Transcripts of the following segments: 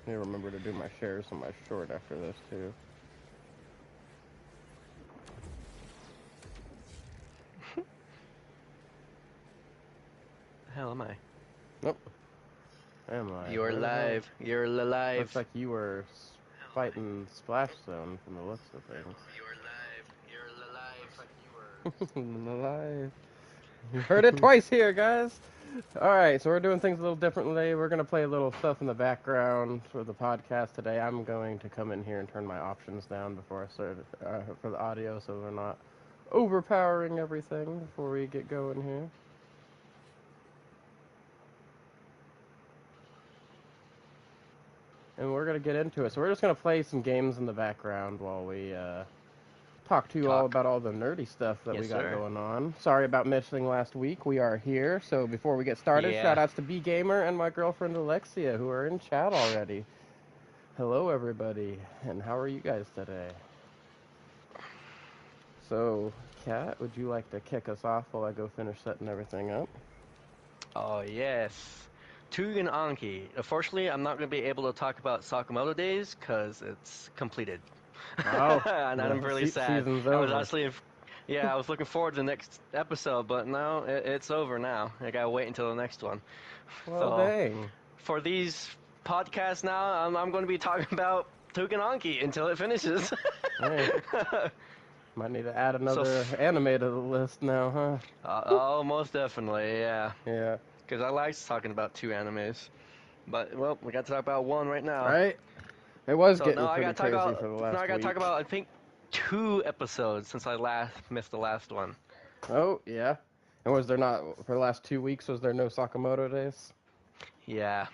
I need to remember to do my shares on my short after this, too. The hell am I? Nope. Am I? You're alive. You're Looks alive. like you were fighting Splash Zone from the looks of things. You're alive. You're alive. Like Alive. You heard it twice here, guys. Alright, so we're doing things a little differently. We're going to play a little stuff in the background for the podcast today. I'm going to come in here and turn my options down before I start for the audio so we're not overpowering everything before we get going here. And we're going to get into it. So we're just going to play some games in the background while we talk to you all about all the nerdy stuff that we got going on. Sorry about missing last week. We are here. So before we get started, shout outs to B Gamer and my girlfriend Alexia, who are in chat already. Hello, everybody. And how are you guys today? So, Kat, would you like to kick us off while I go finish setting everything up? Oh, yes. Tugen Anki. Unfortunately, I'm not going to be able to talk about Sakamoto Days because it's completed. Oh, and I'm really sad. Season's I was over. actually, I was looking forward to the next episode, but now it's over now. I gotta wait until the next one. Well, So, dang. for these podcasts now, I'm going to be talking about Tugen Anki until it finishes. Hey. Might need to add another anime to the list now, huh? Oh, most definitely, yeah. Yeah. Because I like talking about 2 animes. But, well, we got to talk about 1 right now. Right? It was So getting now pretty crazy for the last week. Now I got to talk about, I think, 2 episodes since I missed the last one. Oh, yeah. And was there not, for the last 2 weeks, was there no Sakamoto Days? Yeah.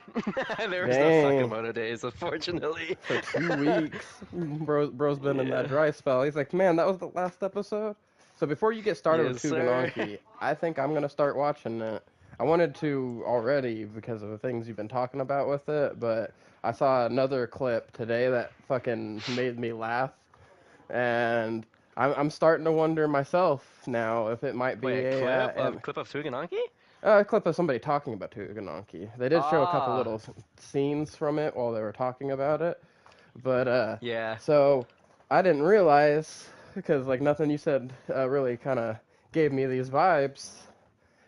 There was no Sakamoto Days, unfortunately. For 2 weeks. Bro's been in that dry spell. He's like, man, that was the last episode? So before you get started with Tuganonki, I think I'm going to start watching it. I wanted to already because of the things you've been talking about with it, but I saw another clip today that fucking made me laugh. And I'm starting to wonder myself now if it might be a clip of Tuganonki? A clip of somebody talking about Tuganonki. They did show a couple little scenes from it while they were talking about it. But, so I didn't realize, because, like, nothing you said really kind of gave me these vibes,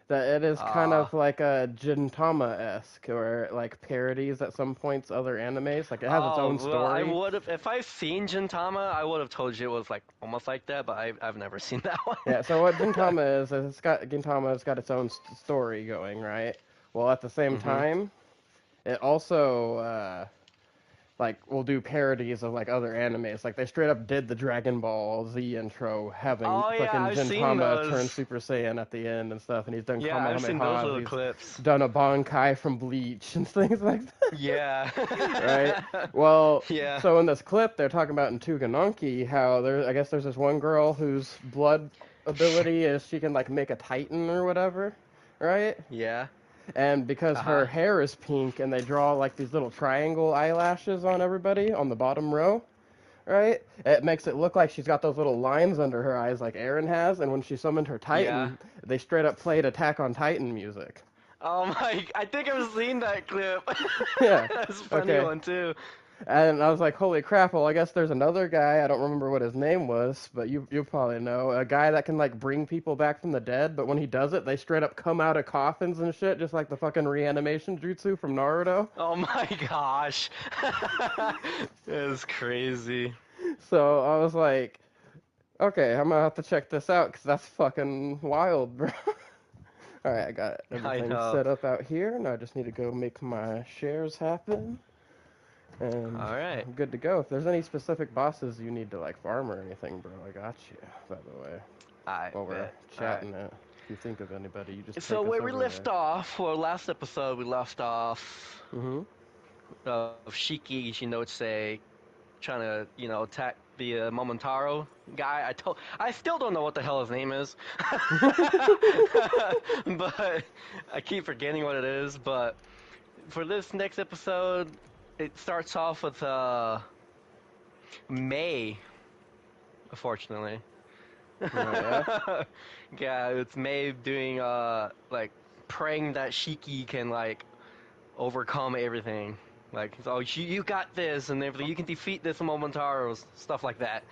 that it is kind of like a Gintama-esque, or, like, parodies at some points other animes. Like, it has its own story. I would have, if I've seen Gintama, I would have told you it was, like, almost like that, but I've never seen that one. Yeah, so what Gintama is Gintama's got its own story going, right? Well, at the same time, it also, like, will do parodies of, like, other animes. Like, they straight up did the Dragon Ball Z intro having fucking Gintama turn Super Saiyan at the end and stuff, and he's done Kamehameha. I've seen those little clips. Done a Bankai from Bleach and things like that. Yeah. Right? Well, so in this clip, they're talking about in Tuganonki how I guess there's this one girl whose blood ability is she can, like, make a titan or whatever, right? Yeah. And because her hair is pink and they draw, like, these little triangle eyelashes on everybody on the bottom row, right? It makes it look like she's got those little lines under her eyes like Eren has, and when she summoned her Titan, they straight up played Attack on Titan music. Oh my, I think I've seen that clip. Yeah. That's a funny one too. And I was like, holy crap, well, I guess there's another guy, I don't remember what his name was, but you probably know, a guy that can, like, bring people back from the dead, but when he does it, they straight up come out of coffins and shit, just like the fucking reanimation jutsu from Naruto. Oh my gosh. It's crazy. So I was like, okay, I'm gonna have to check this out, because that's fucking wild, bro. Alright, I got everything set up out here, and I just need to go make my shares happen. And I'm good to go. If there's any specific bosses you need to, like, farm or anything, bro, I got you, by the way. While we're chatting it. If you think of anybody, you just So where we left off, well, last episode we left off of Shiki Shinotse trying to, attack the Momotaro guy. I still don't know what the hell his name is. But I keep forgetting what it is, but for this next episode, it starts off with May, unfortunately. Yeah, it's May doing like praying that Shiki can, like, overcome everything. Like, oh, you got this, and everything. You can defeat this Momotaro, stuff like that.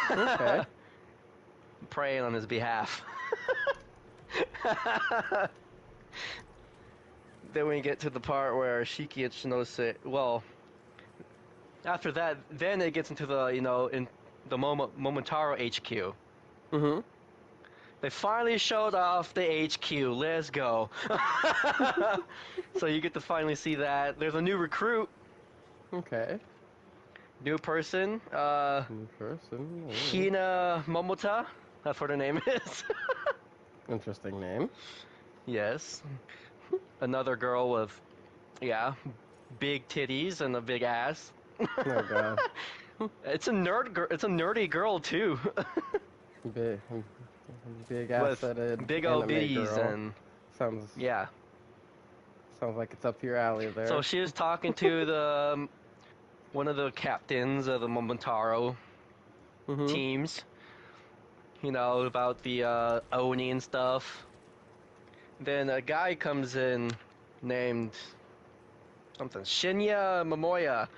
Okay. Praying on his behalf. Then we get to the part where Shiki and Shinose, well, after that, then it gets into the, in the Momotaro HQ. Mm-hmm. They finally showed off the HQ. Let's go. So you get to finally see that. There's a new recruit. Okay. New person. New person. Ooh. Hina Momota. That's what her name is. Interesting name. Yes. Another girl with, yeah, big titties and a big ass. Oh god. It's a nerdy girl too. Big ass-headed big anime old bitties girl. and Sounds like it's up your alley there. So she was talking to the one of the captains of the Momotaro teams. About the Oni and stuff. Then a guy comes in named something Shinya Momoya.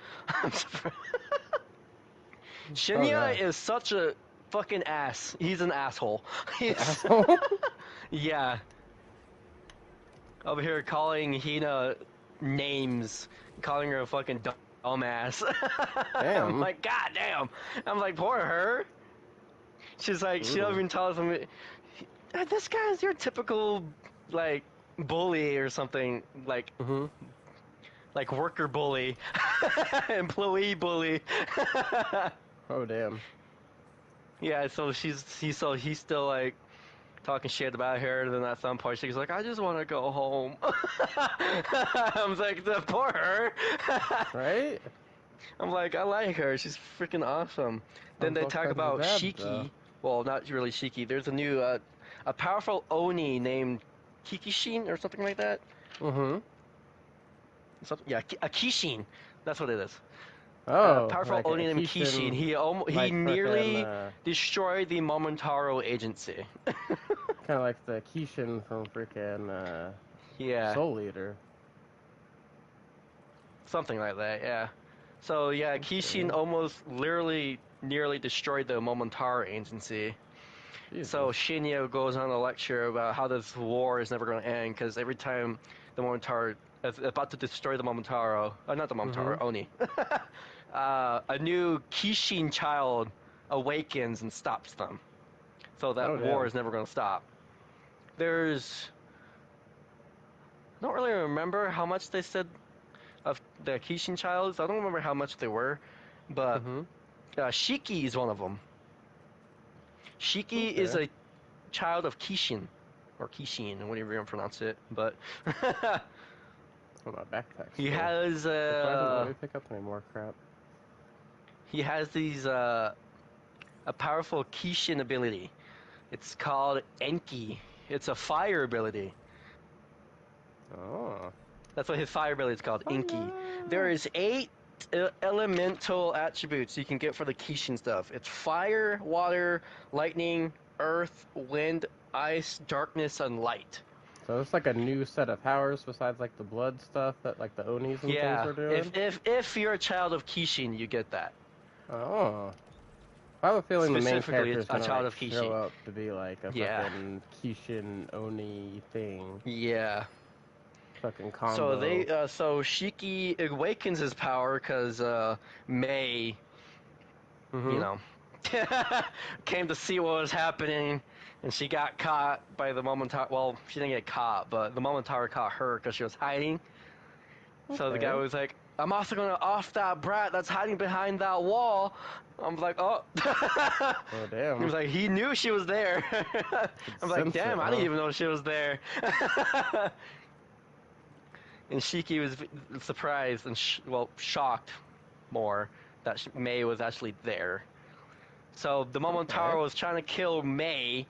Shinya is such a fucking ass. He's an asshole. Asshole? Yeah. Over here calling Hina names, calling her a fucking dumbass. Damn. I'm like, god damn. I'm like, poor her. She's like, she don't even tell us. This guy's your typical, like, bully or something. Like, like worker bully, employee bully. Oh damn. Yeah, so he's still like talking shit about her, and then at some point she's like, I just want to go home. I was like, the poor her. Right? I'm like, I like her. She's freaking awesome. Then they talk about Shiki. Well, not really Shiki. There's a new, a powerful Oni named Kikishin or something like that. Yeah, a Kishin. That's what it is. Oh, powerful like Oni named Kishin. He nearly destroyed the Momotaro agency. Kind of like the Kishin from freaking Soul Eater. Something like that, yeah. So yeah, Kishin almost literally nearly destroyed the Momotaro agency. Jesus. So Shinya goes on a lecture about how this war is never going to end, because every time the Momotaro is about to destroy the Momotaro, not the Momotaro, Oni, a new Kishin child awakens and stops them. So that war is never going to stop. I don't really remember how much they said of the Kishin childs. I don't remember how much they were, but Shiki is one of them. Shiki is a child of Kishin, or Kishin, whatever you pronounce it. But what about backpacks? He has let me pick up any more crap. He has these a powerful Kishin ability. It's called Enki. It's a fire ability. Oh. That's what his fire ability is called, Enki. There is 8 elemental attributes you can get for the Kishin stuff. It's fire, water, lightning, earth, wind, ice, darkness, and light. So it's like a new set of powers besides like the blood stuff that like the Onis and things are doing? If you're a child of Kishin, you get that. Oh. I have a feeling the main character is going to show up to be like a fucking Kishin Oni thing. Yeah. Fucking combo. So Shiki awakens his power because Mei, came to see what was happening, and she got caught by the Momotaro. Well, she didn't get caught, but the Momotaro caught her because she was hiding. Okay. So the guy was like, I'm also gonna off that brat that's hiding behind that wall. I'm like, oh. Oh, damn. He was like, he knew she was there. I'm like, damn, I didn't even know she was there. And Shiki was surprised and, shocked more that Mei was actually there. So the Momotaro was trying to kill Mei.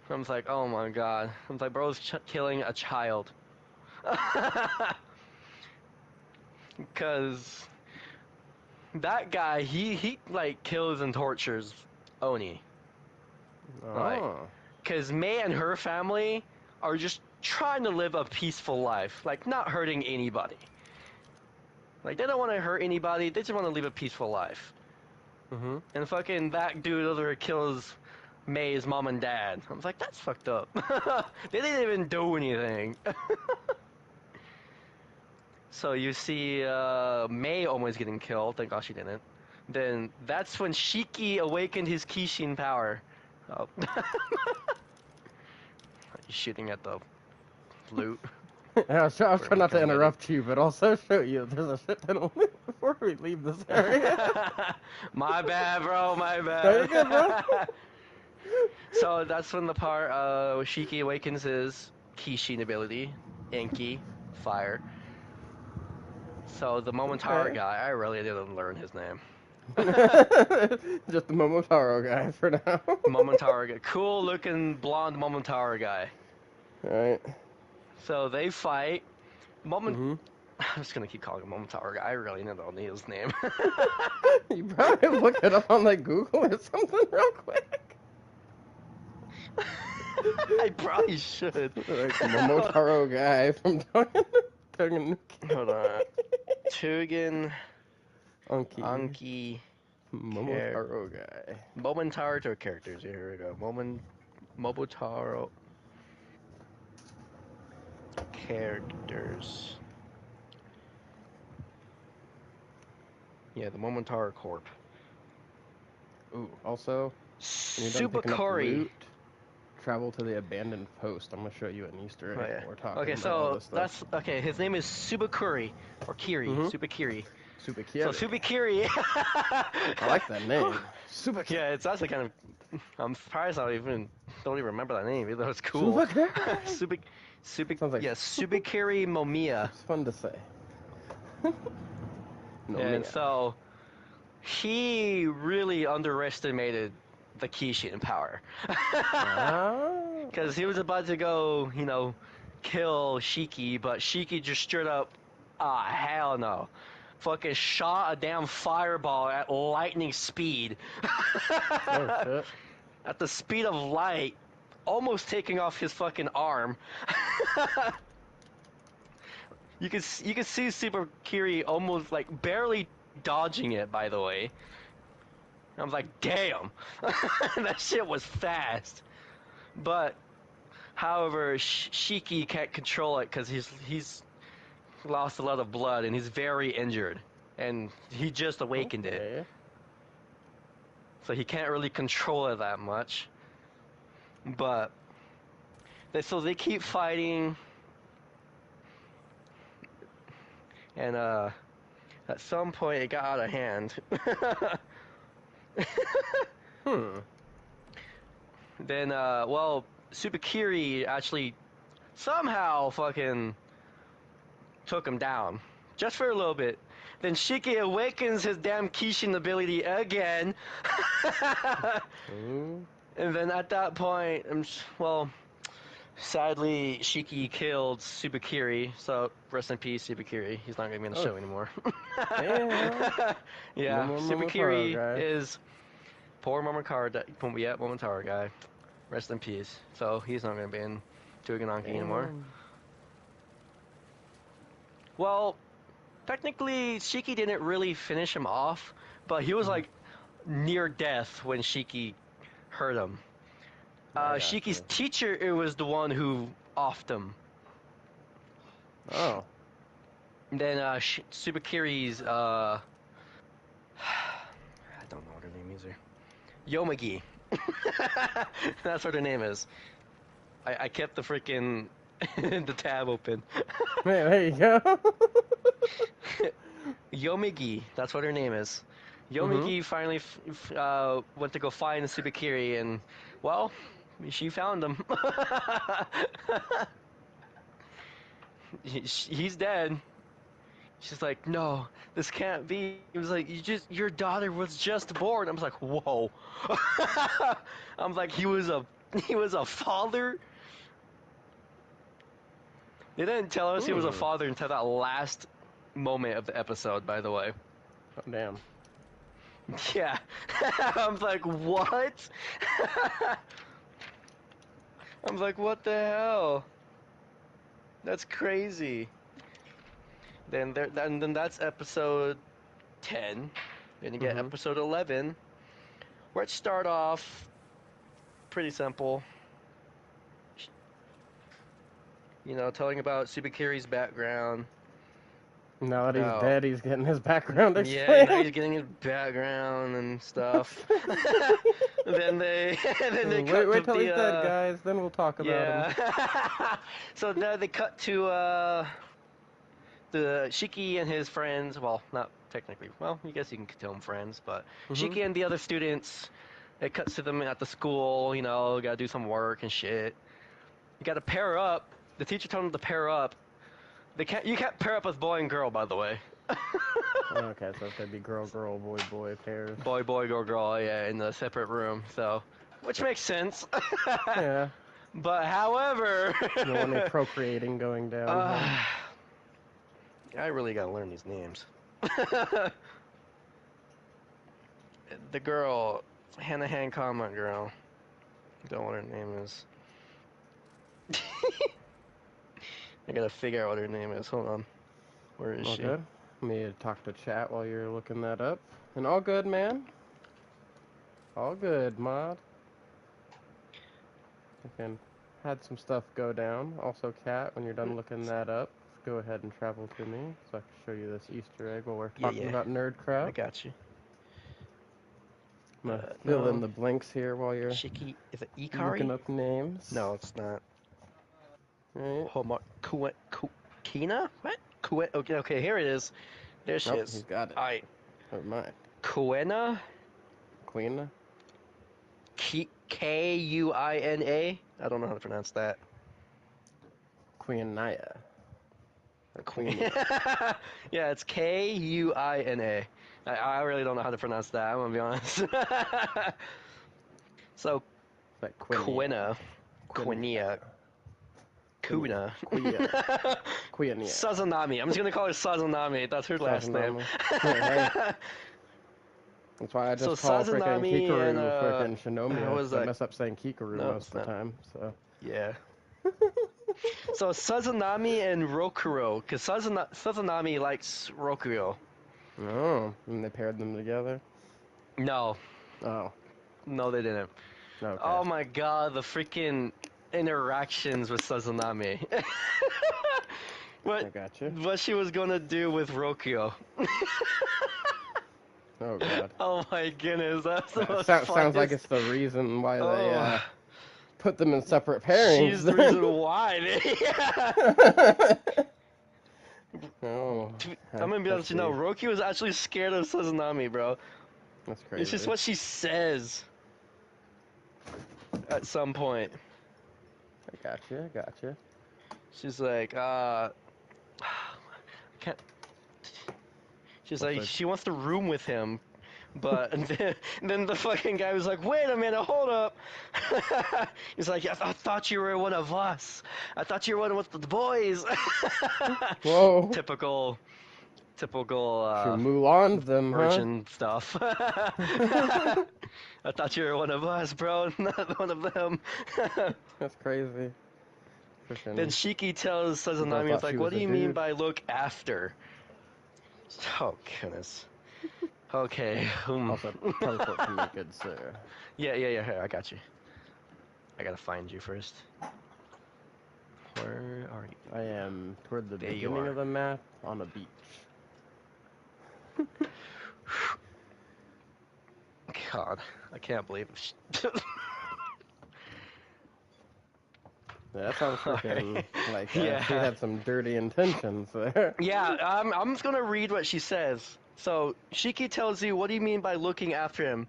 I was like, oh my god. I was like, bro's killing a child. Because that guy, he like kills and tortures Oni. Oh. Because Mei and her family are just trying to live a peaceful life, like not hurting anybody. Like, they don't want to hurt anybody. They just want to live a peaceful life. Mm-hmm. And fucking that dude over there kills May's mom and dad. I was like, that's fucked up. They didn't even do anything. So you see May almost getting killed. Thank God she didn't. Then that's when Shiki awakened his Kishin power. Oh. He's shooting at the loot. I was trying not to interrupt you, but also show you there's a shit ton of loot before we leave this area. My bad, bro. My bad. No, you're good, bro. So that's when the part Shiki awakens his Kishin ability, Inky, fire. So the Momotaro guy, I really didn't learn his name. Just the Momotaro guy for now. Momotaro guy. Cool looking blonde Momotaro guy. Alright. So they fight. I'm just gonna keep calling him Momotaro guy. I really don't need his name. You probably look it up on like Google or something real quick. I probably should. Like Momotaro guy from Tongan. Hold on. Tugan Anki Momotaro guy. Momotaro characters. Here we go. Momotaro characters. Yeah, the Momotaro Corp. Ooh, also, Subakuri. Travel to the abandoned post. I'm gonna show you an Easter egg. Oh, yeah. We're talking okay, about so all this stuff. that's okay. His name is Subakuri or Kiri. Subakiri. Subakiri. So Subakiri. I like that name. Subakiri. Yeah, it's actually kind of. I'm surprised I don't even remember that name, even though it's cool. Subakiri. Subakiri Momiya. It's fun to say. And so he really underestimated the Kishin power. Because he was about to go, kill Shiki, but Shiki just straight up, hell no. Fucking shot a damn fireball at lightning speed. Oh, shit. At the speed of light, almost taking off his fucking arm. You can see Super Kiri almost like barely dodging it, by the way. I was like, damn, that shit was fast. But, however, Shiki can't control it because he's lost a lot of blood and he's very injured, and he just awakened it, so he can't really control it that much. But so they keep fighting. And at some point it got out of hand. Then Subakiri actually somehow fucking took him down. Just for a little bit. Then Shiki awakens his damn Kishin ability again. And then at that point, sadly, Shiki killed Subakiri, so rest in peace, Subakiri. He's not going to be in the show anymore. Yeah, Subakiri is poor Momotaro guy. Rest in peace. So he's not going to be in Tugananki anymore. Well, technically, Shiki didn't really finish him off, but he was like near death when Shiki hurt him. Shiki's teacher was the one who offed him. Oh. And then Subakiri's I don't know what her name is here. Yomagi. That's what her name is. I kept the freaking the tab open. There you go. Yomagi, that's what her name is. Yomagi finally went to go find Subakiri, and well, she found him. He's dead. She's like, no, this can't be. He was like, your daughter was just born. I was like, whoa. I'm like, he was a father. They didn't tell us he was a father until that last moment of the episode, by the way. Oh, damn. Yeah. I'm like, what? I'm like, what the hell? That's crazy. Then that's episode 10. Then you get episode 11, where it start off pretty simple. You know, telling about Tsubakiri's background. Now that he's dead, he's getting his background explained. Yeah, now he's getting his background and stuff. then they wait till he's dead, guys. Then we'll talk about him. So now they cut to the Shiki and his friends. Well, not technically. Well, I guess you can tell them friends, but Shiki and the other students. It cuts to them at the school. You know, gotta do some work and shit. You gotta pair up. The teacher told them to pair up. You can't pair up with boy and girl, by the way. Okay, so it'd be girl, boy pairs. Boy, girl, yeah, in a separate room. So, which makes sense. Yeah. But however, you don't want any procreating going down. I really gotta learn these names. The girl, hand comment girl. Don't know what her name is. I gotta figure out what her name is. Hold on. Where is she? Good. Let me talk to chat while you're looking that up. And all good, man. All good, mod. Again, had some stuff go down. Also, Cat, when you're done looking that up, go ahead and travel to me so I can show you this Easter egg while we're talking about Nerdcraft. I got you. I'm gonna fill in the blanks here while you're Shiki, is it Ikari? Looking up names. No, it's not. Right. Kina? What? Okay, here it is. There she is. He's got it. Alright. Never mind. Kuina? Queen? Kuina? I don't know how to pronounce that. Queen Naya. Or Queen. Yeah, it's Kuina. I really don't know how to pronounce that, I'm gonna be honest. So, like Kuina. Kuna. Sazanami. I'm just gonna call her Sazanami. That's her last name. That's why I just call freaking Kikaru freaking Shinomiya. I mess up saying Kikaru most of the time. So yeah. So Sazanami and Rokuro, because Sazanami likes Rokuro. Oh, and they paired them together? No. Oh. No, they didn't. Okay. Oh my god, the freaking interactions with Sazanami. I gotcha. What she was gonna do with Rokuro. Oh god. Oh my goodness, that's the most sounds like it's the reason why they put them in separate pairings. She's the reason why. Oh. I'm gonna be honest, Roki was actually scared of Sazanami, bro. That's crazy. It's just what she says. At some point. I gotcha. She's like, can't. She's like, she wants to room with him, but then the fucking guy was like, wait a minute, hold up. He's like, I thought you were one of us. I thought you were one of the boys. Whoa. Typical. Mulan them, virgin stuff. I thought you were one of us, bro, not one of them. That's crazy. Then Shiki tells Sazanami, it's like, what do you mean by look after? Oh, goodness. Okay. Also, teleport to me, good sir. Yeah, I got you. I gotta find you first. Where are you? I am toward the beginning of the map on a beach. God, I can't believe it. That sounds freaking like she had some dirty intentions there. Yeah, I'm just gonna read what she says. So, Shiki tells you, what do you mean by looking after him?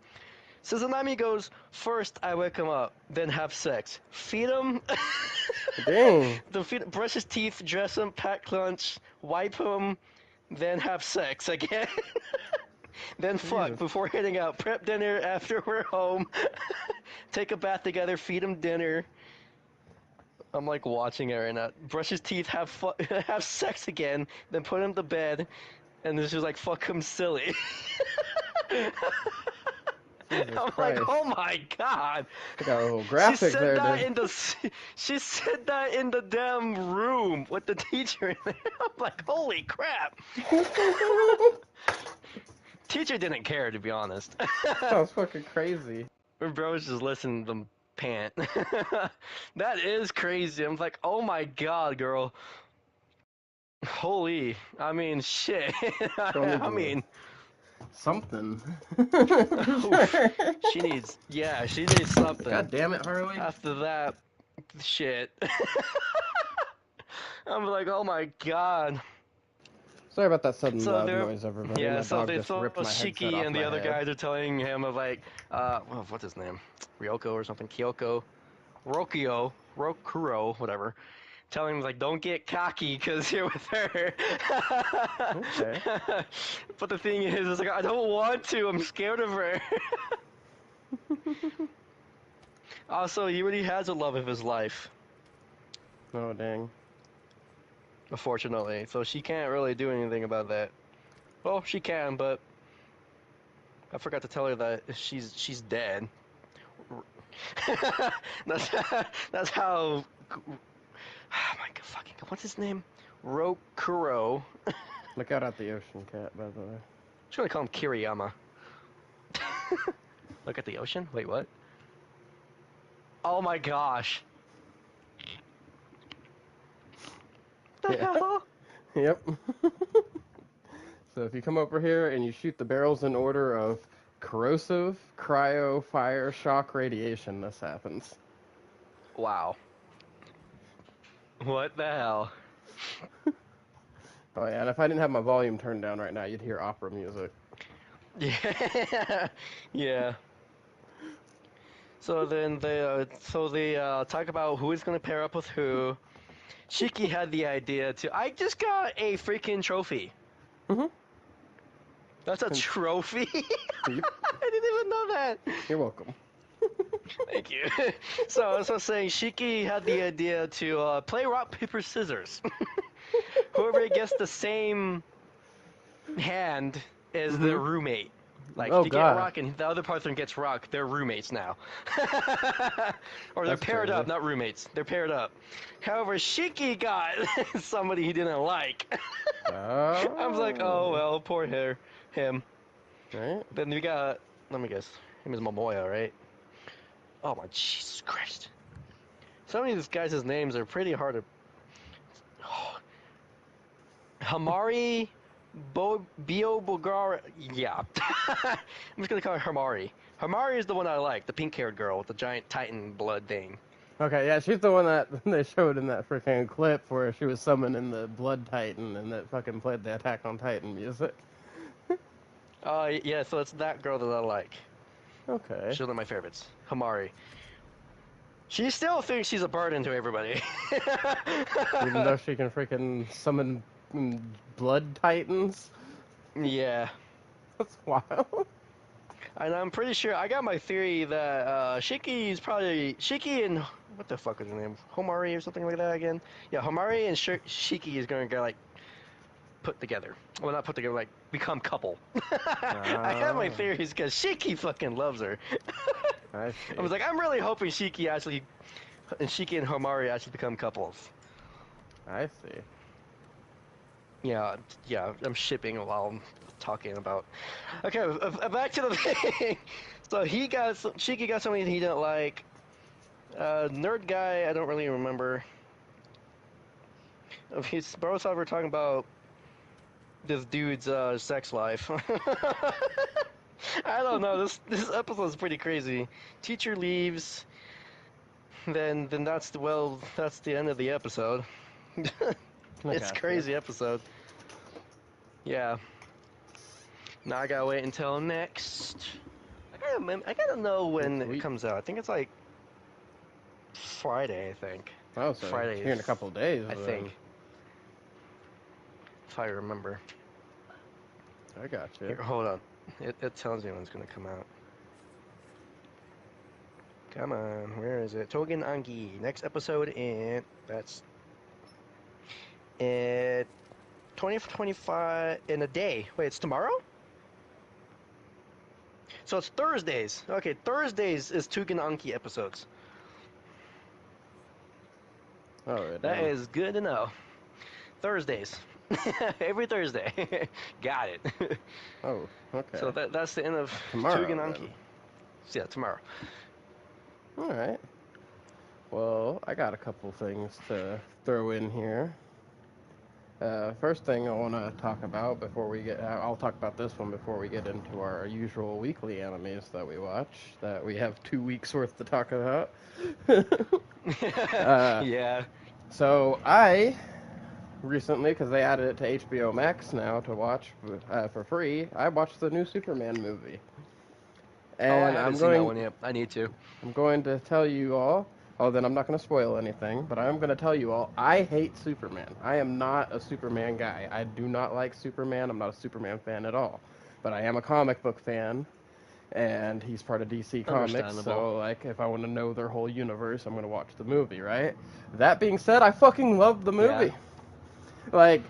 Sazanami goes, first I wake him up, then have sex. Feed him. Dang. Brush his teeth, dress him, pack lunch, wipe him, then have sex again. Then fuck before heading out. Prep dinner after we're home. Take a bath together, feed him dinner. I'm like watching it right now. Brush his teeth, have sex again, then put him to bed, and this is like fuck him silly. Jesus I'm Christ. like, oh my god. I got a little graphic there, dude. She said that in the damn room with the teacher in there. I'm like, holy crap. Teacher didn't care, to be honest. Sounds fucking crazy. Bro was just listening to them pant. That is crazy. I'm like, oh my god, girl. Holy, I mean, shit. I mean, something. she needs something. God damn it, Harley. After that, shit. I'm like, oh my god. Sorry about that sudden So loud noise, everybody. yeah, My so dog they just throw ripped my headset Shiki off and my the other head. guys are telling him of like, well, what's his name? Ryoko or something? Kyoko? Rokuro, whatever. Telling him like, don't get cocky because you're with her. Okay. But the thing is, it's like, I don't want to. I'm scared of her. Also, he really has a love of his life. Oh, dang. Unfortunately, so she can't really do anything about that. Well, she can, but I forgot to tell her that she's dead. that's how. Oh my god, fucking, what's his name? Rokuro. Look out at the ocean, cat, by the way. I'm just gonna call him Kiriyama. Look at the ocean? Wait, what? Oh my gosh. The hell? Yep. So if you come over here and you shoot the barrels in order of corrosive, cryo, fire, shock, radiation, this happens. Wow. What the hell? Oh yeah, and if I didn't have my volume turned down right now, you'd hear opera music. Yeah. Yeah. So then they talk about who is gonna pair up with who. Shiki had the idea to. I just got a freaking trophy. Mhm. That's a trophy. Yep. I didn't even know that. You're welcome. Thank you. So I was saying Shiki had the idea to play rock paper scissors. Whoever gets the same hand is their roommate. Like, if you get rock and the other person gets rock, they're roommates now. Or they're paired up, not roommates. They're paired up. However, Shiki got somebody he didn't like. I was like, oh, well, poor him. Right? Then we got, let me guess, him is Momoya, right? Oh my Jesus Christ. Some of these guys' names are pretty hard to... Hamari Biobogara. Yeah. I'm just gonna call her Hamari. Hamari is the one I like, the pink-haired girl with the giant Titan blood thing. Okay, yeah, she's the one that they showed in that freaking clip where she was summoning the Blood Titan and that fucking played the Attack on Titan music. Yeah, so it's that girl that I like. Okay. She's one of my favorites. Hamari. She still thinks she's a burden to everybody. Even though she can freaking summon Blood Titans? Yeah. That's wild. And I'm pretty sure, I got my theory that Shiki and, what the fuck is her name? Homari or something like that again? Yeah, Homari and Shiki is going to get, like, put together. Well, not put together, like, become couple. I have my theories because Shiki fucking loves her. I see. I was like, I'm really hoping Shiki and Homari actually become couples. I see. Yeah, I'm shipping while I'm talking about. Okay, back to the thing. So Shiki got something he didn't like. Nerd guy, I don't really remember. His both were talking about this dude's sex life. I don't know. This episode is pretty crazy. Teacher leaves. Then that's the end of the episode. It's crazy episode. Yeah. Now I gotta wait until next. I gotta know when it comes out. I think it's like Friday. I think. Oh, so Friday. Here in a couple of days. I think. If I remember. I got you. Here, hold on. It tells me when it's gonna come out. Come on, where is it? Togen Angi. Next episode that's 2025 in a day. Wait, it's tomorrow? So it's Thursdays. Okay, Thursdays is Tugan Anki episodes. Alright, That is good to know. Thursdays. Every Thursday. Got it. Oh, okay. So that's the end of Tomorrow, Tugan Anki. Yeah, tomorrow. Alright. Well, I got a couple things to throw in here. First thing I want to talk about before we get... I'll talk about this one before we get into our usual weekly animes that we watch, that we have 2 weeks worth to talk about. Yeah. So, I recently, because they added it to HBO Max now to watch for free, I watched the new Superman movie. And I haven't seen that one yet. I need to. I'm going to tell you all... Oh, then I'm not going to spoil anything, but I'm going to tell you all, I hate Superman. I am not a Superman guy. I do not like Superman. I'm not a Superman fan at all. But I am a comic book fan, and he's part of DC Comics, so, like, if I want to know their whole universe, I'm going to watch the movie, right? That being said, I fucking love the movie. Yeah. Like,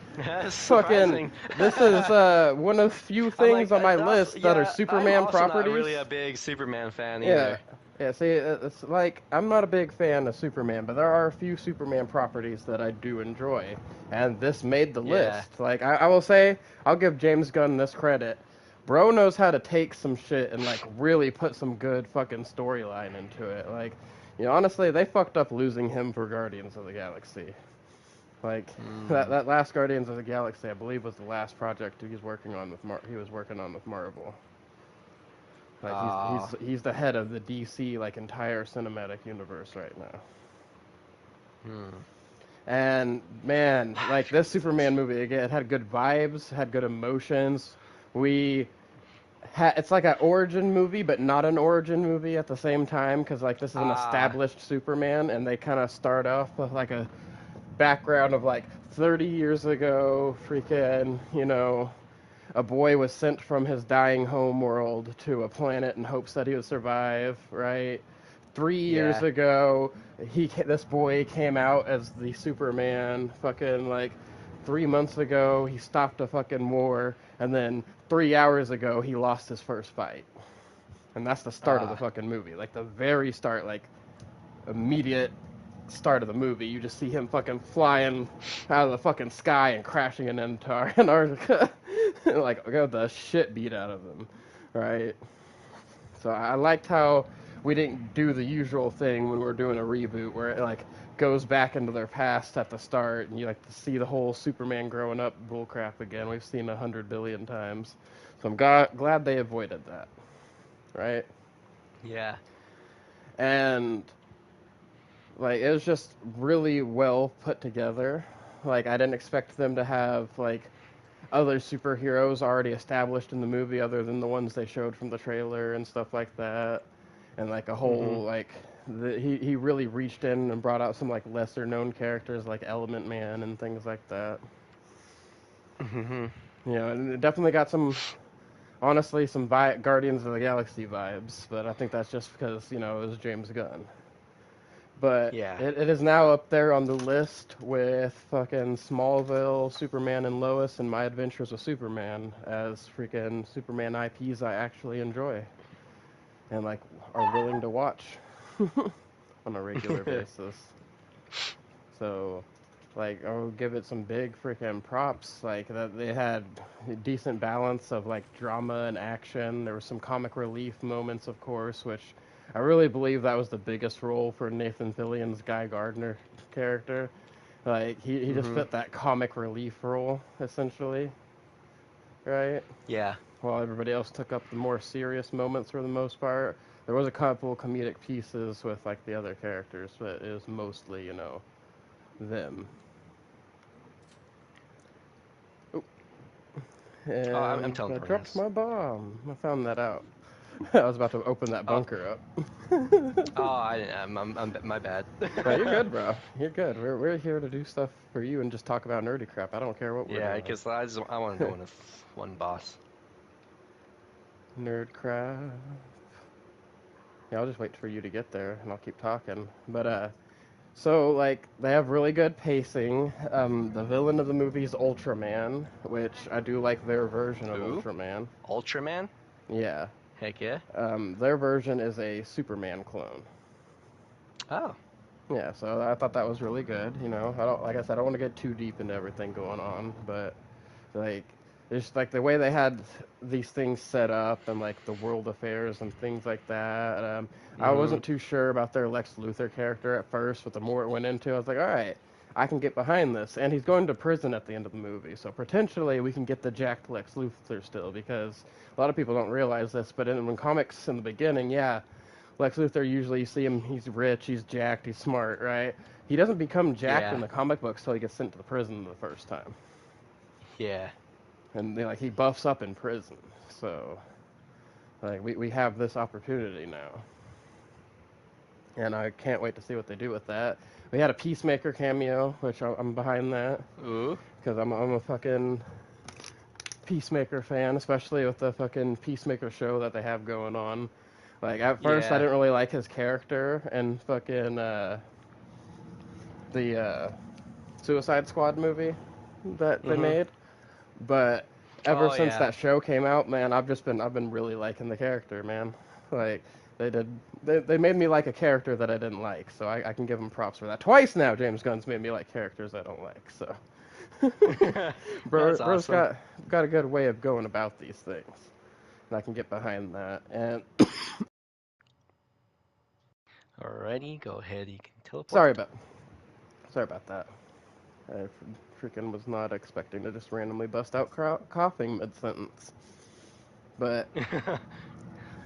fucking, this is one of few things on my list that are Superman properties. I'm not really a big Superman fan either. Yeah, see, it's like, I'm not a big fan of Superman, but there are a few Superman properties that I do enjoy, and this made the list. Like, I will say, I'll give James Gunn this credit. Bro knows how to take some shit and, like, really put some good fucking storyline into it. Like, you know, honestly, they fucked up losing him for Guardians of the Galaxy. Like, that last Guardians of the Galaxy, I believe, was the last project he was working on with Marvel. Like, he's the head of the DC, like, entire cinematic universe right now. And, man, like, this Superman movie, again, it had good vibes, had good emotions. It's like an origin movie, but not an origin movie at the same time, because, like, this is an established Superman, and they kind of start off with, like, a background of, like, 30 years ago, freaking, you know... A boy was sent from his dying home world to a planet in hopes that he would survive, right? 3 years ago, this boy came out as the Superman. Fucking, like, 3 months ago, he stopped a fucking war. And then 3 hours ago, he lost his first fight. And that's the start of the fucking movie. Like, the very start, like, immediate start of the movie. You just see him fucking flying out of the fucking sky and crashing in Antarctica. Like, got the shit beat out of him, right? So I liked how we didn't do the usual thing when we're doing a reboot where it, like, goes back into their past at the start and you, like, to see the whole Superman growing up bullcrap again. We've seen 100 billion times. So I'm glad they avoided that, right? Yeah. And, like, it was just really well put together. Like, I didn't expect them to have, like, other superheroes already established in the movie other than the ones they showed from the trailer and stuff like that. And, like, a whole, like, he really reached in and brought out some, like, lesser-known characters like Element Man and things like that. You know, and it definitely got some, honestly, some Guardians of the Galaxy vibes, but I think that's just because, you know, it was James Gunn. But it is now up there on the list with fucking Smallville, Superman and Lois, and My Adventures with Superman as freaking Superman IPs I actually enjoy and, like, are willing to watch on a regular basis. So, like, I'll give it some big freaking props. Like, that they had a decent balance of, like, drama and action. There were some comic relief moments, of course, which... I really believe that was the biggest role for Nathan Fillion's Guy Gardner character. Like, he just fit that comic relief role, essentially. Right? Yeah. While everybody else took up the more serious moments for the most part. There was a couple comedic pieces with, like, the other characters, but it was mostly, you know, them. Oh. And I'm telling you. I dropped my bomb. I found that out. I was about to open that bunker up. I'm my bad. No, you're good, bro. You're good. We're here to do stuff for you and just talk about nerdy crap. I don't care what we're doing. Yeah, because I want to go with one boss. Nerd crap. Yeah, I'll just wait for you to get there, and I'll keep talking. But, so, like, they have really good pacing. The villain of the movie is Ultraman, which I do like their version of Ultraman. Ultraman? Yeah. Heck yeah. Their version is a Superman clone. Oh. Yeah, so I thought that was really good. You know, I don't, like I said, I don't want to get too deep into everything going on, but like, just like the way they had these things set up and like the world affairs and things like that. I wasn't too sure about their Lex Luthor character at first, but the more it went into, I was like, all right, I can get behind this. And he's going to prison at the end of the movie, so potentially we can get the jacked Lex Luthor still, because a lot of people don't realize this, but in comics in the beginning, yeah, Lex Luthor, usually you see him, he's rich, he's jacked, he's smart, right? He doesn't become jacked in the comic books till he gets sent to the prison the first time. Yeah. And like he buffs up in prison. So like we have this opportunity now. And I can't wait to see what they do with that. We had a Peacemaker cameo, which I'm behind that. Ooh. Because I'm a fucking Peacemaker fan, especially with the fucking Peacemaker show that they have going on. Like, at first, I didn't really like his character and fucking, the, Suicide Squad movie that they made. But ever since that show came out, man, I've been really liking the character, man. Like, they made me like a character that I didn't like, so I can give them props for that. Twice now, James Gunn's made me like characters I don't like, so. Bro's awesome. got a good way of going about these things. And I can get behind that. And Alrighty, go ahead. You can teleport. sorry about that. I freaking was not expecting to just randomly bust out coughing mid-sentence. But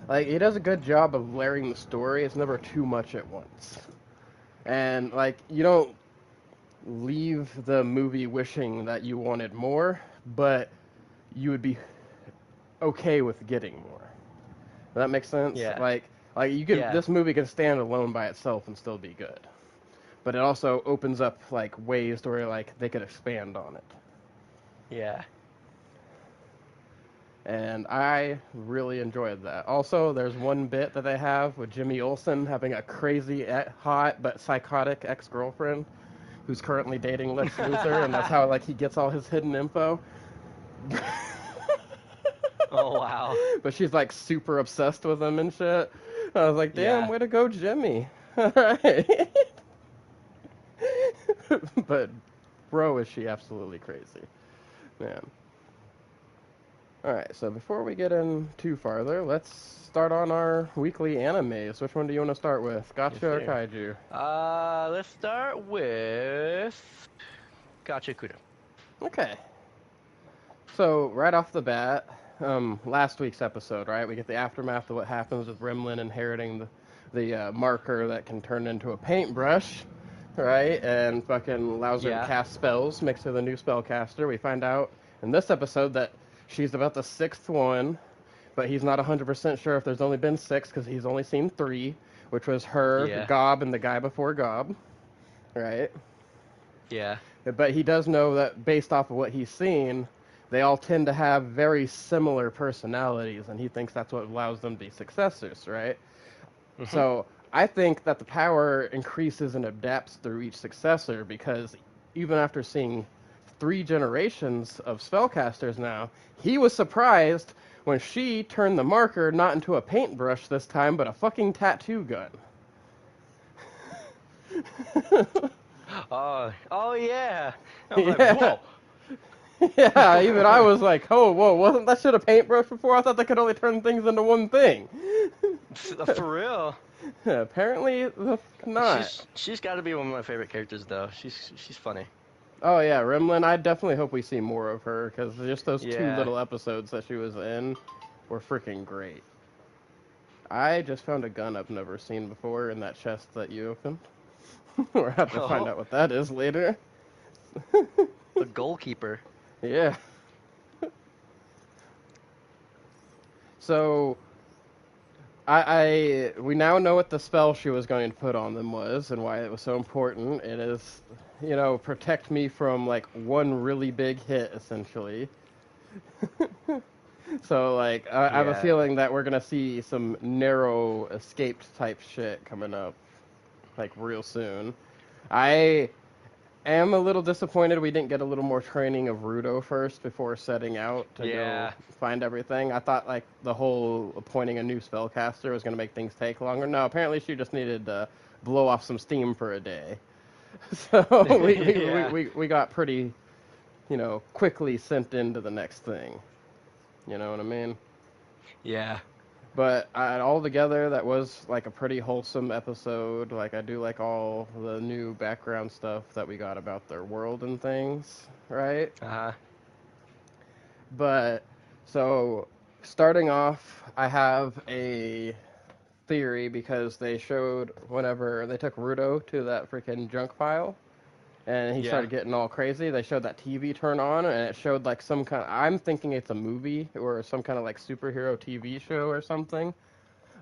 like, he does a good job of layering the story. It's never too much at once. And like, you don't leave the movie wishing that you wanted more, but you would be okay with getting more. Does that make sense? Yeah. Like you could, this movie could stand alone by itself and still be good. But it also opens up like ways to where like they could expand on it. Yeah. And I really enjoyed that. Also, there's one bit that they have with Jimmy Olsen having a crazy, hot but psychotic ex-girlfriend who's currently dating Lex Luthor, and that's how like he gets all his hidden info. Oh wow! But she's like super obsessed with him and shit. I was like, damn, way to go, Jimmy. All right. But bro, is she absolutely crazy, man. Alright, so before we get in too farther, let's start on our weekly animes. Which one do you want to start with? Gotcha or Kaiju? Let's start with Gotcha Kudo. Okay. So, right off the bat, last week's episode, right? We get the aftermath of what happens with Rimlin inheriting the marker that can turn into a paintbrush, right? And fucking allows her to cast spells, makes her the new spellcaster. We find out in this episode that she's about the 6th one, but he's not 100% sure if there's only been 6 because he's only seen 3, which was her, Gob, and the guy before Gob, right? Yeah. But he does know that based off of what he's seen, they all tend to have very similar personalities, and he thinks that's what allows them to be successors, right? So I think that the power increases and adapts through each successor, because even after seeing 3 generations of spellcasters now, he was surprised when she turned the marker not into a paintbrush this time, but a fucking tattoo gun. Oh yeah. I was like, whoa. Yeah, even I was like, oh, whoa, wasn't that shit a paintbrush before? I thought they could only turn things into one thing. For real. Apparently not. She's got to be one of my favorite characters, though. She's funny. Oh yeah, Rimlin. I definitely hope we see more of her, because just those 2 little episodes that she was in were freaking great. I just found a gun I've never seen before in that chest that you opened. We'll have to find out what that is later. The goalkeeper. Yeah. So, we now know what the spell she was going to put on them was, and why it was so important. It is, protect me from, like, one really big hit, essentially. So, like, I have a feeling that we're going to see some narrow escaped type shit coming up, like, real soon. am a little disappointed we didn't get a little more training of Rudo first before setting out to go find everything. I thought like the whole appointing a new spellcaster was going to make things take longer. No, apparently she just needed to blow off some steam for a day. So we got pretty, quickly sent into the next thing. You know what I mean? Yeah. But altogether, that was like a pretty wholesome episode. Like I do like all the new background stuff that we got about their world and things, right? But so starting off, I have a theory because they showed whenever they took Rudo to that freaking junk pile. And he started getting all crazy. They showed that TV turn on, and it showed like some kind. I'm thinking it's a movie or some kind of like superhero TV show or something.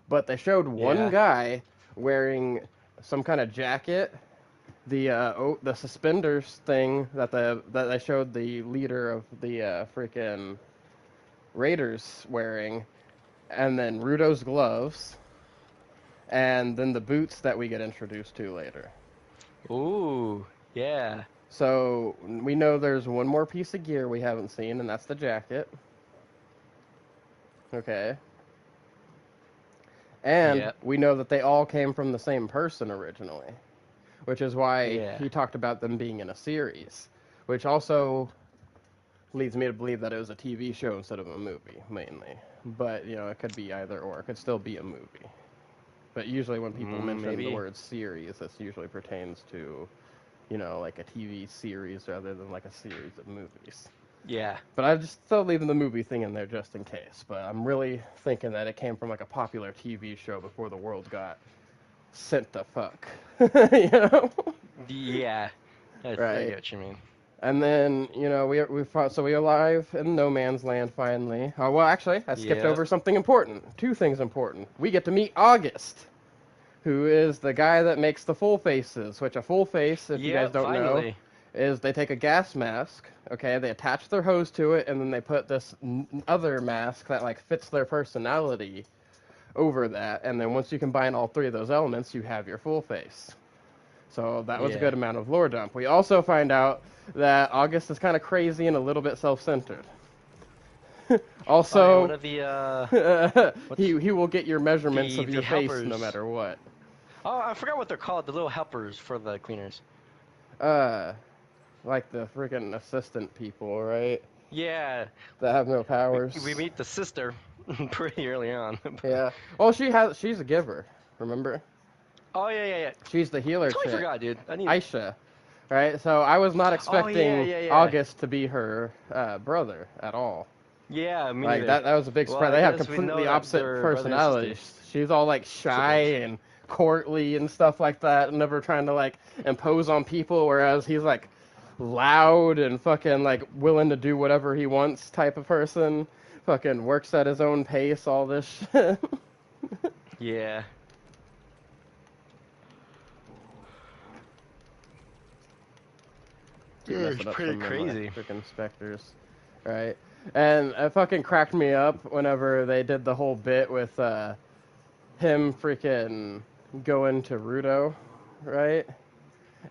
But they showed one guy wearing some kind of jacket, the suspenders thing that they showed the leader of the freaking Raiders wearing, and then Rudo's gloves, and then the boots that we get introduced to later. Ooh. Yeah. So we know there's one more piece of gear we haven't seen, and that's the jacket. Okay. And we know that they all came from the same person originally, which is why he talked about them being in a series, which also leads me to believe that it was a TV show instead of a movie, mainly. But, it could be either or. It could still be a movie. But usually when people mention the word series, this usually pertains to... like a TV series rather than like a series of movies. Yeah. But I'm just still leaving the movie thing in there just in case. But I'm really thinking that it came from like a popular TV show before the world got sent to fuck. Yeah. I get what you mean. And then, we arrive in No Man's Land finally. Oh, well, actually, I skipped over something important. Two things important. We get to meet August, who is the guy that makes the full faces, which a full face, if you guys don't know, is they take a gas mask, okay, they attach their hose to it, and then they put this other mask that, like, fits their personality over that, and then once you combine all three of those elements, you have your full face. So that was a good amount of lore dump. We also find out that August is kind of crazy and a little bit self-centered. Also, he will get your measurements of your face no matter what. Oh, I forgot what they're called, the little helpers for the cleaners. Like the freaking assistant people, right? Yeah. That have no powers. We meet the sister pretty early on. Yeah. Well, she's a giver, remember? Oh, yeah. She's the healer chick. I forgot, dude. Aisha. Right? So I was not expecting August to be her brother at all. Yeah, me like that was a big surprise. They have completely opposite personalities. She's all like shy and courtly and stuff like that, never trying to like impose on people, whereas he's like loud and fucking like willing to do whatever he wants type of person. Fucking works at his own pace, all this shit. Yeah. It's pretty crazy. Freaking specters, right? And it fucking cracked me up whenever they did the whole bit with him freaking going to Rudo, right?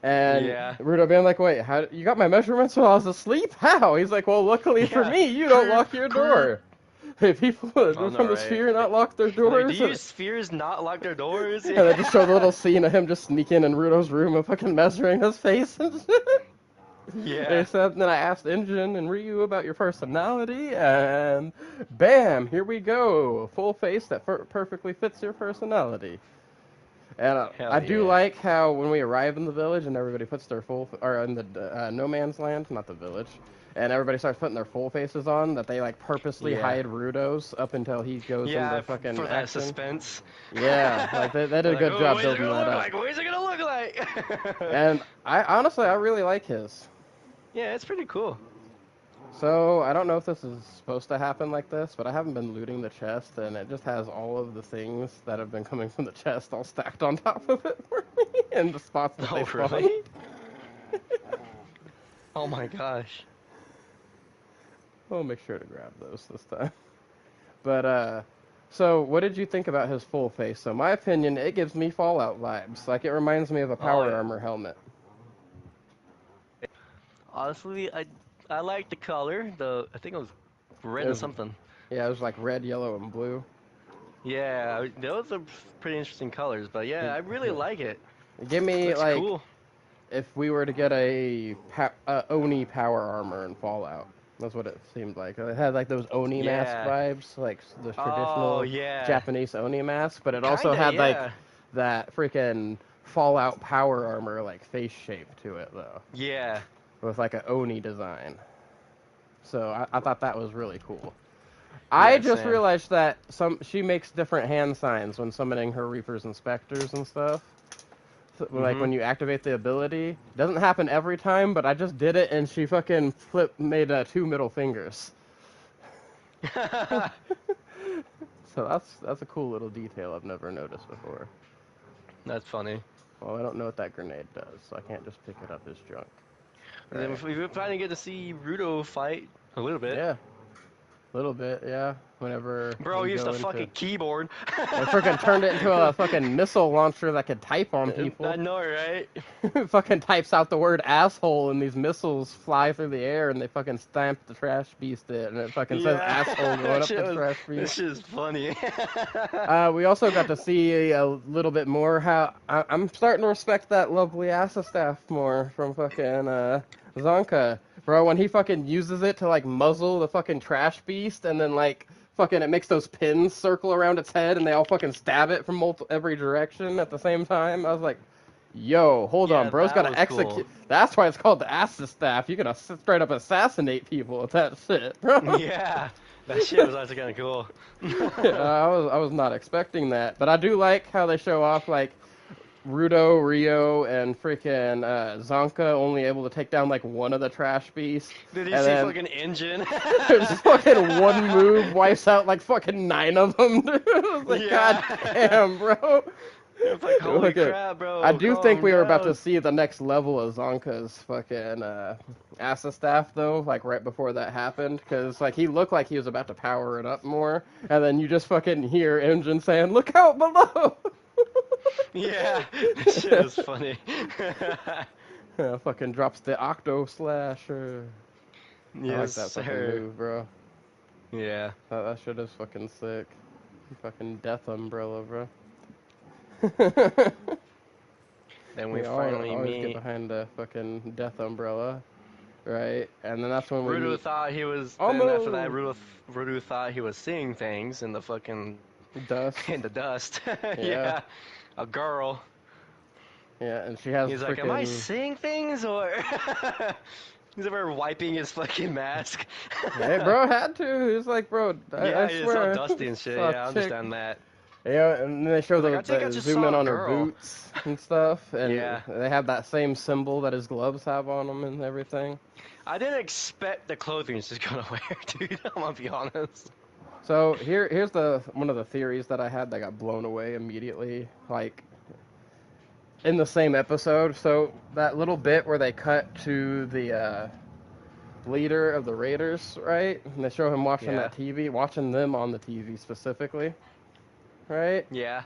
And Rudo being like, wait, how you got my measurements while I was asleep? How? He's like, well, luckily for me, you don't lock your door. Hey, people from the sphere not lock their doors. Like, do you spheres not lock their doors? And they just show the little scene of him just sneaking in Rudo's room and fucking measuring his face and shit. Yeah. They said, then I asked Injin and Ryu about your personality, and bam, here we go. Full face that perfectly fits your personality. And I do like how when we arrive in the village and everybody puts their or in the No Man's Land, not the village, and everybody starts putting their full faces on, that they like purposely hide Rudo's up until he goes into fucking for that action. Suspense. Yeah, like they did a good job building that up. Like, what is it gonna look like? And I really like his. Yeah, it's pretty cool. So, I don't know if this is supposed to happen like this, but I haven't been looting the chest, and it just has all of the things that have been coming from the chest all stacked on top of it for me, in the spots that they spawn. Really? Oh my gosh. I'll make sure to grab those this time. But, so, what did you think about his full face? So, my opinion, it gives me Fallout vibes. Like, it reminds me of a power armor helmet. honestly, I like the color. I think it was red and something. Yeah, it was like red, yellow, and blue. Yeah, those are pretty interesting colors. But yeah, I really like it. Give me Looks like cool. if we were to get a Oni power armor in Fallout. That's what it seemed like. It had like those Oni mask Yeah. vibes, like the Oh traditional yeah. Japanese Oni mask, but it also Kinda, had like yeah. that freaking Fallout power armor like face shape to it though, Yeah. with like an Oni design. So I thought that was really cool. I Yeah, just Sam. realized that she makes different hand signs when summoning her Reapers and Specters and stuff. So, like when you activate the ability, doesn't happen every time, but I just did it and she fucking made 2 middle fingers. So that's a cool little detail I've never noticed before. That's funny. Well, I don't know what that grenade does, so I can't just pick it up as junk. And then Right. we finally get to see Rudo fight a little bit. Yeah. A little bit, yeah. Whenever Bro we used go a into... fucking keyboard. I freaking turned it into a fucking missile launcher that could type on people. I know, right? Fucking types out the word asshole and these missiles fly through the air and they fucking stamp the trash beast it and it fucking says asshole going up the trash beast. This shit is funny. We also got to see a little bit more how... I'm starting to respect that lovely Asa staff more from fucking Zonka. Bro, when he fucking uses it to like muzzle the fucking trash beast and then like fucking it makes those pins circle around its head and they all fucking stab it from every direction at the same time. I was like, yo, hold on, bro's gotta execute. Cool. That's why it's called the Asa staff. You gotta straight up assassinate people with that shit, bro. Yeah, that shit was actually kind of cool. I was not expecting that, but I do like how they show off like Rudo, Rio, and freaking Zonka only able to take down like one of the trash beasts. Did you see fucking Engine? Just fucking one move wipes out like fucking 9 of them. Dude. Like, yeah. God damn, bro. It's like, holy crap, bro. I do think we were about to see the next level of Zonka's fucking Asa staff, though, like right before that happened. Because like he looked like he was about to power it up more. And then you just fucking hear Engine saying, look out below! Yeah, that shit is funny. Fucking drops the Octo Slash. Yes, I like that fucking move, bro. Yeah. That shit is fucking sick. Fucking Death Umbrella, bro. Then we finally always get behind the fucking Death Umbrella, right? And then that's when we Rudo meet... thought he was... Then after that, Rudo thought he was seeing things in the fucking... dust. In the dust. Yeah. A girl. Yeah, and she has He's like, am I seeing things, or... He's ever wiping his fucking mask. Hey, bro, had to. He's like, bro, I swear. It's all dusty and shit. Yeah, I understand that. Yeah, and then they show the zoom in on her boots and stuff, and yeah. They have that same symbol that his gloves have on them and everything. I didn't expect the clothing she's gonna wear, dude. I'm gonna be honest. So here's one of the theories that I had that got blown away immediately, like in the same episode. So that little bit where they cut to the leader of the Raiders, right? And they show him watching that TV, watching them on the TV specifically. Right? Yeah.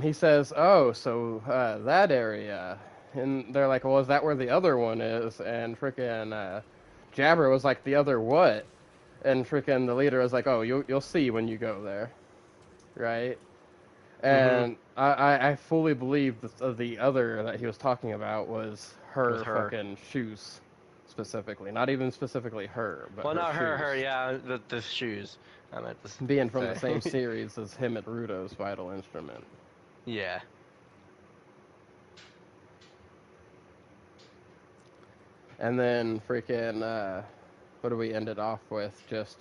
He says, oh, so that area. And they're like, well, is that where the other one is? And frickin' Jabber was like, the other what? And frickin' the leader was like, oh, you'll see when you go there. Right? And I fully believe the other that he was talking about was her fucking shoes, specifically. Not even specifically her, but well, her not shoes. her, yeah, the shoes. I meant to being from the same series as him and Rudo's Vital Instrument. Yeah. And then freaking, what do we end it off with? Just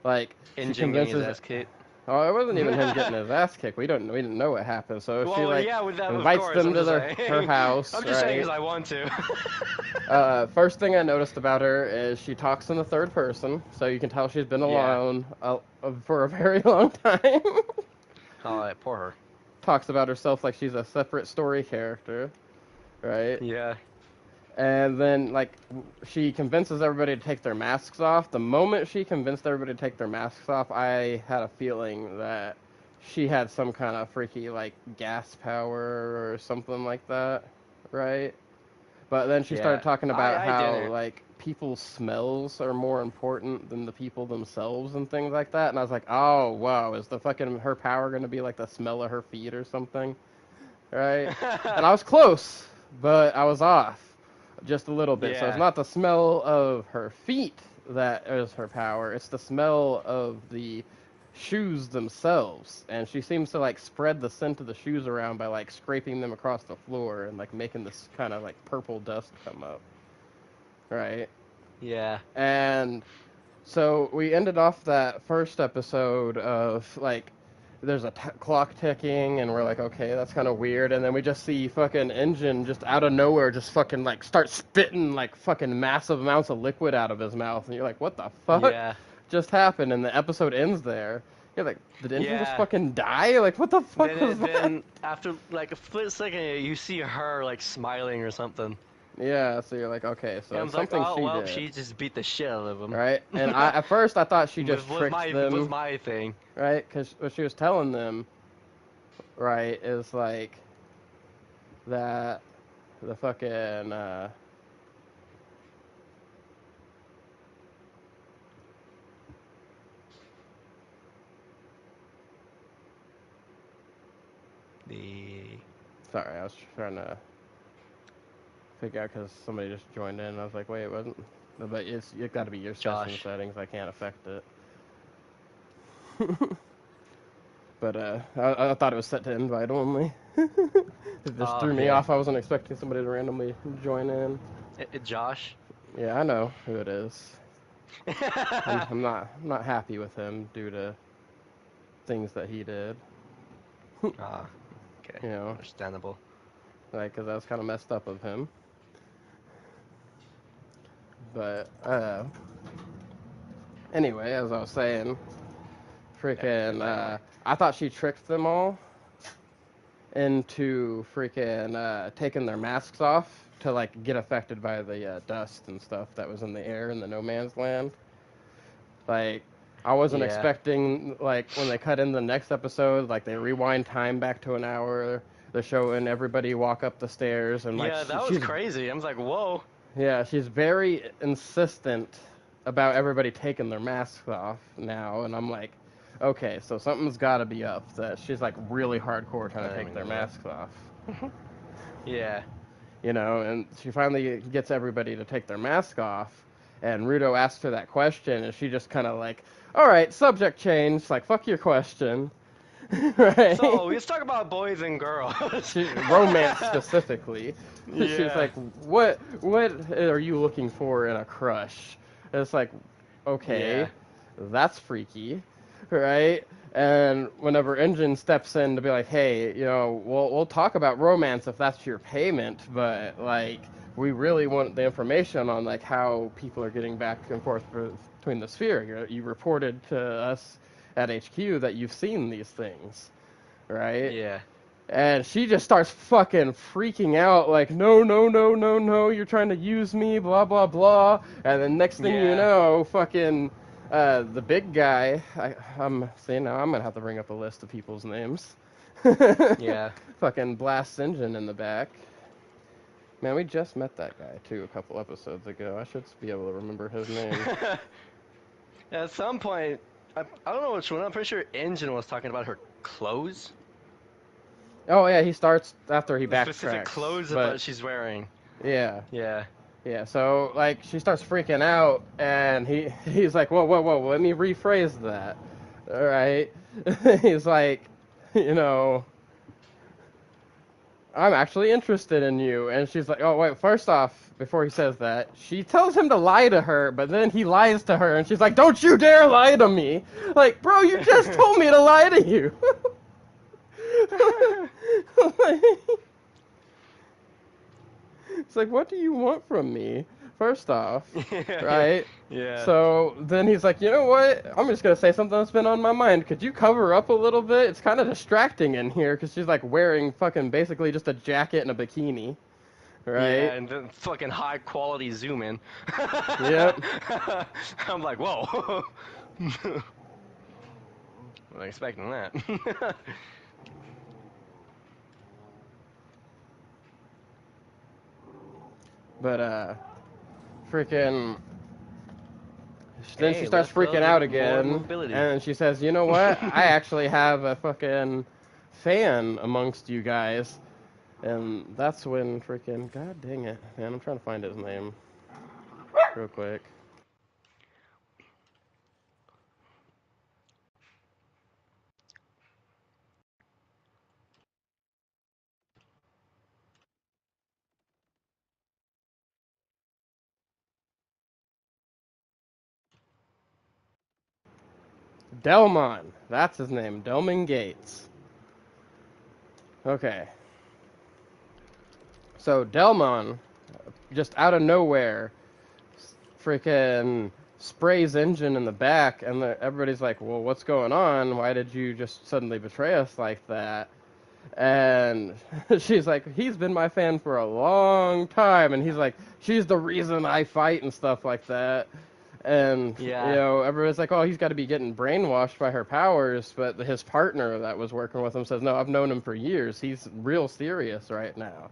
like Engine getting his ass kicked. Oh, it wasn't even him getting his ass kicked. We didn't know what happened. So she like invites them to her house. I'm just saying because I want to. First thing I noticed about her is she talks in the third person, so you can tell she's been alone for a very long time. Oh, poor her. Talks about herself like she's a separate story character, right? Yeah. And then, like, she convinces everybody to take their masks off. The moment she convinced everybody to take their masks off, I had a feeling that she had some kind of freaky, like, gas power or something like that, right? But then she started talking about how, like, people's smells are more important than the people themselves and things like that. And I was like, oh, wow, is the fucking her power going to be like the smell of her feet or something? Right? And I was close, but I was off just a little bit. Yeah. So it's not the smell of her feet that is her power. It's the smell of the shoes themselves. And she seems to like spread the scent of the shoes around by like scraping them across the floor and like making this kind of like purple dust come up. Right? Yeah. And so we ended off that first episode of like there's a clock ticking, and we're like, okay, that's kind of weird. And then we just see fucking Engine just out of nowhere just fucking like start spitting like fucking massive amounts of liquid out of his mouth, and you're like, what the fuck just happened? And the episode ends there. You're like, did Engine just fucking die? Like, what the fuck was that? Then after like a split second, you see her like smiling or something. Yeah, so you're like, okay, so and something like, oh, she well, did. she just beat the shit out of him. Right? And at first I thought she just tricked them. Was my thing. Right? Because what she was telling them, right, is like that the fucking Sorry, I was trying to figure out because somebody just joined in. And I was like, wait, it wasn't. But it's got to be your session settings. I can't affect it. But I thought it was set to invite only. It just threw me off. I wasn't expecting somebody to randomly join in. Josh? Yeah, I know who it is. I'm not happy with him due to things that he did. Okay. You know, understandable. Like, because that was kind of messed up of him. But anyway, as I was saying, freaking, I thought she tricked them all into freaking taking their masks off to like get affected by the dust and stuff that was in the air in the no man's land. Like, I wasn't expecting, like, when they cut in the next episode, like, they rewind time back to an hour, they're showing everybody walk up the stairs, and, like, that was crazy. I was like, whoa. Yeah, she's very insistent about everybody taking their masks off now, and I'm like, okay, so something's got to be up, that she's, like, really hardcore trying to take their masks off. Yeah. You know, and she finally gets everybody to take their mask off, and Rudo asks her that question, and she just kind of like, all right, subject change, like, fuck your question. Right? So, let's talk about boys and girls. Romance specifically. Yeah. She's like, what are you looking for in a crush? And it's like, okay, that's freaky, right? And whenever Engine steps in to be like, hey, you know, we'll talk about romance if that's your payment, but, like, we really want the information on, like, how people are getting back and forth between the sphere. You reported to us at HQ that you've seen these things, right? Yeah. And she just starts fucking freaking out, like, no, you're trying to use me, blah, blah, blah. And then next thing you know, fucking the big guy, I'm saying now I'm going to have to bring up a list of people's names. Yeah. Fucking blasts Engine in the back. Man, we just met that guy, too, a couple episodes ago. I should be able to remember his name. At some point, I don't know which one, I'm pretty sure Engine was talking about her clothes. Oh, yeah, he starts after he backtracks. Specific clothes that she's wearing. Yeah. Yeah. Yeah, so, like, she starts freaking out, and he's like, whoa, let me rephrase that. All right? He's like, you know, I'm actually interested in you. And she's like, oh, wait, first off, before he says that, she tells him to lie to her, but then he lies to her, and she's like, don't you dare lie to me. Like, bro, you just told me to lie to you. It's like, what do you want from me? First off, right? Yeah. So then he's like, you know what? I'm just going to say something that's been on my mind. Could you cover up a little bit? It's kind of distracting in here because she's like wearing fucking basically just a jacket and a bikini. Right? Yeah, and then fucking high quality zoom in. Yep. I'm like, whoa. Wasn't expecting that. But, freaking. Then she starts freaking out again, and she says, "You know what? I actually have a fucking fan amongst you guys." And that's when freaking, god dang it, man, I'm trying to find his name real quick. Delmon, that's his name, Delmon Gates. Okay. So Delmon, just out of nowhere, freaking sprays Engine in the back, and everybody's like, well, what's going on? Why did you just suddenly betray us like that? And she's like, he's been my fan for a long time. And he's like, she's the reason I fight and stuff like that. And, you know, everybody's like, oh, he's got to be getting brainwashed by her powers. But his partner that was working with him says, no, I've known him for years. He's real serious right now.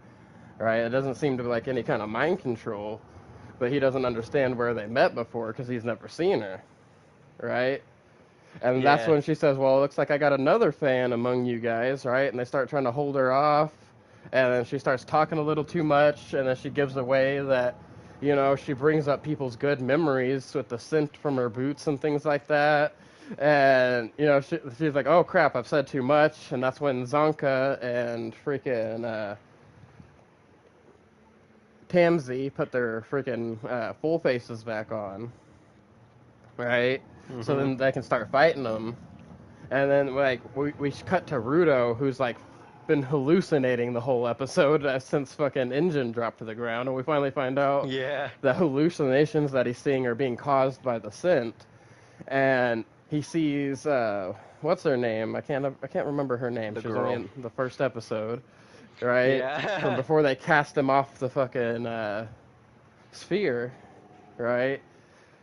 Right? It doesn't seem to be like any kind of mind control. But he doesn't understand where they met before because he's never seen her. Right? And that's when she says, well, it looks like I got another fan among you guys, right? And they start trying to hold her off. And then she starts talking a little too much. And then she gives away that, you know, she brings up people's good memories with the scent from her boots and things like that. And, you know, she's like, oh, crap, I've said too much. And that's when Zonka and freaking Tamsi put their freaking full faces back on. Right? Mm-hmm. So then they can start fighting them. And then, like, we cut to Rudo, who's, like, been hallucinating the whole episode since fucking Engine dropped to the ground. And we finally find out the hallucinations that he's seeing are being caused by the scent. And he sees, what's her name? I can't remember her name. She was only in the first episode, right? Yeah. From before they cast him off the fucking sphere, right?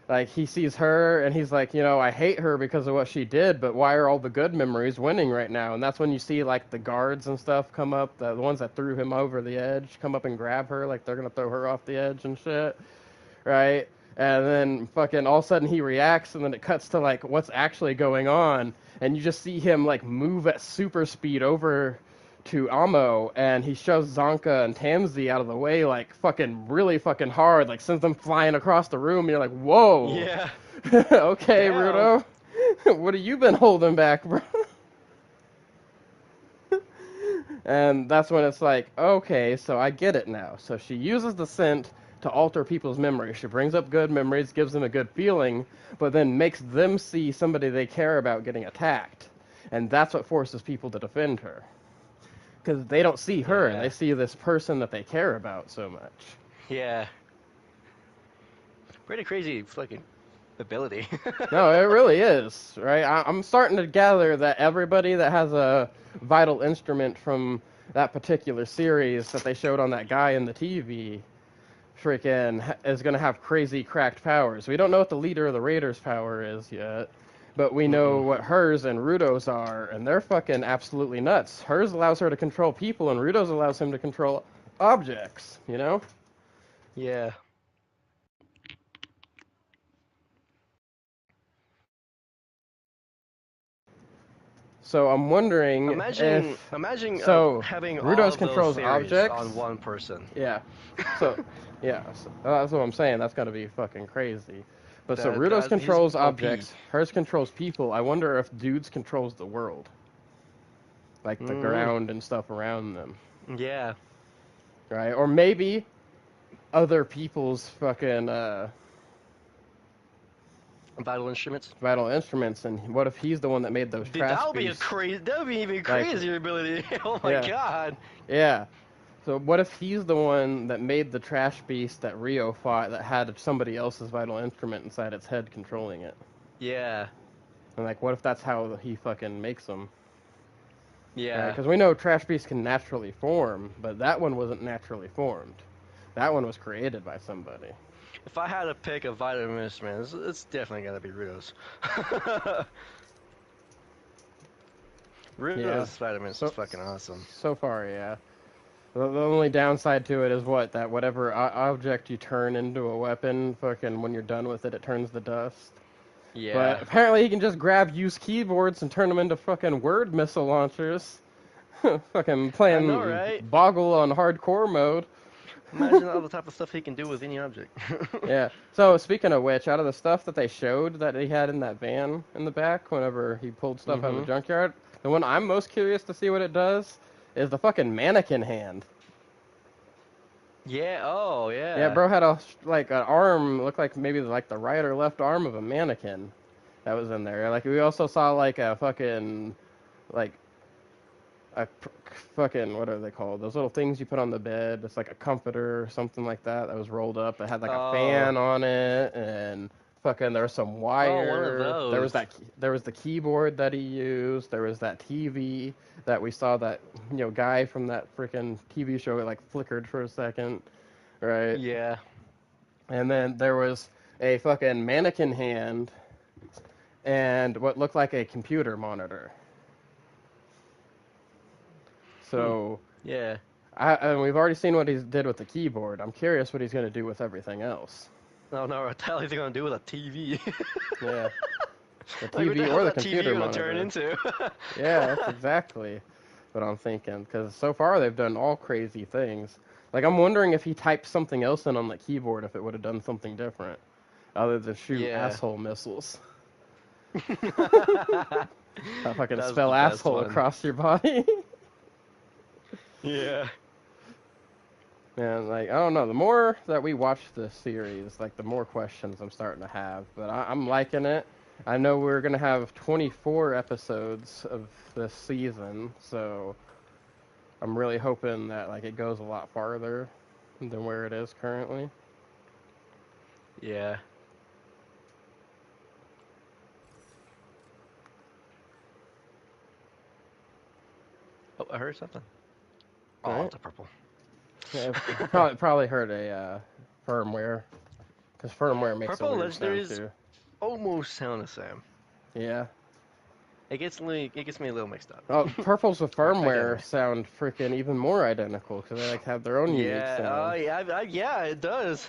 Like, he sees her, and he's like, you know, I hate her because of what she did, but why are all the good memories winning right now? And that's when you see, like, the guards and stuff come up, the ones that threw him over the edge, come up and grab her, like they're going to throw her off the edge and shit, right? And then fucking all of a sudden he reacts, and then it cuts to, like, what's actually going on, and you just see him, like, move at super speed over to Amo, and he shoves Zonka and Tamsi out of the way, like, fucking really fucking hard, like, sends them flying across the room, and you're like, whoa! Yeah. Okay, damn. Rudo. What have you been holding back, bro? And that's when it's like, okay, so I get it now. So she uses the scent to alter people's memories. She brings up good memories, gives them a good feeling, but then makes them see somebody they care about getting attacked. And that's what forces people to defend her. Because they don't see her, and they see this person that they care about so much. Yeah. Pretty crazy fucking ability. No, it really is, right? I'm starting to gather that everybody that has a vital instrument from that particular series that they showed on that guy in the TV freaking is going to have crazy cracked powers. We don't know what the leader of the Raiders' power is yet. But we know what hers and Rudo's are, and they're fucking absolutely nuts. Hers allows her to control people, and Rudo's allows him to control objects, you know? Yeah. So I'm wondering imagine having Rudo's all controls objects on one person. Yeah. So, so that's what I'm saying. That's got to be fucking crazy. But so Rudo's controls objects, hers controls people. I wonder if Dude's controls the world. Like the ground and stuff around them. Yeah. Right? Or maybe other people's fucking vital instruments. Vital instruments, and what if he's the one that made those trash beasts? That would be even crazier ability. Oh my god. Yeah. So what if he's the one that made the trash beast that Rio fought that had somebody else's vital instrument inside its head controlling it? Yeah. And like, what if that's how he fucking makes them? Yeah. Because we know trash beasts can naturally form, but that one wasn't naturally formed. That one was created by somebody. If I had to pick a vital instrument, it's definitely gotta be Rudo's. Rudo's vitamins is fucking awesome. So far, yeah. The only downside to it is that whatever object you turn into a weapon, fucking when you're done with it, it turns to dust. Yeah. But apparently he can just grab used keyboards and turn them into fucking word missile launchers. Fucking playing Boggle on hardcore mode. Imagine all the type of stuff he can do with any object. Yeah. So speaking of which, out of the stuff that they showed that he had in that van in the back, whenever he pulled stuff out of the junkyard, the one I'm most curious to see what it does is the fucking mannequin hand. Yeah. Oh, yeah. Yeah, bro had an arm, looked like maybe like the right or left arm of a mannequin that was in there. Like we also saw like a fucking like a fucking, what are they called? Those little things you put on the bed. It's like a comforter or something like that that was rolled up. It had like a fan on it, and fucking there was some wire. Oh, one of those. There was the keyboard that he used. There was that TV that we saw that guy from that freaking TV show. It like flickered for a second, right? Yeah. And then there was a fucking mannequin hand and what looked like a computer monitor. So yeah, and we've already seen what he did with the keyboard. I'm curious what he's going to do with everything else. No, what the hell is he going to do with a TV? Yeah, the TV or the computer monitor. Turn into? Yeah, that's exactly what I'm thinking. Because so far they've done all crazy things. Like I'm wondering if he typed something else in on the keyboard, if it would have done something different, other than shoot asshole missiles. If I can spell asshole across your body. Yeah. And like I don't know, the more that we watch this series, like the more questions I'm starting to have. But I'm liking it. I know we're gonna have 24 episodes of this season, so I'm really hoping that like it goes a lot farther than where it is currently. Yeah. Oh, I heard something. Oh, right. It's a purple. Yeah, probably heard a firmware, because firmware makes purple a weird sound too. Almost sound the same. Yeah. It gets me a little mixed up. Oh, purples with firmware sound freaking even more identical because they like have their own unique sound. Yeah, it does.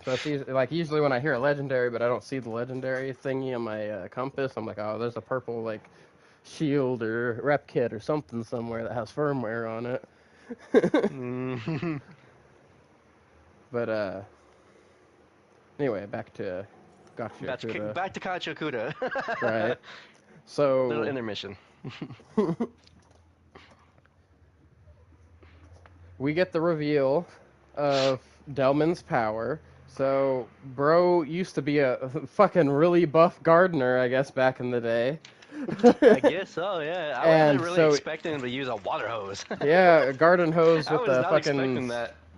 So it's like usually when I hear a legendary, but I don't see the legendary thingy on my compass, I'm like, oh, there's a purple like shield or rep kit or something somewhere that has firmware on it. But anyway, back to Gacha. Back to Kachokuda. Right. So little intermission. We get the reveal of Delmin's power. So, bro used to be a fucking really buff gardener, I guess, back in the day. I guess so, yeah. I wasn't really expecting him to use a water hose. Yeah, a garden hose with a fucking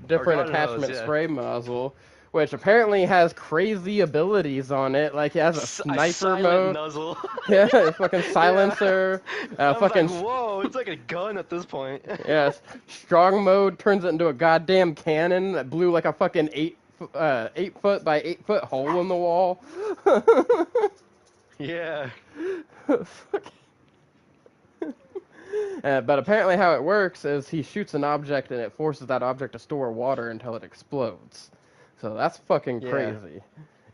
different attachment spray muzzle, which apparently has crazy abilities on it. Like, it has a sniper mode. Nuzzle. Yeah, a fucking silencer. Fucking. Like, whoa, it's like a gun at this point. Yes, strong mode turns it into a goddamn cannon that blew like a fucking 8 foot by 8 foot hole in the wall. Yeah. But apparently how it works is he shoots an object and it forces that object to store water until it explodes. So that's fucking crazy.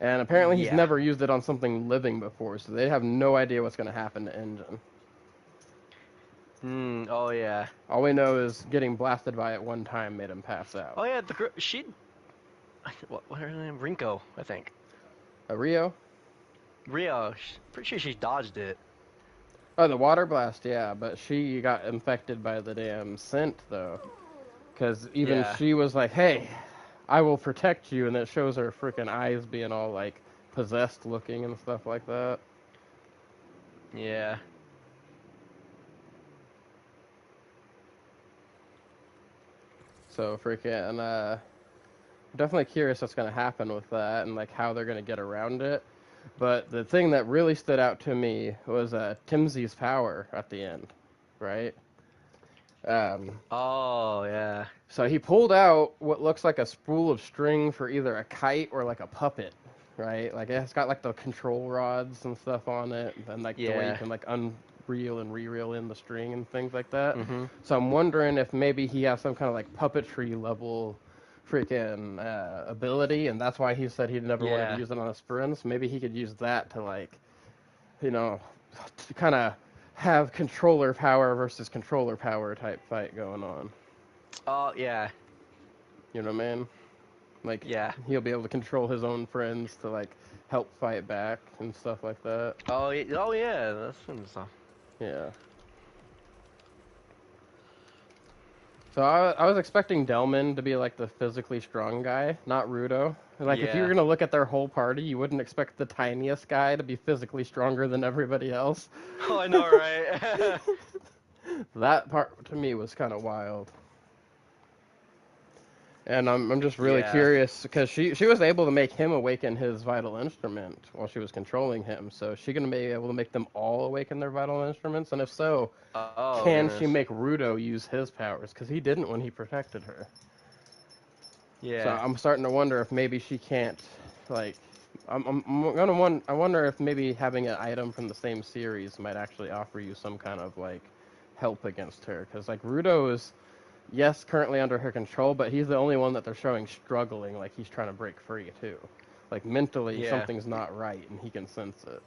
And apparently he's never used it on something living before, so they have no idea what's going to happen to Engine. Oh yeah. All we know is getting blasted by it one time made him pass out. Oh yeah, what her name? Rinko, I think. Rio? Rio, pretty sure she dodged it. Oh, the water blast, yeah, but she got infected by the damn scent, though. Because even she was like, hey, I will protect you, and it shows her freaking eyes being all, like, possessed looking and stuff like that. Yeah. So, freaking, definitely curious what's going to happen with that and, like, how they're going to get around it. But the thing that really stood out to me was Timsy's power at the end, right? Oh, yeah. So he pulled out what looks like a spool of string for either a kite or like a puppet, right? Like it's got like the control rods and stuff on it, and like the way you can like reel and re-reel in the string and things like that. Mm-hmm. So I'm wondering if maybe he has some kind of like puppetry level freaking ability, and that's why he said he never wanted to use it on his friends. Maybe he could use that to like, you know, to kind of have controller power versus controller power type fight going on. Oh, yeah. You know what I mean? Like, yeah. He'll be able to control his own friends to like help fight back and stuff like that. Oh, yeah. That's some stuff. Yeah. So I was expecting Delman to be like the physically strong guy, not Rudo. Like if you were gonna look at their whole party, you wouldn't expect the tiniest guy to be physically stronger than everybody else. Oh, I know, right? That part to me was kind of wild. And I'm just really curious because she was able to make him awaken his vital instrument while she was controlling him. So is she gonna be able to make them all awaken their vital instruments? And if so, can she make Rudo use his powers? Because he didn't when he protected her. Yeah. So I'm starting to wonder if maybe she can't, like, I wonder if maybe having an item from the same series might actually offer you some kind of like help against her. Because like Rudo is. Yes, currently under her control, but he's the only one that they're showing struggling, like he's trying to break free, too. Like, mentally, something's not right, and he can sense it.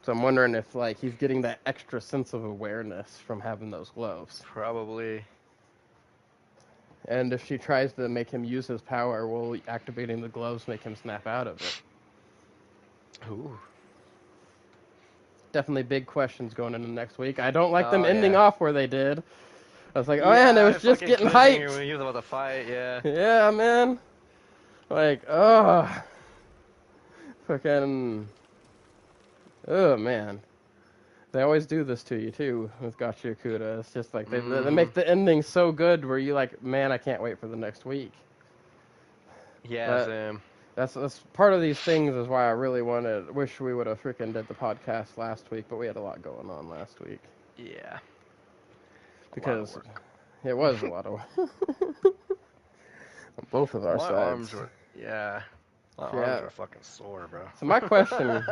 So I'm wondering if, like, he's getting that extra sense of awareness from having those gloves. Probably. And if she tries to make him use his power, will activating the gloves make him snap out of it? Ooh. Definitely big questions going into next week. I don't like them ending off where they did. I was like, oh man, it was just getting hyped. He was about to fight, yeah. Yeah, man. Like, fucking, oh man. They always do this to you too with Gachi Okuda. It's just like they make the ending so good where you like, man, I can't wait for the next week. Yeah, Sam. That's part of these things is why I really wish we would have freaking did the podcast last week, but we had a lot going on last week. Yeah. Because it was a lot of work. On both of our sides. Arms were, my arms are fucking sore, bro. So my question,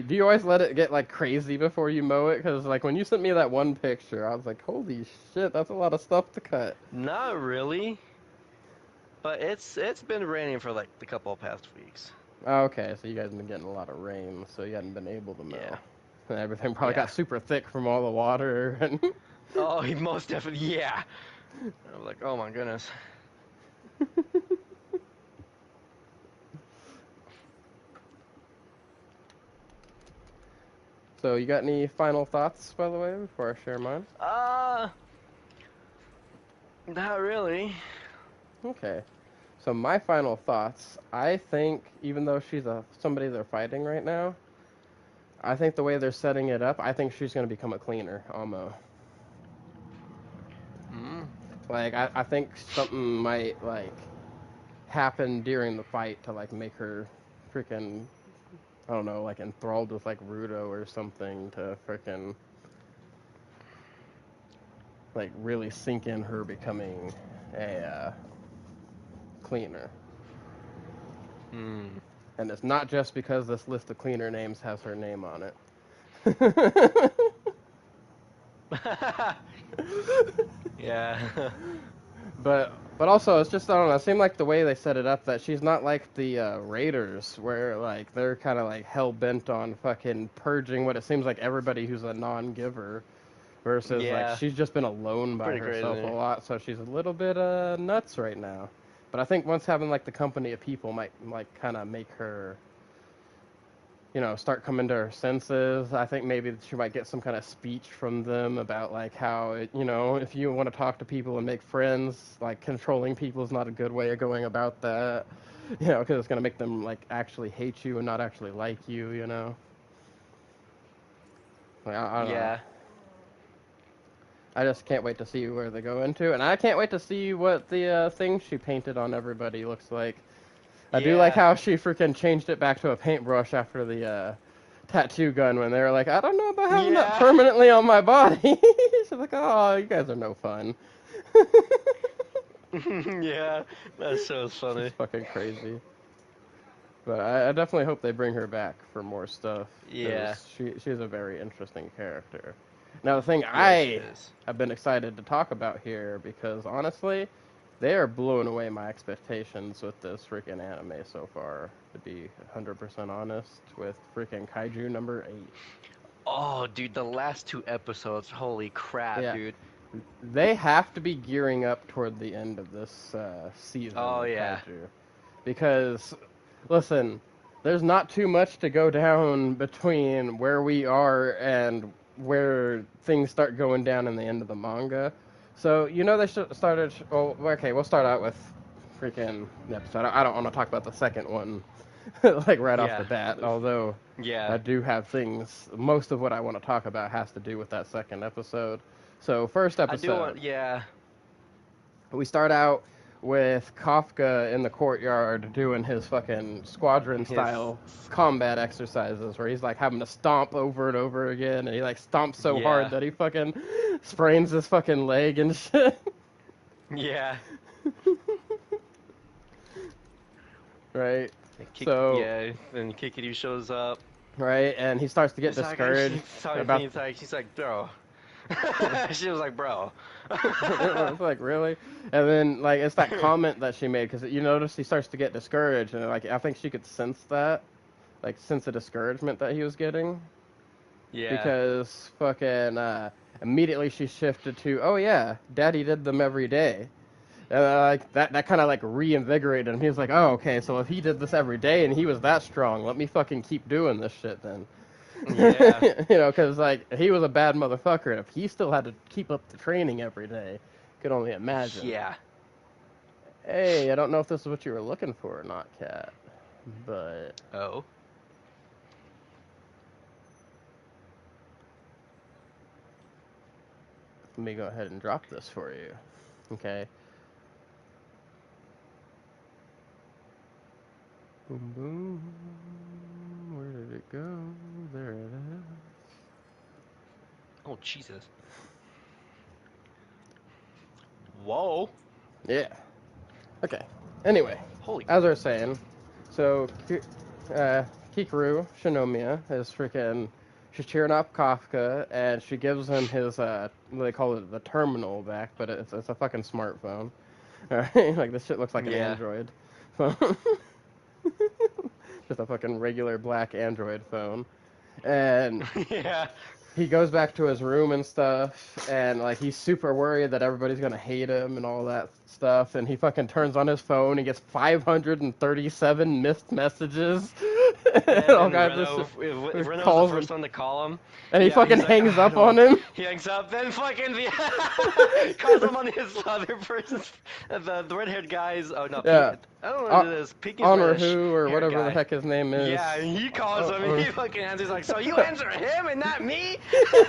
do you always let it get like crazy before you mow it? Because like when you sent me that one picture, I was like, holy shit, that's a lot of stuff to cut. Not really. But it's been raining for like the couple of past weeks. Oh, okay, so you guys have been getting a lot of rain, so you hadn't been able to mow. Yeah. And everything probably got super thick from all the water. And oh, he most definitely, yeah. I was like, oh my goodness. So, you got any final thoughts, by the way, before I share mine? Not really. Okay. So, my final thoughts, I think, even though she's somebody they're fighting right now, I think the way they're setting it up, I think she's going to become a cleaner, Almo. Like, I think something might, like, happen during the fight to, like, make her freaking, I don't know, like, enthralled with, like, Rudo or something to freaking, like, really sink in her becoming a cleaner. And it's not just because this list of cleaner names has her name on it. Yeah. But also, it's just, I don't know, it seemed like the way they set it up that she's not like the Raiders, where, like, they're kind of, like, hell-bent on fucking purging what it seems like everybody who's a non-giver, versus, like, she's just been alone by herself a lot, so she's a little bit nuts right now. But I think once having, like, the company of people might, like, kind of make her, you know, start coming to her senses. I think maybe she might get some kind of speech from them about, like, how, you know, if you want to talk to people and make friends, like, controlling people is not a good way of going about that. You know, because it's going to make them, like, actually hate you and not actually like you, you know? Like, I don't know. I just can't wait to see where they go into. And I can't wait to see what the thing she painted on everybody looks like. I do like how she freaking changed it back to a paintbrush after the tattoo gun when they were like, I don't know about having that permanently on my body. She's like, oh, you guys are no fun. Yeah, that show's funny. It's fucking crazy. But I definitely hope they bring her back for more stuff. Yeah. She's a very interesting character. Now, the thing I have been excited to talk about here, because honestly, they are blowing away my expectations with this freaking anime so far, to be 100% honest, with freaking Kaiju number 8. Oh, dude, the last 2 episodes, holy crap, Yeah. dude. They have to be gearing up toward the end of this season of yeah. Kaiju. Because, listen, there's not too much to go down between where we are and where things start going down in the end of the manga. So, they started... Well, okay, we'll start out with freaking the episode. I don't want to talk about the second one, like, right off the bat, although I do have things... Most of what I want to talk about has to do with that second episode. So, first episode. We start out with Kafka in the courtyard doing his fucking squadron-style combat exercises where he's, like, having to stomp over and over again, and he, like, stomps so hard that he fucking sprains his fucking leg and shit. Yeah. Right? Then Kikiri shows up. Right, and he starts to get discouraged. She's like, bro. She was like, bro. It's like, really? And then, like, it's that comment that she made, because you notice he starts to get discouraged, and, like, I think she could sense that. Like, sense the discouragement that he was getting. Yeah. Because fucking, immediately she shifted to, oh yeah, Daddy did them every day. And, like, that kind of, like, reinvigorated him. He was like, oh, okay, so if he did this every day and he was that strong, let me fucking keep doing this shit then. Yeah. Because, like, he was a bad motherfucker, and if he still had to keep up the training every day, could only imagine. Yeah. Hey, I don't know if this is what you were looking for or not, Cat, but... Oh? Let me go ahead and drop this for you. Okay. Boom, boom. Where did it go? There it is. Oh, Jesus. Whoa. Yeah. Okay. Anyway, holy. As I was saying, so Kikaru Shinomiya is freaking. She's cheering up Kafka, and she gives him his they call it the terminal back, but it's a fucking smartphone. Alright, like this shit looks like an Android phone. Just a fucking regular black Android phone. And he goes back to his room and stuff, and like he's super worried that everybody's gonna hate him and all that stuff, and he fucking turns on his phone and gets 537 missed messages. Renault's the first one to call him. And he fucking hangs up on him. He hangs up, then fucking calls him on his other person's, the red-haired guy's, I don't know what it is, Honor who, or whatever the heck his name is. Yeah, and he calls him, and he fucking answers like, so you answer him and not me? Fucking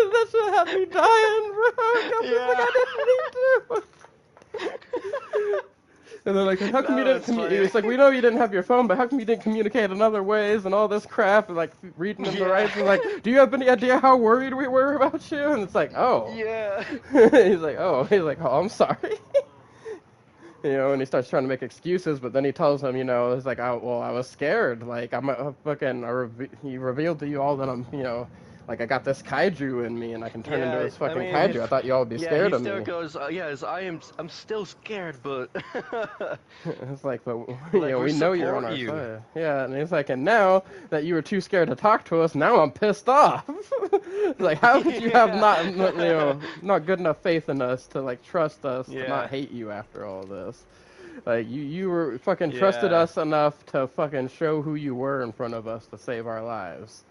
that shit had me dying, bro. I didn't mean to. And they're like, how come you didn't communicate? It's like, we know you didn't have your phone, but how come you didn't communicate in other ways and all this crap? And like, reading them the rights, and like, do you have any idea how worried we were about you? And it's like, oh. Yeah. He's like, oh, I'm sorry. And he starts trying to make excuses, but then he tells him, it's like, I was scared. Like, he revealed to you all that I'm, like, I got this kaiju in me, and I can turn into this fucking kaiju. I thought you all would be scared of me. He still goes, I'm still scared, but... It's like, but, we know you're on our side. Yeah, and he's like, and now that you were too scared to talk to us, now I'm pissed off. Like, how could you have not good enough faith in us to, like, trust us to not hate you after all this? Like, you were fucking trusted us enough to fucking show who you were in front of us to save our lives.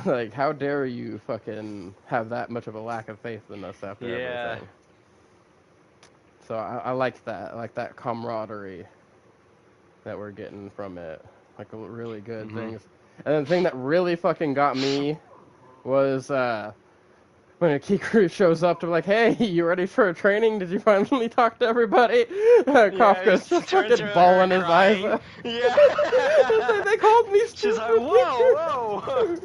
Like, how dare you fucking have that much of a lack of faith in us after everything? So I like that. I like that camaraderie that we're getting from it. Like, really good things. And the thing that really fucking got me was when Kikaru shows up to be like, hey, you ready for a training? Did you finally talk to everybody? Kafka's just fucking bawling his eyes out. Yeah. Like, they called me stupid. She's like, whoa.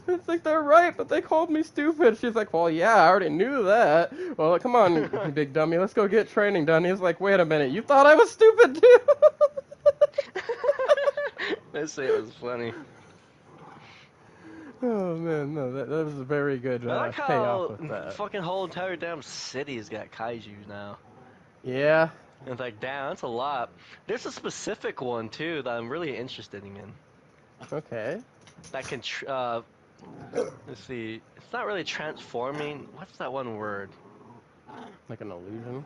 It's like, they're right, but they called me stupid. She's like, well, yeah, I already knew that. Well, come on, you big dummy, let's go get training done. He's like, wait a minute, you thought I was stupid too? Let's say it was funny. Oh man, no, that was a very good I like payoff how with that. fucking whole entire damn city's got kaijus now. Yeah. And it's like, damn, that's a lot. There's a specific one too that I'm really interested in. Okay. That can, let's see, it's not really transforming. What's that one word? Like an illusion.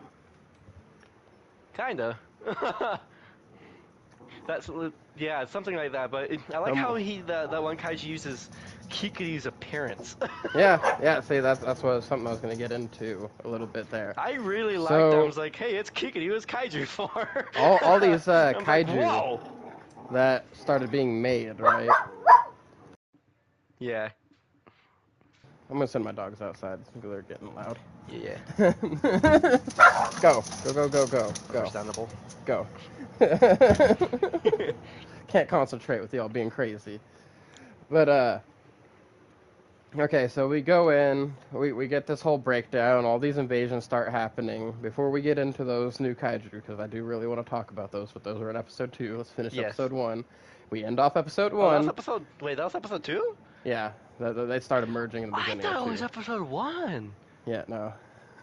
Kinda. That's yeah, something like that. But I like how that one kaiju uses Kikuryu's appearance. yeah. See, that's what something I was gonna get into a little bit there. I really liked that. I was like, hey, it's Kikuryu, it's kaiju for. all these kaiju like, that started being made, right? Yeah. I'm gonna send my dogs outside because they're getting loud. Yeah. Go. Understandable. Go. Can't concentrate with y'all being crazy. But okay, so we go in, we get this whole breakdown, all these invasions start happening. Before we get into those new kaiju, because I do really want to talk about those, but those are in episode 2. Let's finish episode 1. We end off episode 1. That was episode 2? Yeah, they started merging in the beginning. I thought it was episode 1. Yeah, no.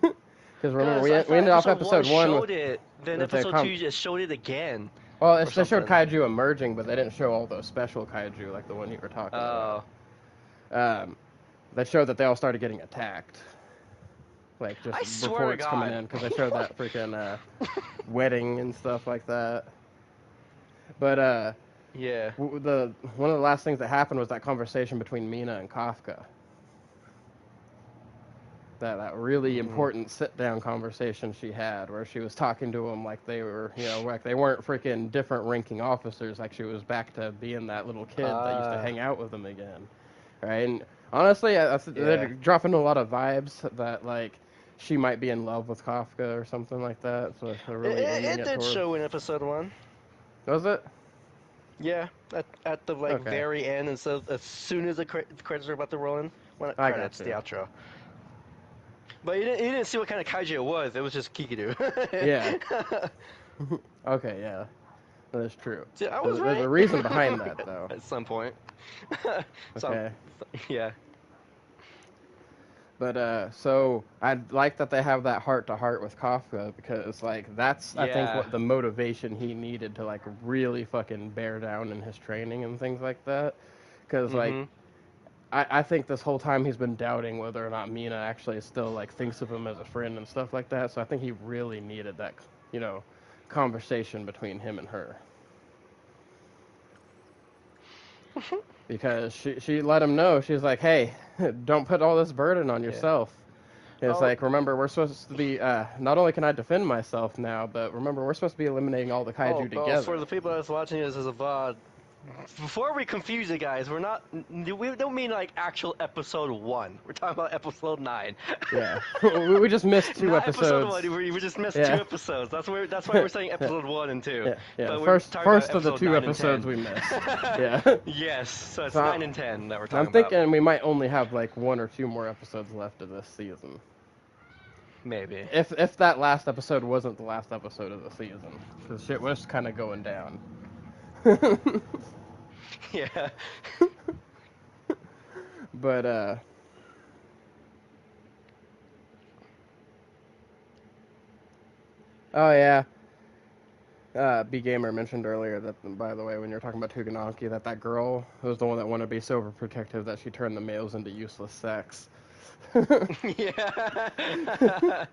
Because remember, we ended off episode 1. Showed it, then episode 2 just showed it again. Well, they showed kaiju emerging, but they didn't show all those special kaiju like the one you were talking about. They showed that they all started getting attacked. Like, just reports coming in, because they showed that freaking wedding and stuff like that. But, yeah. one of the last things that happened was that conversation between Mina and Kafka. That really important sit-down conversation she had, where she was talking to him like they were, like they weren't freaking different ranking officers, like she was back to being that little kid that used to hang out with them again, right? And honestly, they're dropping a lot of vibes that, like, she might be in love with Kafka or something like that, so they're really it did show in episode 1. Was it? Yeah, at the very end, and so as soon as the credits are about to roll in, credits, the outro. But you didn't see what kind of kaiju it was. It was just Kikuru. Yeah. Okay, yeah. That is true. See, I was right. There's a reason behind that, though. At some point. Okay. Yeah. But, so, I like that they have that heart-to-heart with Kafka, because, like, that's, I think, what the motivation he needed to, like, really fucking bear down in his training and things like that. Because, like, I think this whole time he's been doubting whether or not Mina actually still, like, thinks of him as a friend and stuff like that, so I think he really needed that, conversation between him and her. Because she let him know, she's like, hey, don't put all this burden on yourself. It's like, remember, we're supposed to be, not only can I defend myself now, but remember, we're supposed to be eliminating all the kaiju together. For the people that's watching this as a VOD, before we confuse you guys, we don't mean like actual episode 1. We're talking about episode 9. Yeah, we just missed 2 episodes. Episode 1, we just missed 2 episodes. That's why we're saying episode 1 and 2. Yeah. But first of the 2 episodes we missed. Yeah. Yes, so it's 9 and 10 that we're talking about. I'm thinking we might only have like 1 or 2 more episodes left of this season. Maybe. If that last episode wasn't the last episode of the season, because shit was kind of going down. Yeah. But oh yeah. B Gamer mentioned earlier that, by the way, when you're talking about Tuganaki, that girl was the one that wanted to be so overprotective that she turned the males into useless sex. Yeah.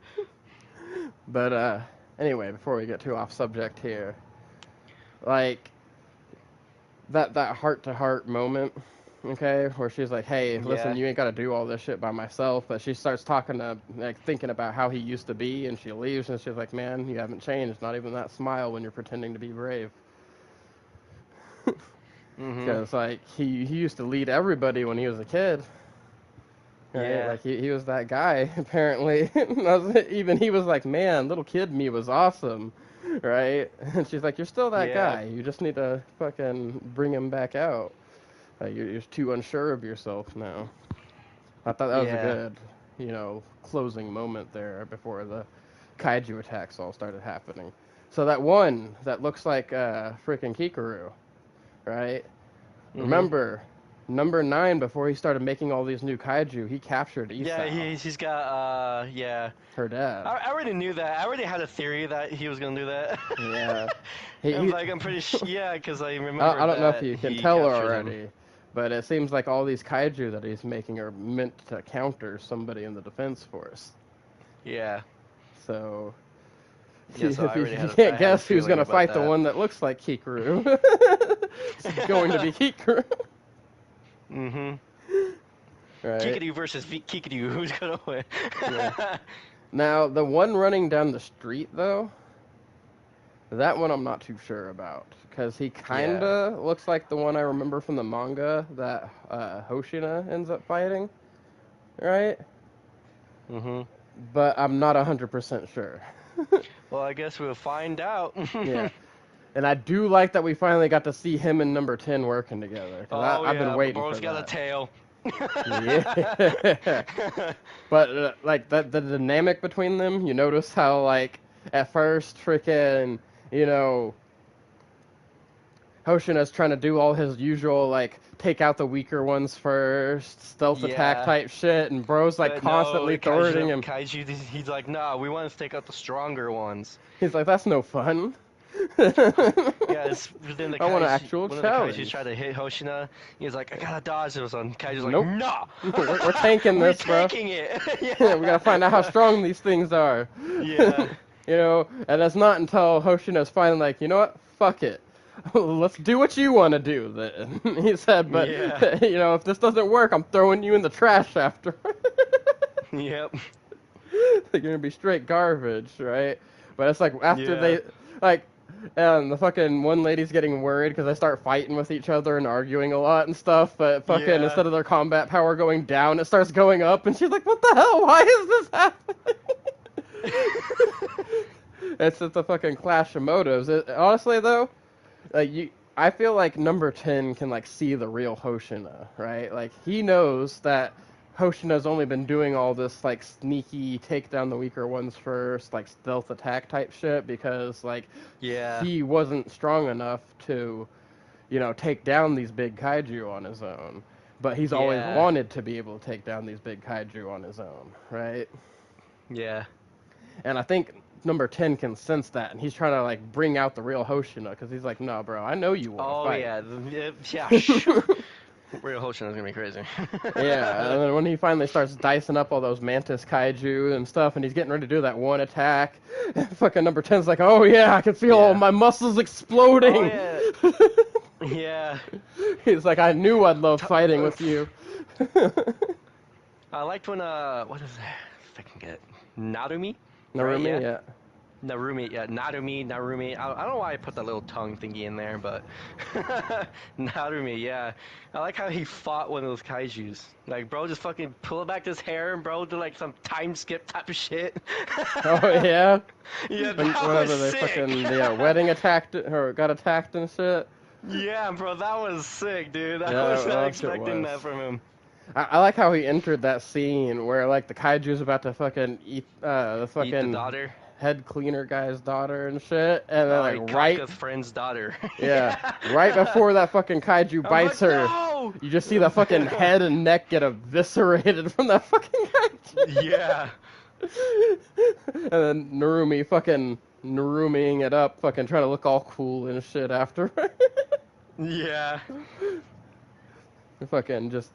But anyway, before we get too off subject here, like that heart-to-heart moment, okay, where she's like, hey, listen, you ain't got to do all this shit by myself, but she starts talking to, like, thinking about how he used to be, and she leaves, and she's like, man, you haven't changed, not even that smile when you're pretending to be brave. Because, like, he used to lead everybody when he was a kid. Right? Yeah. Like, he was that guy, apparently. Even he was like, man, little kid me was awesome. Right? And she's like, you're still that guy. You just need to fucking bring him back out. You're too unsure of yourself now. I thought that was a good, closing moment there before the kaiju attacks all started happening. So that one that looks like freaking Kikaru, right? Mm-hmm. Remember, number 9, before he started making all these new kaiju, he captured Isao. Yeah, he's got, yeah. Her dad. I already knew that. I already had a theory that he was gonna do that. Yeah. I'm pretty sure, yeah, because I remember I don't know if you can tell already, them. but it seems like all these kaiju that he's making are meant to counter somebody in the defense force. Yeah. So, yeah, so if you can't guess who's going to fight the one that looks like Kikaru, it's going to be Kikaru. Mm-hmm. Right. Kikaru versus Kikaru, who's going to win? Yeah. Now, the one running down the street, though, that one I'm not too sure about, because he kind of looks like the one I remember from the manga that Hoshina ends up fighting, right? Mm-hmm. But I'm not 100% sure. Well, I guess we'll find out. Yeah. And I do like that we finally got to see him and number 10 working together. I've been waiting for that. Bro's got a tail. Yeah. But, like, the dynamic between them, you notice how, like, at first, freaking, you know, Hoshina's trying to do all his usual, like, take out the weaker ones first, stealth attack type shit, and Bro's, like, constantly thwarting him. Kaiju, he's like, nah, we want to take out the stronger ones. He's like, that's no fun. Yeah, then the I want an actual challenge. Kaiju tried to hit Hoshina. He's like, I gotta dodge this one. Kaiju's like, nope. no! We're tanking this, bro. We're tanking it. Yeah, we gotta find out how strong these things are. Yeah. You know, and it's not until Hoshina's finally like, you know what? Fuck it. Let's do what you want to do, then. He said, but, you know, if this doesn't work, I'm throwing you in the trash after. Yep. They're gonna be straight garbage, right? But it's like, after they, like, and the fucking one lady's getting worried because they start fighting with each other and arguing a lot and stuff, but fucking instead of their combat power going down, it starts going up, and she's like, what the hell? Why is this happening? It's just a fucking clash of motives. Honestly, though, like, I feel like number 10 can, like, see the real Hoshina, right? Like, he knows that Hoshina's only been doing all this, like, sneaky take down the weaker ones first, like, stealth attack type shit, because, like, he wasn't strong enough to, you know, take down these big kaiju on his own. But he's always wanted to be able to take down these big kaiju on his own, right? Yeah. And I think number 10 can sense that, and he's trying to, like, bring out the real Hoshina, because he's like, no, bro, I know you want to fight. Yeah. Real Hoshina's gonna be crazy. Yeah, and then when he finally starts dicing up all those mantis kaiju and stuff, and he's getting ready to do that one attack, fucking number 10's like, oh yeah, I can feel all my muscles exploding. Oh, yeah. He's like, I knew I'd love fighting with you. I liked when, what is that? If I can get Narumi? Narumi, right? yeah. Narumi. I don't know why I put that little tongue thingy in there, but Narumi, yeah. I like how he fought one of those kaijus. Like, bro just fucking pulled back his hair and bro did like some time skip type of shit. Oh, yeah? Yeah, whenever they fucking wedding attacked or got attacked and shit. Yeah, bro, that was sick, dude. I was not expecting that from him. I like how he entered that scene where, like, the kaiju's about to fucking eat the fucking the daughter? Head cleaner guy's daughter and shit, and then like Kafka's friend's daughter. Yeah, right before that fucking kaiju bites her, no! You just see the fucking head and neck get eviscerated from that fucking kaiju. Yeah. And then Narumi fucking Narumiing it up, fucking trying to look all cool and shit after. Yeah. Fucking just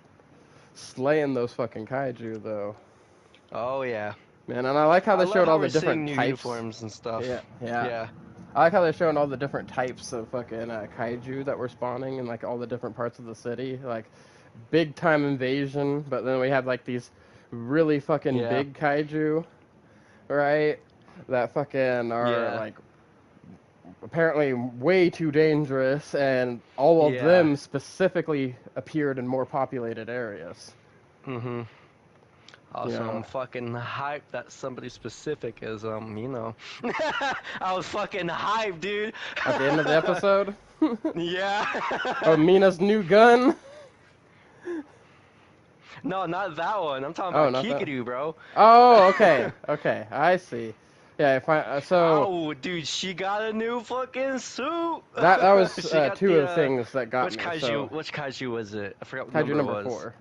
slaying those fucking kaiju though. Oh yeah. Man, and I like how they showed all the different new types. Uniforms and stuff. Yeah. I like how they're showing all the different types of fucking kaiju that were spawning in like all the different parts of the city. Like, big time invasion, but then we have like these really fucking big kaiju, right? That fucking are like apparently way too dangerous, and all of them specifically appeared in more populated areas. Mm-hmm. Also, I'm fucking hyped that somebody specific is, you know. I was fucking hyped, dude. At the end of the episode? Yeah. Oh, Mina's new gun? No, not that one. I'm talking about Kikaru, bro. Oh, okay. Okay, I see. So. Oh, dude, she got a new fucking suit. That was two the, of the things that got which me. Kaiju? Which Kaiju was it? I forgot what Kaiju number it number was. 4.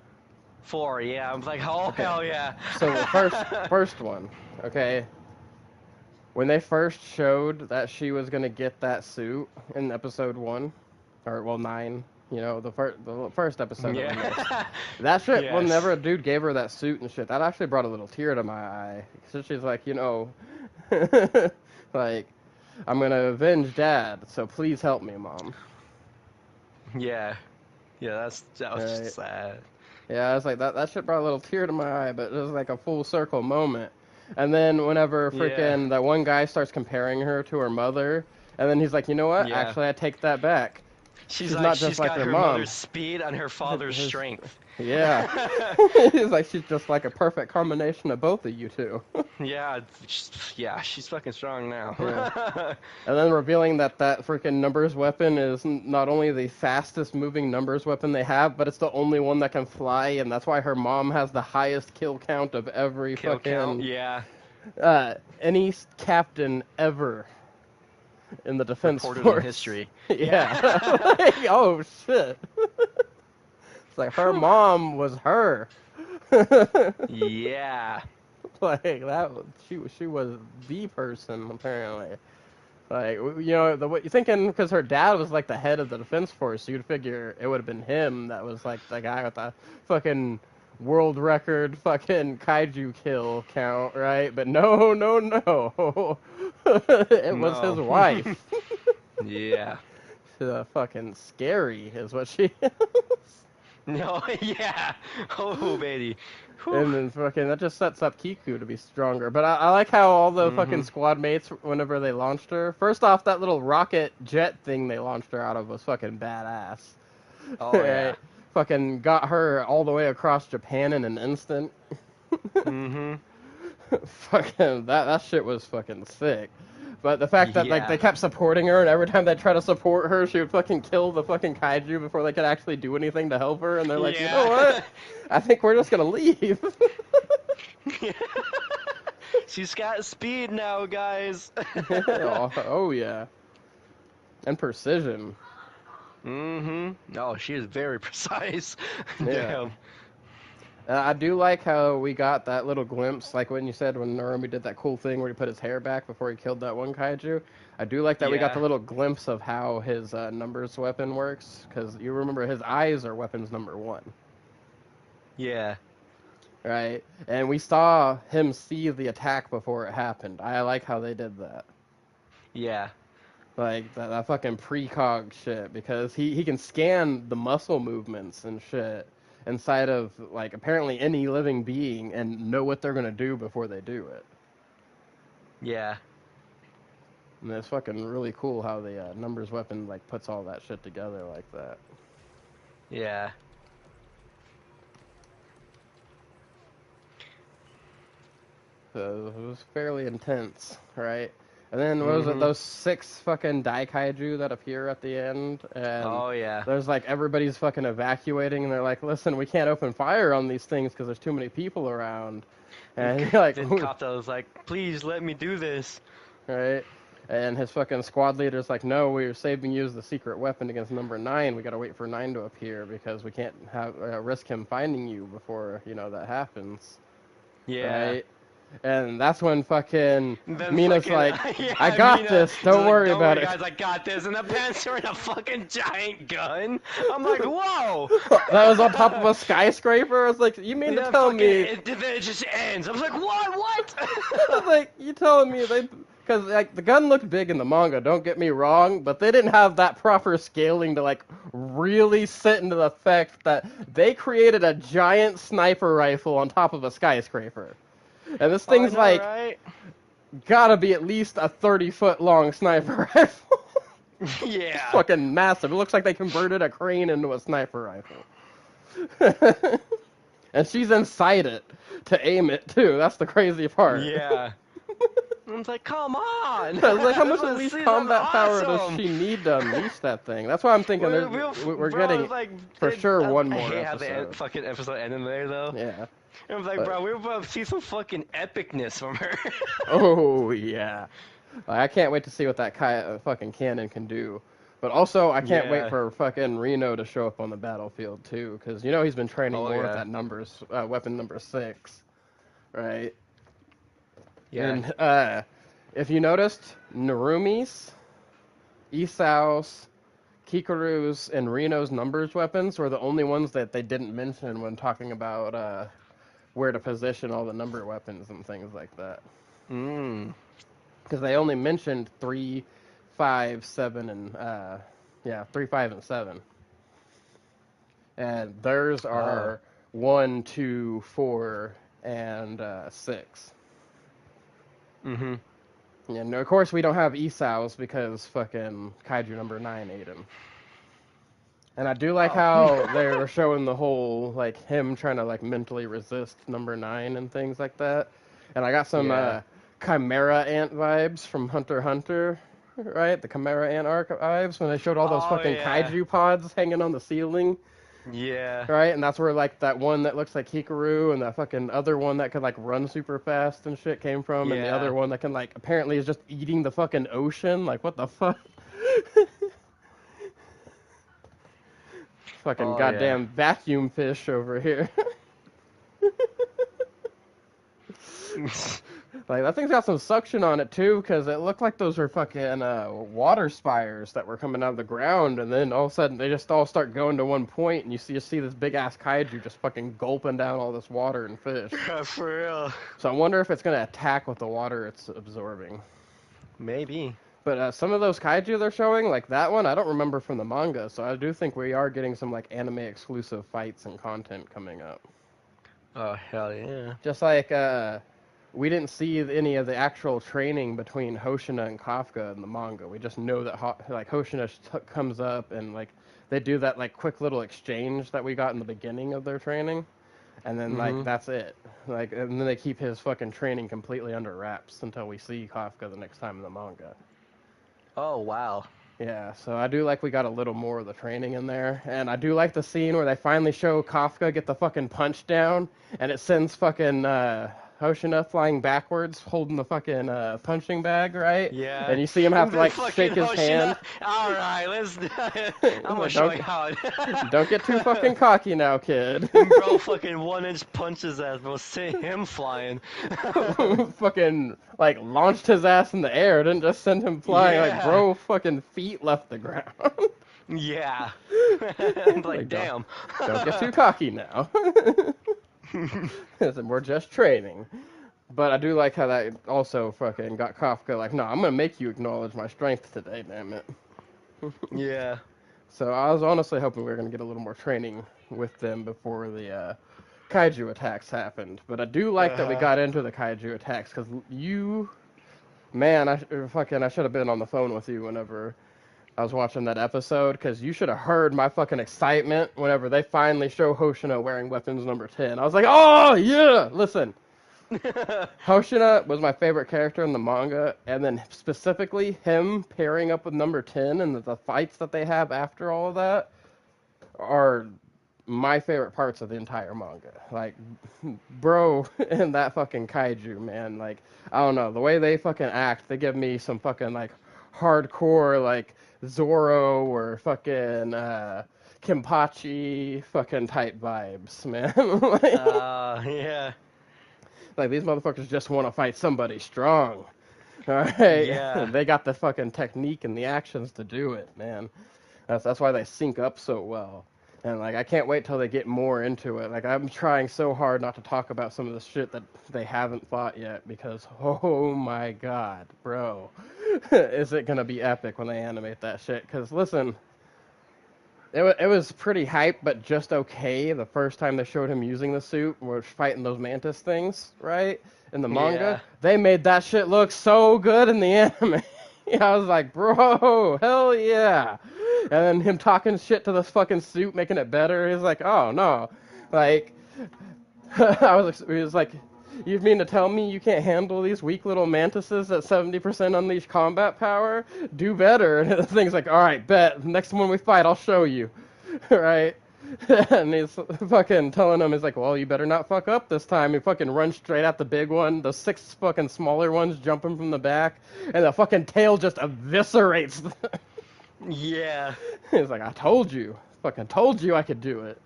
4. Yeah, I was like, oh Okay. hell yeah. So the first one, okay. When they first showed that she was gonna get that suit in episode 1, or well 9, the first episode that we missed. That shit, Yes. whenever a dude gave her that suit and shit, that actually brought a little tear to my eye. So she's like, like, I'm gonna avenge Dad, so please help me, Mom. Yeah, that was just sad. Yeah, I was like, that shit brought a little tear to my eye, but it was like a full circle moment. And then whenever freaking that one guy starts comparing her to her mother, and then he's like, you know what? Yeah. Actually, I take that back. She's not just like got her mom. mother's speed and her father's strength. Yeah. He's like, she's just like a perfect combination of both of you two. Yeah, she's fucking strong now. Yeah. And then revealing that freaking numbers weapon is not only the fastest moving numbers weapon they have, but it's the only one that can fly, and that's why her mom has the highest kill count of every count, yeah. Any captain ever in the defense reported force. In history. Yeah. Like, oh shit. It's like her mom was her. Yeah. Like that, she was the person apparently. Like you're thinking because her dad was like the head of the defense force, so you'd figure it would have been him that was like the guy with the fucking world record fucking kaiju kill count, right? But no, it was his wife. Yeah. She's fucking scary, is what she is. No, yeah. Oh, baby. Whew. And then fucking that just sets up Kiku to be stronger. But I like how all the fucking squad mates, whenever they launched her, first off, that little rocket jet thing they launched her out of was fucking badass. Oh yeah. Fucking got her all the way across Japan in an instant. Fucking that shit was fucking sick. But the fact that like they kept supporting her, and every time they try to support her, she would fucking kill the fucking kaiju before they could actually do anything to help her. And they're like, you know what? I think we're just gonna leave. She's got speed now, guys. Oh yeah, and precision. No, she is very precise. Yeah. I do like how we got that little glimpse, like when you said when Narume did that cool thing where he put his hair back before he killed that one kaiju. I do like that we got the little glimpse of how his numbers weapon works, because you remember his eyes are weapons number 1. Yeah. Right? And we saw him see the attack before it happened. I like how they did that. Yeah. Like, that fucking precog shit, because he can scan the muscle movements and shit inside of, like, apparently any living being and know what they're gonna do before they do it. Yeah. And it's fucking really cool how the numbers weapon, like, puts all that shit together like that. Yeah. So it was fairly intense, right? And then what was it, those 6 fucking Daikaiju that appear at the end? And there's like everybody's fucking evacuating, and they're like, listen, we can't open fire on these things because there's too many people around. And you're like, then Kato was like, please let me do this. Right? And his fucking squad leader's like, no, we're saving you as the secret weapon against number 9. We gotta wait for 9 to appear because we can't have risk him finding you before, that happens. Yeah. Right? And that's when fucking Mina's like, I got this, don't worry about it. Guys, I got this, and the Panther in a fucking giant gun. I'm like, whoa! That was on top of a skyscraper? I was like, you mean to tell me... Then it just ends. I was like, what? I was like, you telling me they... Because, like, the gun looked big in the manga, don't get me wrong, but they didn't have that proper scaling to, like, really sit into the fact that they created a giant sniper rifle on top of a skyscraper. And this thing's gotta be at least a 30-foot long sniper rifle. Yeah. It's fucking massive. It looks like they converted a crane into a sniper rifle. And she's inside it to aim it, too. That's the crazy part. Yeah. I'm was like, come on! I was like, how much at least combat power does she need to unleash that thing? That's why I'm thinking we're getting like, for sure one more I hate how episode. the fucking episode ended there, though. Yeah. I was like, bro, we're about to see some fucking epicness from her. Oh, yeah. I can't wait to see what that fucking cannon can do. But also, I can't wait for fucking Reno to show up on the battlefield, too. Because, you know, he's been training more with that weapon number 6. Right? Yeah. And, if you noticed, Narumi's, Isau's, Kikaru's, and Reno's numbers weapons were the only ones that they didn't mention when talking about where to position all the number weapons and things like that. Because they only mentioned 3, 5, 7, and 3, 5, and 7. And theirs are 1, 2, 4, and 6. Mm-hmm. And of course we don't have Isau's because fucking Kaiju number 9 ate him. And I do like how they were showing the whole, like, him trying to, like, mentally resist number 9 and things like that. And I got some Chimera Ant vibes from Hunter x Hunter, right? The Chimera Ant archives when they showed all those fucking Kaiju pods hanging on the ceiling. Yeah. Right? And that's where, like, that one that looks like Hikaru and that fucking other one that could, like, run super fast and shit came from. Yeah. And the other one that can, like, apparently is just eating the fucking ocean. Like, what the fuck? Fucking goddamn vacuum fish over here. Like, that thing's got some suction on it, too, because it looked like those were fucking water spires that were coming out of the ground, and then all of a sudden they just all start going to one point, and you see this big-ass kaiju just fucking gulping down all this water and fish. For real. So I wonder if it's going to attack with the water it's absorbing. Maybe. But some of those kaiju they're showing, like that one, I don't remember from the manga, so I do think we are getting some, like, anime-exclusive fights and content coming up. Oh, hell yeah. Just like, we didn't see any of the actual training between Hoshina and Kafka in the manga. We just know that, Hoshina comes up and, like, they do that, like, quick little exchange that we got in the beginning of their training. And then, like, that's it. Like, and then they keep his fucking training completely under wraps until we see Kafka the next time in the manga. Oh, wow. Yeah, so I do like we got a little more of the training in there. And I do like the scene where they finally show Kafka get the fucking punch down, and it sends fucking Hoshina flying backwards, holding the fucking punching bag, right? Yeah. And you see him have to, like, shake his hand. Alright, let's... I'm gonna show you how... Don't get too fucking cocky now, kid. Bro fucking 1-inch punches ass, bro. See him flying. Fucking, like, launched his ass in the air, didn't just send him flying. Like, bro fucking feet left the ground. Yeah. like, damn. Don't get too cocky now. We're just training. But I do like how that also fucking got Kafka like, no, I'm gonna make you acknowledge my strength today, damn it. Yeah. So I was honestly hoping we were gonna get a little more training with them before the kaiju attacks happened. But I do like that we got into the kaiju attacks, because I should have been on the phone with you whenever I was watching that episode, because you should have heard my fucking excitement whenever they finally show Hoshina wearing weapons number 10. I was like, oh, yeah! Listen, Hoshina was my favorite character in the manga, and then specifically him pairing up with number 10 and the fights that they have after all of that are my favorite parts of the entire manga. Like, bro, and that fucking kaiju, man. Like, I don't know, the way they fucking act, they give me some fucking, like, hardcore, like, Zoro or fucking Kenpachi fucking type vibes, man. Yeah. Like, these motherfuckers just want to fight somebody strong. Alright? Yeah. They got the fucking technique and the actions to do it, man. That's why they sync up so well. And, like, I can't wait till they get more into it. Like, I'm trying so hard not to talk about some of the shit that they haven't fought yet, because, oh my god, bro. Is it gonna be epic when they animate that shit? Because, listen, it was pretty hype, but just okay the first time they showed him using the suit, or fighting those mantis things, right? In the manga. They made that shit look so good in the anime. I was like, bro, hell yeah. And then him talking shit to this fucking suit, making it better. He's like, oh, no. Like, he was like, You mean to tell me you can't handle these weak little mantises at 70% unleashed combat power? Do better. And the thing's like, all right, bet. Next one we fight, I'll show you. Right? And he's fucking telling him, he's like, well, you better not fuck up this time. He fucking runs straight at the big one. The 6 fucking smaller ones jumping from the back. And the fucking tail just eviscerates. Yeah. He's like, I told you. Fucking told you I could do it.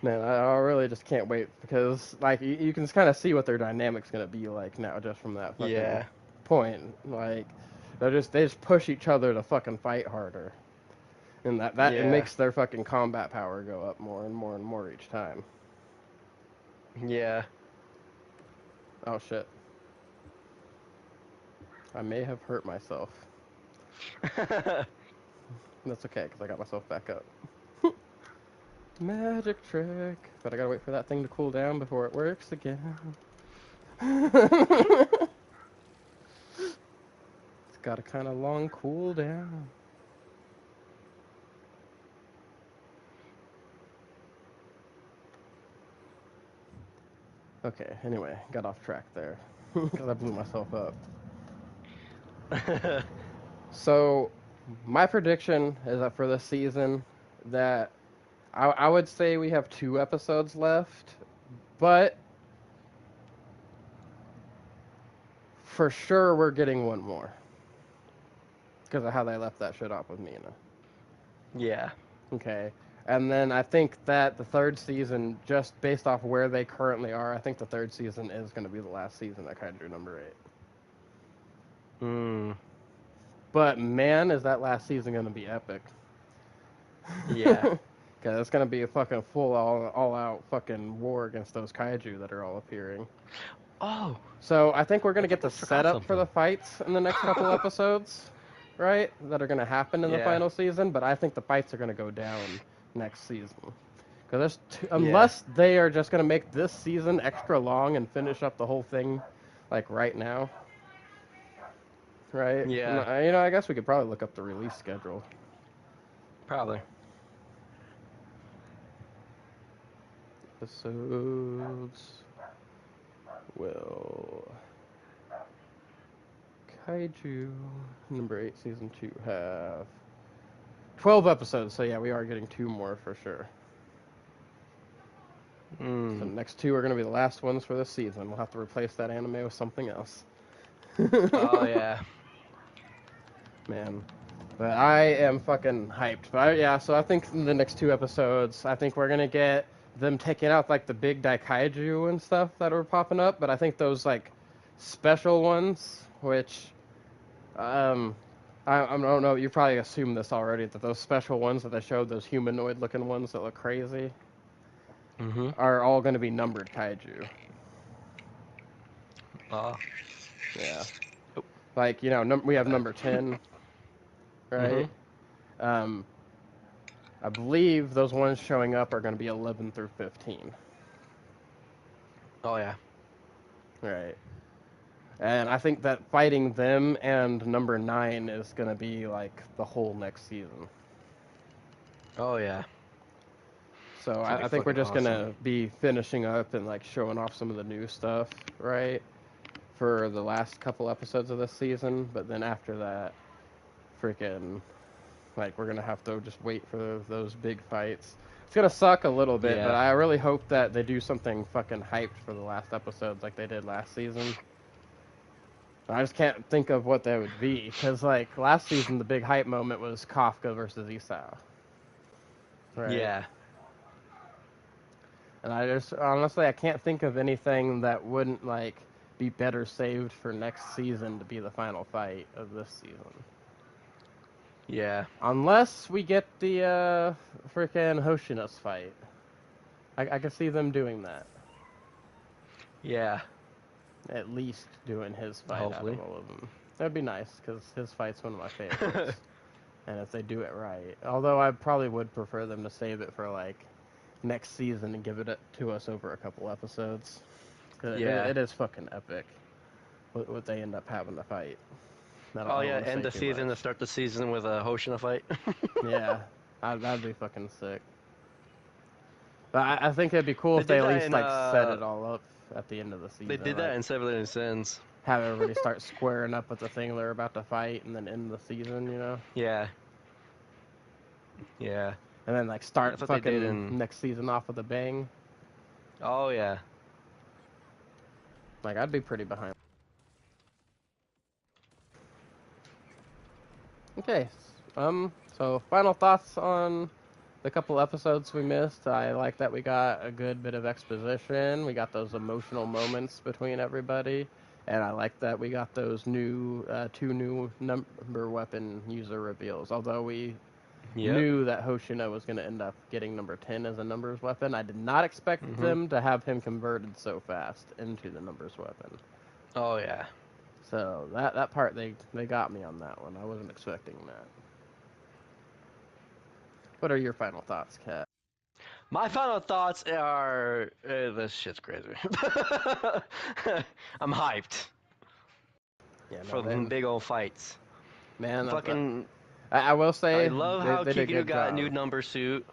Man, I really just can't wait because, like, you can kind of see what their dynamic's gonna be like now just from that fucking point. Like, they just push each other to fucking fight harder, and that it makes their fucking combat power go up more and more and more each time. Yeah. Oh shit. I may have hurt myself. That's okay, because I got myself back up. Magic trick. But I gotta wait for that thing to cool down before it works again. It's got a kind of long cool down. Okay, anyway, got off track there. Because I blew myself up. So, my prediction is that for this season, that I would say we have 2 episodes left, but for sure we're getting one more. Because of how they left that shit off with Mina. Yeah. Okay. And then I think that the 3rd season, just based off where they currently are, I think the 3rd season is going to be the last season of Kaiju number 8. But man, is that last season going to be epic. Yeah. Because it's going to be a fucking full all-out fucking war against those Kaiju that are all appearing. Oh. So I think we're going to get the setup for the fights in the next couple episodes, right? That are going to happen in the final season, but I think the fights are going to go down next season. Because unless they are just going to make this season extra long and finish up the whole thing, like, right now. Right? Yeah. You know, I guess we could probably look up the release schedule. Probably. Episodes will Kaiju number 8 season 2 have 12 episodes, so yeah, we are getting 2 more for sure. So the next 2 are going to be the last ones for this season. We'll have to replace that anime with something else. Oh yeah. Man. But I am fucking hyped. But so I think in the next 2 episodes, I think we're going to get them taking out, like, the big Daikaiju and stuff that are popping up. But I think those, like, special ones, which, I don't know, you probably assumed this already, that those special ones that they showed, those humanoid-looking ones that look crazy, are all going to be numbered Kaiju. Yeah. Like, you know, we have number 10, right? I believe those ones showing up are going to be 11 through 15. Oh, yeah. Right. And I think that fighting them and number 9 is going to be, like, the whole next season. Oh, yeah. So I think we're just going to be finishing up and, like, showing off some of the new stuff, right? For the last couple episodes of this season. But then after that, freaking, like, we're going to have to just wait for those big fights. It's going to suck a little bit, but I really hope that they do something fucking hyped for the last episodes like they did last season. I just can't think of what that would be, because, like, last season the big hype moment was Kafka versus Isao. Right? Yeah. And I just, honestly, I can't think of anything that wouldn't, like, be better saved for next season to be the final fight of this season. Yeah. Unless we get the freaking Hoshinas fight. I can see them doing that. Yeah. At least doing his fight Hopefully. out of all of them. That'd be nice, because his fight's one of my favorites. And if they do it right. Although I probably would prefer them to save it for, like, next season and give it to us over a couple episodes. It is fucking epic what they end up having to fight. End the season to start the season with a Hoshina fight. Yeah, that'd be fucking sick. But I think it'd be cool if they at least set it all up at the end of the season. They did that in Seven Sins. Have everybody start squaring up with the thing they're about to fight, and then end the season. Yeah. Yeah. And then start fucking next season off with a bang. Oh yeah. I'd be pretty behind. Okay. So final thoughts on the couple episodes we missed. I like that we got a good bit of exposition. We got those emotional moments between everybody. And I like that we got those two new number weapon user reveals. Although we knew that Hoshino was going to end up getting number 10 as a numbers weapon, I did not expect them to have him converted so fast into the numbers weapon. Oh, yeah. So that part, they got me on that one. I wasn't expecting that. What are your final thoughts, Kat? My final thoughts are, this shit's crazy. I'm hyped. Yeah, for the big old fights. Man, fucking. I will say, I love how Kikiru got a new number suit.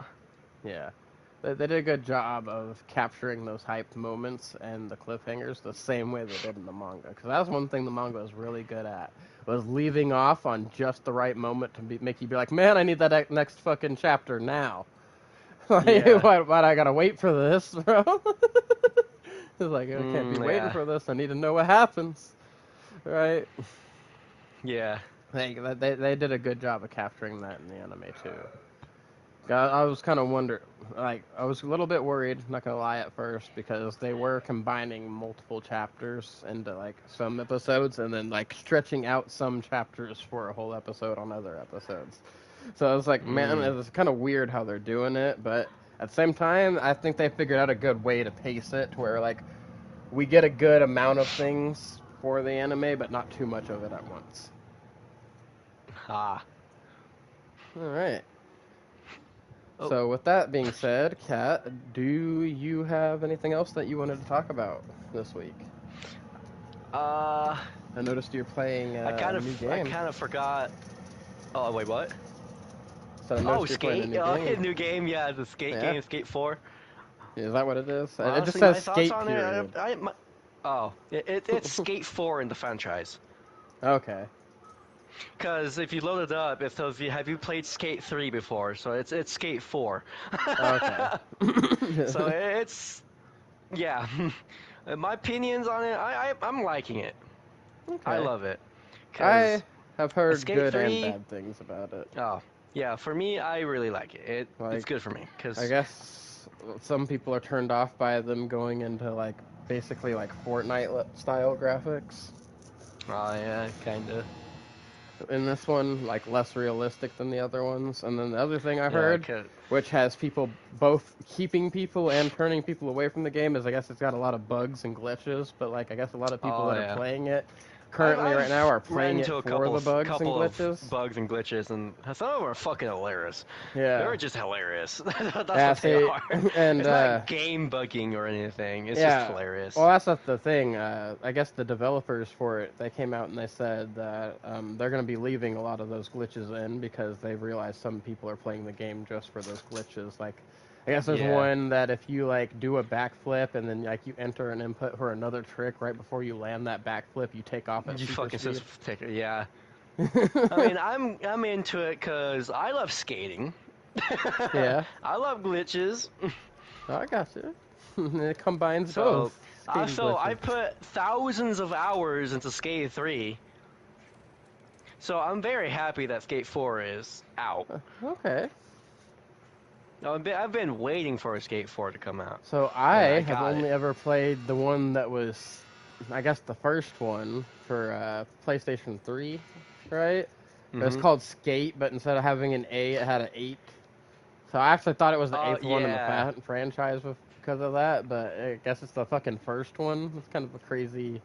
Yeah. They did a good job of capturing those hyped moments and the cliffhangers the same way they did in the manga. Because that was one thing the manga was really good at, was leaving off on just the right moment to make you be like, man, I need that next fucking chapter now. Why I gotta wait for this, bro? It's like, I can't be waiting for this. I need to know what happens. Right? Yeah. They did a good job of capturing that in the anime, too. I was kind of wondering, I was a little bit worried, not gonna lie, at first, because they were combining multiple chapters into, some episodes, and then, stretching out some chapters for a whole episode on other episodes. So I was like, man, it's kind of weird how they're doing it, but at the same time, I think they figured out a good way to pace it, to where, we get a good amount of things for the anime, but not too much of it at once. Ah. Alright. Oh. So with that being said, Kat, do you have anything else that you wanted to talk about this week? I noticed you're playing a new game. I kind of forgot. Oh, wait, what? So Skate? New game, yeah, the Skate game, Skate 4. Is that what it is? Honestly, it just says Skate period. It's Skate 4 in the franchise. Okay. Because if you load it up, it tells you, have you played Skate 3 before? So it's Skate 4. Okay. So it's, yeah. My opinions on it, I'm liking it. Okay. I love it. I have heard good and bad things about it. Oh, yeah, for me, I really like it. It's good for me. Cause I guess some people are turned off by them going into, basically, Fortnite-style graphics. Oh, yeah, kind of. In this one, less realistic than the other ones. And then the other thing I heard, which has people both keeping people and turning people away from the game, is I guess it's got a lot of bugs and glitches, but I guess a lot of people that are playing it currently right now are playing it for the bugs and glitches. Bugs and glitches, and some of them are fucking hilarious. Yeah. They're just hilarious. That's what they are. And, it's not game bugging or anything. It's just hilarious. Well, that's not the thing. I guess the developers for it, they came out and they said that they're going to be leaving a lot of those glitches in because they've realized some people are playing the game just for those glitches. I guess there's one that if you do a backflip and then you enter an input for another trick right before you land that backflip, you take off at super speed. Take it, yeah. I mean, I'm into it because I love skating. Yeah. I love glitches. Oh, I got you. It combines both. So I put thousands of hours into Skate 3. So I'm very happy that Skate 4 is out. Okay. I've been waiting for a Skate 4 to come out. So I have only ever played the one that was, I guess, the first one for PlayStation 3, right? Mm-hmm. It was called Skate, but instead of having an A, it had an 8. So I actually thought it was the 8th one in the franchise because of that, but I guess it's the fucking first one. It's kind of a crazy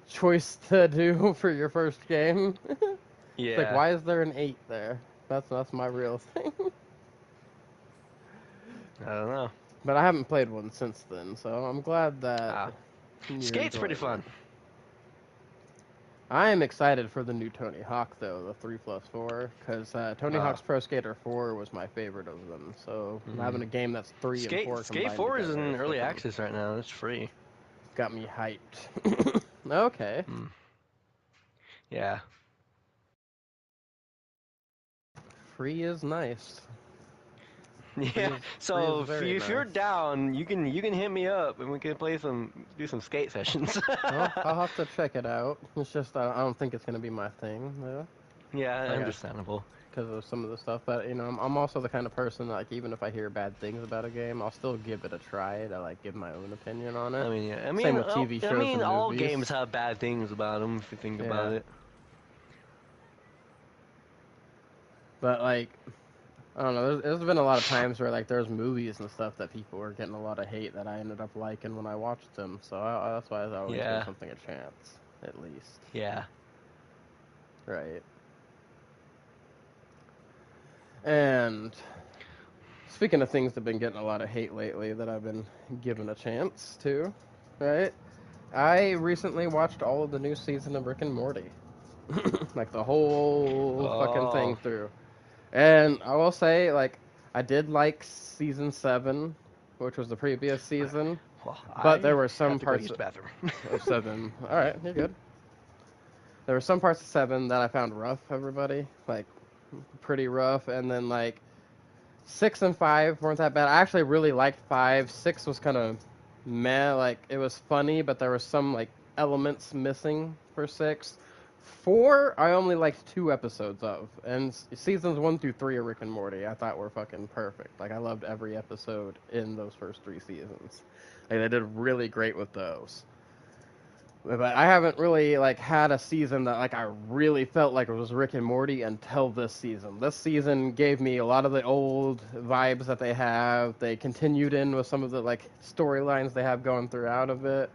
choice to do for your first game. Yeah. It's why is there an 8 there? That's my real thing. I don't know. But I haven't played one since then, so I'm glad that... Skate's pretty fun. I am excited for the new Tony Hawk, though, the 3+4, because Tony Hawk's Pro Skater 4 was my favorite of them. So having a game that's 3 and 4 Skate combined 4 together is in is early access right now. It's free. Got me hyped. Okay. Yeah. Free is nice. Yeah. So if you're down, you can hit me up and we can do some skate sessions. Well, I'll have to check it out. It's just I don't think it's gonna be my thing, though. Yeah, understandable. Because of some of the stuff, but I'm also the kind of person that, like, even if I hear bad things about a game, I'll still give it a try to like give my own opinion on it. I mean, yeah. Same with TV shows. I mean, and all movies. games have bad things about them if you think about it. But like, I don't know. There's been a lot of times where like there's movies and stuff that people were getting a lot of hate that I ended up liking when I watched them. So that's why I always give something a chance, at least. Yeah. Right. And speaking of things that have been getting a lot of hate lately that I've been given a chance to, right? I recently watched all of the new season of Rick and Morty. Like the whole fucking thing through. And I will say, like, I did like season 7, which was the previous season. Well, but there were some parts of 7. Alright, you're good. There were some parts of 7 that I found rough, everybody. Like, pretty rough. And then, like, 6 and 5 weren't that bad. I actually really liked 5. 6 was kind of meh. Like, it was funny, but there were some, like, elements missing for 6. 4, I only liked 2 episodes of. And seasons 1 through 3 of Rick and Morty, I thought were fucking perfect. Like, I loved every episode in those first 3 seasons. Like, they did really great with those. But I haven't really, like, had a season that, like, I really felt like it was Rick and Morty until this season. This season gave me a lot of the old vibes that they have. They continued in with some of the, like, storylines they have going throughout of it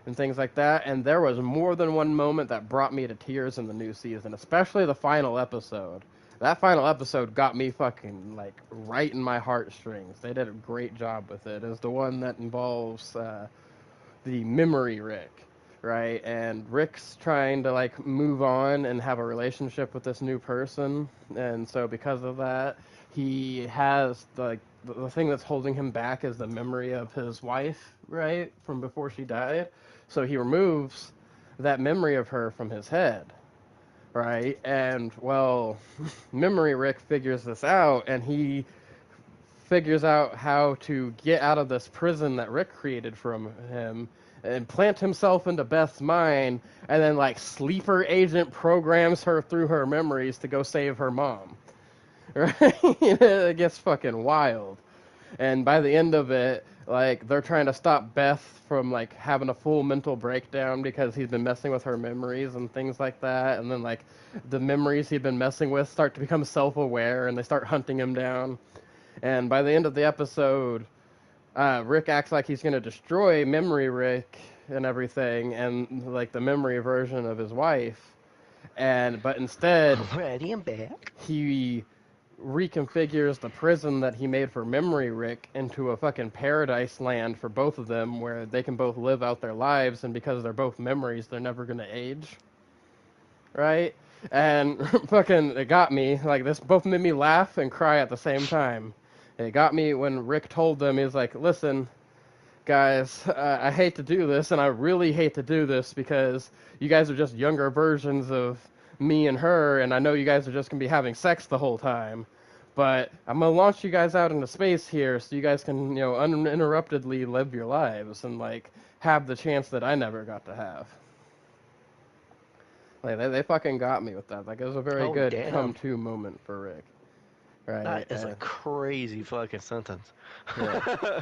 and things like that. And there was more than one moment that brought me to tears in the new season, especially the final episode. That final episode got me fucking, like, right in my heartstrings. They did a great job with it. It's the one that involves the memory Rick. Right, and Rick's trying to, like, move on and have a relationship with this new person, and so because of that, he has, the thing that's holding him back is the memory of his wife, right, from before she died, so he removes that memory of her from his head, right, and, well, Memory Rick figures this out, and he figures out how to get out of this prison that Rick created from him, and plant himself into Beth's mind, and then, like, sleeper agent programs her through her memories to go save her mom. Right? It gets fucking wild. And by the end of it, like, they're trying to stop Beth from, like, having a full mental breakdown because he's been messing with her memories and things like that. And then, like, the memories he'd been messing with start to become self-aware, and they start hunting him down. And by the end of the episode, Rick acts like he's going to destroy Memory Rick and everything, and, like, the memory version of his wife. But instead, ready and back. He reconfigures the prison that he made for Memory Rick into a fucking paradise land for both of them, where they can both live out their lives, and because they're both memories, they're never going to age. Right? And fucking, it got me. Like, this both made me laugh and cry at the same time. It got me when Rick told them, he was like, listen, guys, I hate to do this, and I really hate to do this because you guys are just younger versions of me and her, and I know you guys are just going to be having sex the whole time, but I'm going to launch you guys out into space here so you guys can, uninterruptedly live your lives and, like, have the chance that I never got to have. Like, they fucking got me with that. Like, it was a very good come-to moment for Rick. Right. That is a crazy fucking sentence. Yeah.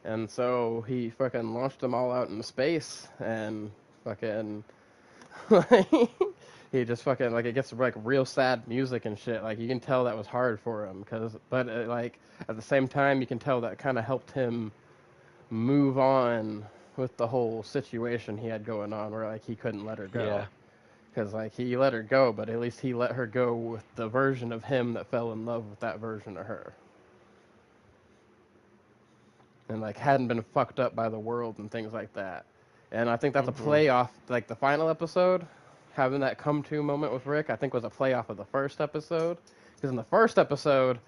And so he fucking launched them all out into space, and fucking, he just fucking, like, it gets, like, real sad music and shit. Like, you can tell that was hard for him, but like, at the same time, you can tell that kind of helped him move on with the whole situation he had going on, where, like, he couldn't let her go. Yeah. Because, like, he let her go, but at least he let her go with the version of him that fell in love with that version of her. And, like, hadn't been fucked up by the world and things like that. And I think that's a play off, like, the final episode, having that come-to moment with Rick, I think was a play off of the first episode. Because in the first episode,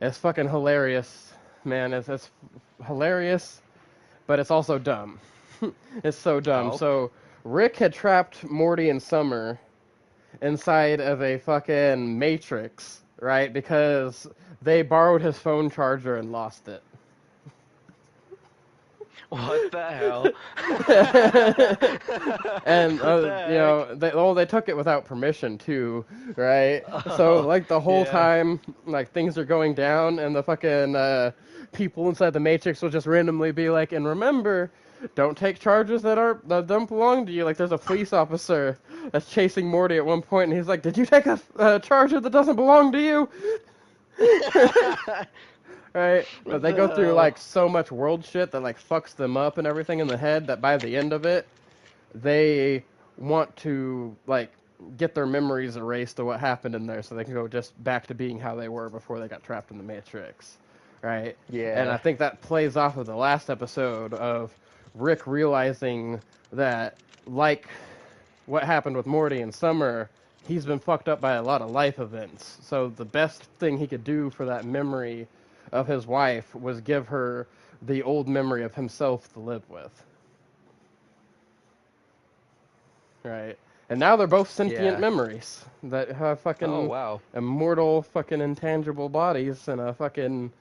it's fucking hilarious, man. It's hilarious, but it's also dumb. It's so dumb. Oh. So Rick had trapped Morty and Summer inside of a fucking matrix, right? Because they borrowed his phone charger and lost it. What the hell? And you know, they took it without permission too, right? So like the whole time, like things are going down, and the fucking people inside the Matrix will just randomly be like, "And remember, don't take charges that don't belong to you." Like there's a police officer that's chasing Morty at one point, and he's like, "Did you take a charger that doesn't belong to you?" Right? But they go through like so much world shit that like fucks them up and everything in the head that by the end of it, they want to like get their memories erased of what happened in there so they can go just back to being how they were before they got trapped in the Matrix. Right? Yeah. And I think that plays off of the last episode of Rick realizing that, like what happened with Morty and Summer, he's been fucked up by a lot of life events. So the best thing he could do for that memory of his wife was give her the old memory of himself to live with. Right. And now they're both sentient memories that have fucking immortal fucking intangible bodies and a fucking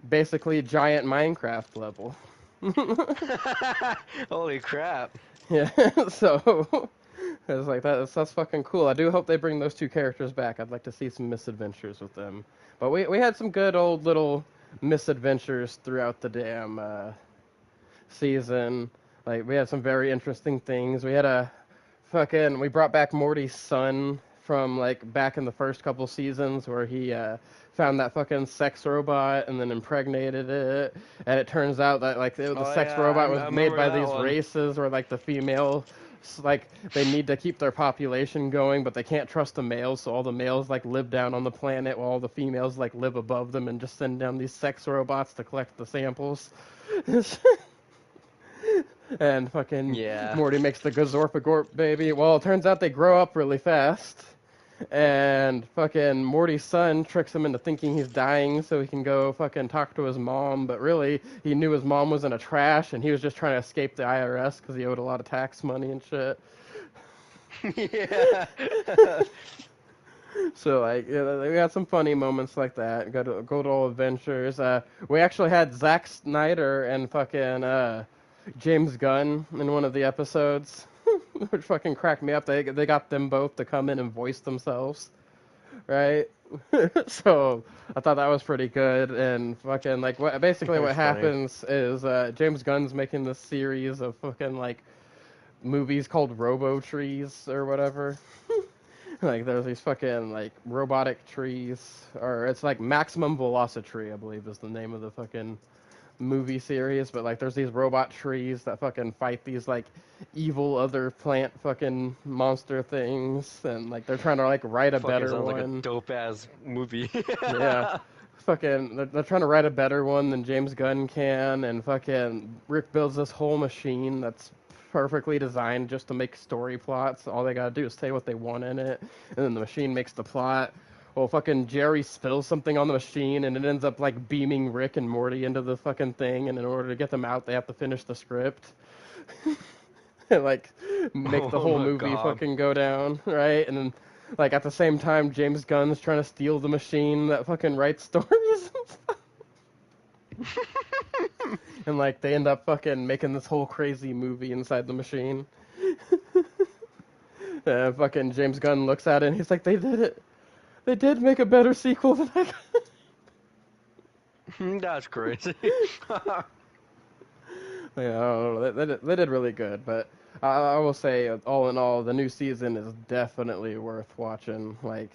basically giant Minecraft level. Holy crap. Yeah, so it's like that's fucking cool. I do hope they bring those two characters back. I'd like to see some misadventures with them. But we had some good old little misadventures throughout the damn season. Like we had some very interesting things. We had we brought back Morty's son from like back in the first couple seasons where he found that fucking sex robot and then impregnated it, and it turns out that like the sex robot was made by these races where like the female, like they need to keep their population going, but they can't trust the males, so all the males like live down on the planet while all the females like live above them and just send down these sex robots to collect the samples. And fucking Morty makes the Gazorpagorp baby. Well, it turns out they grow up really fast. And fucking Morty's son tricks him into thinking he's dying so he can go fucking talk to his mom, but really he knew his mom was in a trash and he was just trying to escape the IRS because he owed a lot of tax money and shit. Yeah. So like we had some funny moments like that. Good old adventures. We actually had Zack Snyder and fucking James Gunn in one of the episodes. Which fucking cracked me up. They got them both to come in and voice themselves, right? So I thought that was pretty good. And fucking like what happens is James Gunn's making this series of fucking like movies called Robo Trees or whatever. Like there's these fucking like robotic trees, or it's like Maximum Velocity, I believe is the name of the fucking movie series, but like there's these robot trees that fucking fight these like evil other plant fucking monster things, and like they're trying to like write a better one. Like a dope ass movie. Yeah, fucking they're trying to write a better one than James Gunn can, and fucking Rick builds this whole machine that's perfectly designed just to make story plots. All they gotta do is say what they want in it, and then the machine makes the plot. Well, fucking Jerry spills something on the machine, and it ends up, like, beaming Rick and Morty into the fucking thing, and in order to get them out, they have to finish the script. And, like, make the whole movie fucking go down, right? And then, like, at the same time, James Gunn's trying to steal the machine that fucking writes stories and stuff. And, like, they end up fucking making this whole crazy movie inside the machine. Fucking James Gunn looks at it, and he's like, they did it. They did make a better sequel than I got. That's crazy. Yeah, I don't know. They did really good, but I will say, all in all, the new season is definitely worth watching. Like,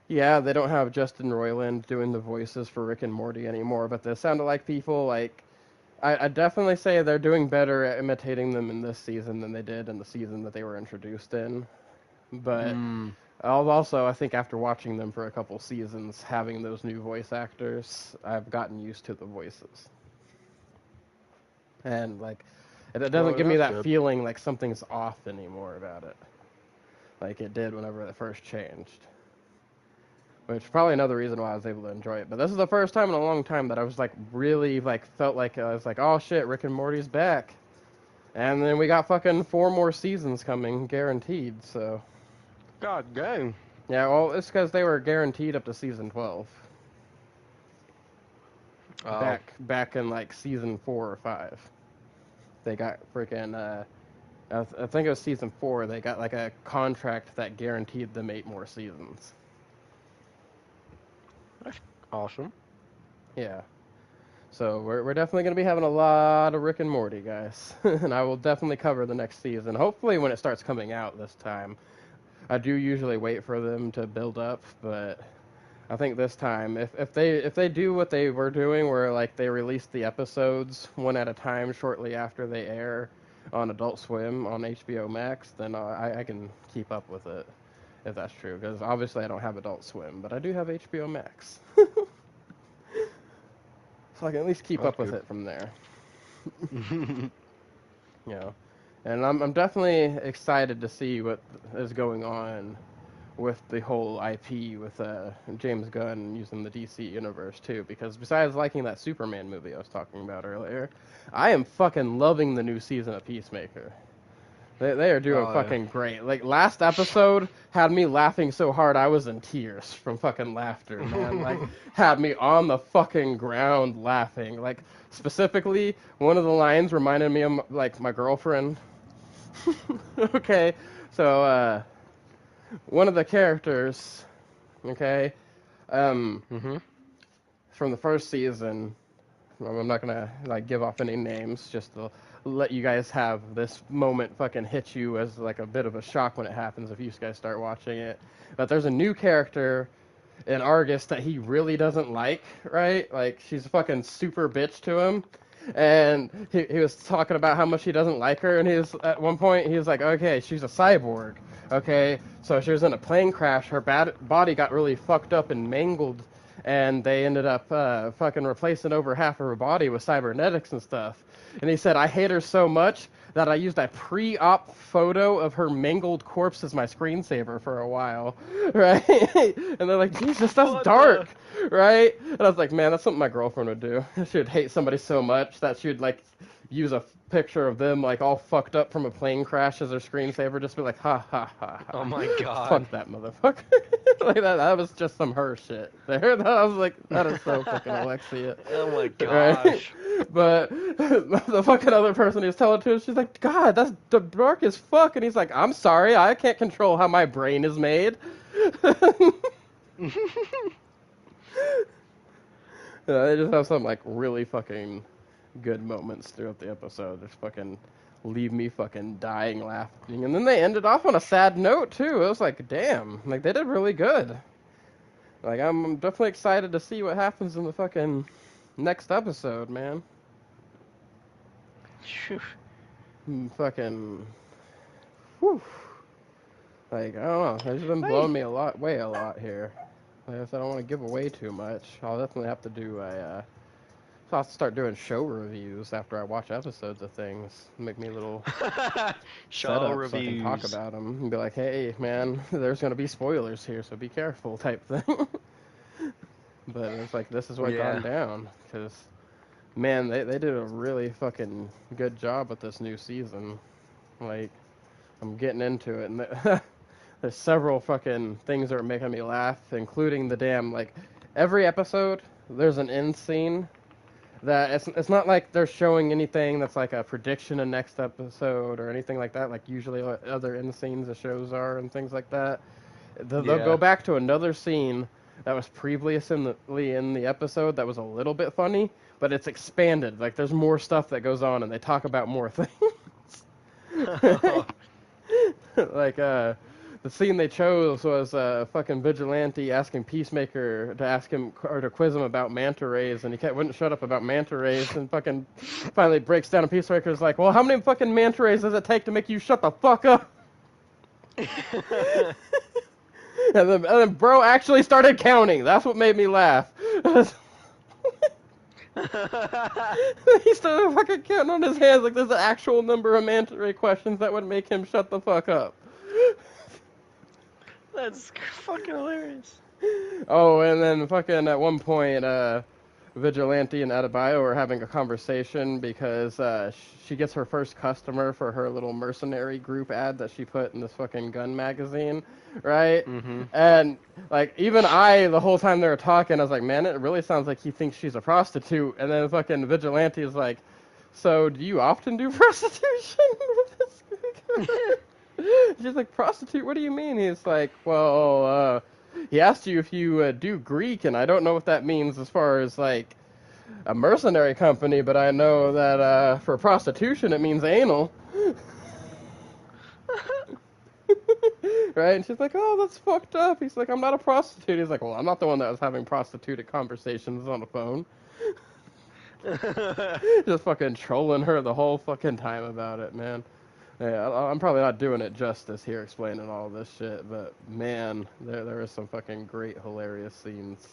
yeah, they don't have Justin Roiland doing the voices for Rick and Morty anymore, but they sounded like people. Like, I definitely say they're doing better at imitating them in this season than they did in the season that they were introduced in. But also, I think after watching them for a couple seasons, having those new voice actors, I've gotten used to the voices. And, like, It doesn't give me that feeling like something's off anymore about it, like it did whenever it first changed. Which is probably another reason why I was able to enjoy it. But this is the first time in a long time that I was like really like felt like I was like, oh shit, Rick and Morty's back. And then we got fucking 4 more seasons coming, guaranteed. So. God dang. Yeah, well, it's because they were guaranteed up to season 12. Back in like season 4 or 5. They got freaking. I think it was season 4. They got like a contract that guaranteed them 8 more seasons. That's awesome. Yeah. So we're definitely going to be having a lot of Rick and Morty, guys. And I will definitely cover the next season. Hopefully when it starts coming out this time. I do usually wait for them to build up, but I think this time, if they do what they were doing, where like they release the episodes one at a time shortly after they air on Adult Swim on HBO Max, then I can keep up with it, if that's true. Because obviously I don't have Adult Swim, but I do have HBO Max. So I can at least keep up with it from there. You know, and I'm definitely excited to see what is going on with the whole IP with James Gunn using the DC universe too. Because besides liking that Superman movie I was talking about earlier, I am fucking loving the new season of Peacemaker. They are doing fucking great. Like, last episode had me laughing so hard I was in tears from fucking laughter, man. Like, had me on the fucking ground laughing. Like, specifically, one of the lines reminded me of, like, my girlfriend. Okay, so, one of the characters, okay, from the first season, I'm not gonna, like, give off any names, just to let you guys have this moment fucking hit you as like a bit of a shock when it happens if you guys start watching it. But there's a new character in Argus that he really doesn't like, right? Like, she's a fucking super bitch to him. And he was talking about how much he doesn't like her, and at one point he was like, okay, she's a cyborg, okay? So she was in a plane crash, her body got really fucked up and mangled, and they ended up fucking replacing over half of her body with cybernetics and stuff. And he said, I hate her so much that I used a pre-op photo of her mangled corpse as my screensaver for a while, right? And they're like, Jesus, that's dark, right? And I was like, man, that's something my girlfriend would do. She would hate somebody so much that she would, like, use a picture of them, like, all fucked up from a plane crash as their screensaver, just be like, ha, ha, ha, ha. Oh, my God. Fuck that motherfucker. Like, that was just some her shit there. I was like, that is so fucking Alexia. Oh, my gosh. Right? But the fucking other person he was telling to, she's like, God, that's dark as fuck. And he's like, I'm sorry, I can't control how my brain is made. They just have some, like, really fucking good moments throughout the episode. Just fucking leave me fucking dying laughing. And then they ended off on a sad note, too. It was like, damn. Like, they did really good. Like, I'm definitely excited to see what happens in the fucking next episode, man. Fucking... Whew. Like, I don't know. They've just been blowing me away a lot here. Like I said, I don't want to give away too much. I'll definitely have to do a... So I'll have to start doing show reviews after I watch episodes of things. Make me a little show reviews. So I can talk about them and be like, hey, man, there's going to be spoilers here, so be careful type thing. But it's like, this is what gone down. Because, man, they did a really fucking good job with this new season. Like, I'm getting into it. And there's several fucking things that are making me laugh, including the damn, like, every episode, there's an end scene that it's not like they're showing anything that's like a prediction of next episode or anything like that, like usually other end scenes of shows are and things like that. They'll go back to another scene that was previously in the episode that was a little bit funny, but it's expanded. Like, there's more stuff that goes on and they talk about more things. Like, the scene they chose was fucking Vigilante asking Peacemaker to ask him or to quiz him about manta rays, and he wouldn't shut up about manta rays, and fucking finally breaks down, and Peacemaker's like, well, how many fucking manta rays does it take to make you shut the fuck up? And then bro actually started counting. That's what made me laugh. He's still fucking counting on his hands like there's an actual number of manta ray questions that would make him shut the fuck up. That's fucking hilarious. Oh, and then fucking at one point, Vigilante and Adebayo are having a conversation because she gets her first customer for her little mercenary group ad that she put in this fucking gun magazine, right? Mm-hmm. And like even I, the whole time they were talking, I was like, man, it really sounds like he thinks she's a prostitute. And then fucking Vigilante is like, so do you often do prostitution with this? She's like, prostitute? What do you mean? He's like, well, he asked you if you do Greek, and I don't know what that means as far as like a mercenary company, but I know that for prostitution it means anal. Right? And she's like, oh, that's fucked up. He's like, I'm not a prostitute. He's like, well, I'm not the one that was having prostituted conversations on the phone. Just fucking trolling her the whole fucking time about it, man. Yeah, I'm probably not doing it justice here explaining all this shit, but man, there is some fucking great, hilarious scenes.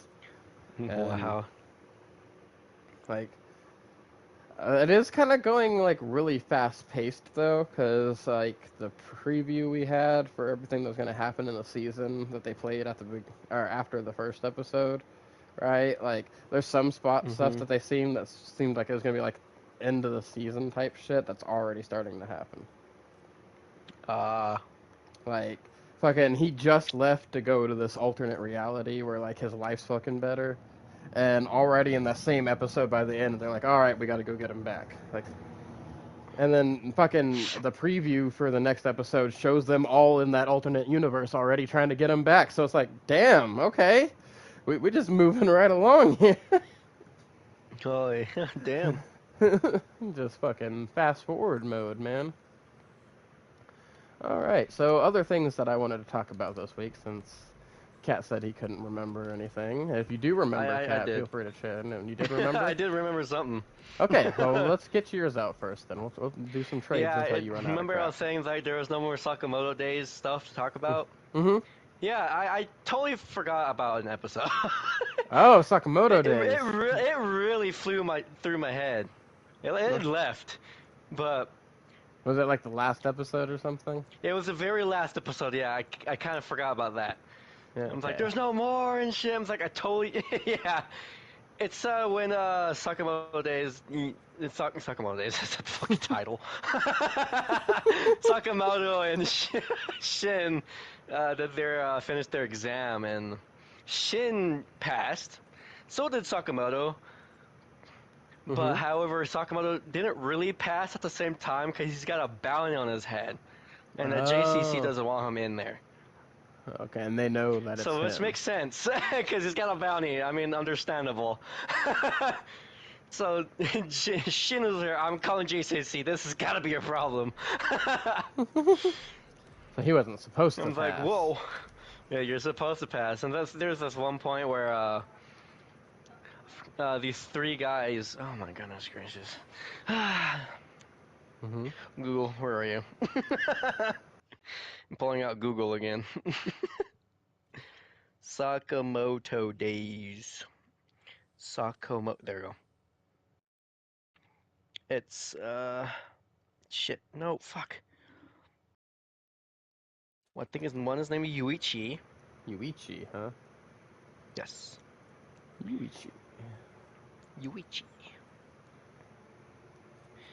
Wow. Like, it is kind of going, like, really fast-paced, though, because, like, the preview we had for everything that was going to happen in the season that they played at or after the first episode, right? Like, there's some stuff that they seemed like it was going to be, like, end of the season type shit that's already starting to happen. Like, fucking, he just left to go to this alternate reality where, like, his life's fucking better. And already in that same episode by the end, they're like, alright, we gotta go get him back. Like, and then fucking the preview for the next episode shows them all in that alternate universe already trying to get him back. So it's like, damn, okay. We're just moving right along here. Oh, damn. Just fucking fast forward mode, man. Alright, so other things that I wanted to talk about this week, since Cat said he couldn't remember anything. If you do remember, Cat, feel free to chat. And you did remember? I did remember something. Okay, well, let's get yours out first, then. We'll do some trades until you run out remember of crap. I was saying, like, there was no more Sakamoto Days stuff to talk about? Mm-hmm. Yeah, I totally forgot about an episode. Oh, Sakamoto Days. It really flew through my head. It left, but... Was it like the last episode or something? It was the very last episode, yeah. I kind of forgot about that. Yeah, I was like, there's no more and shit. I was like, I totally... yeah. It's when Sakamoto Days... Sakamoto Days, that's the fucking title. Sakamoto and Shin, that they're finished their exam, and Shin passed. So did Sakamoto. But however, Sakamoto didn't really pass at the same time because he's got a bounty on his head, and the JCC doesn't want him in there. Okay, and they know that it's so, which him. makes sense because he's got a bounty. I mean, understandable. So Shin is there. I'm calling JCC. This has got to be a problem. So he wasn't supposed to. I was like, whoa. Yeah, you're supposed to pass. And there's this one point where these three guys. Oh my goodness gracious. Google, where are you? I'm pulling out Google again. Sakamoto Days. There we go. It's shit. No, fuck. One is named Yuichi. Yuichi, huh? Yes. Yuichi.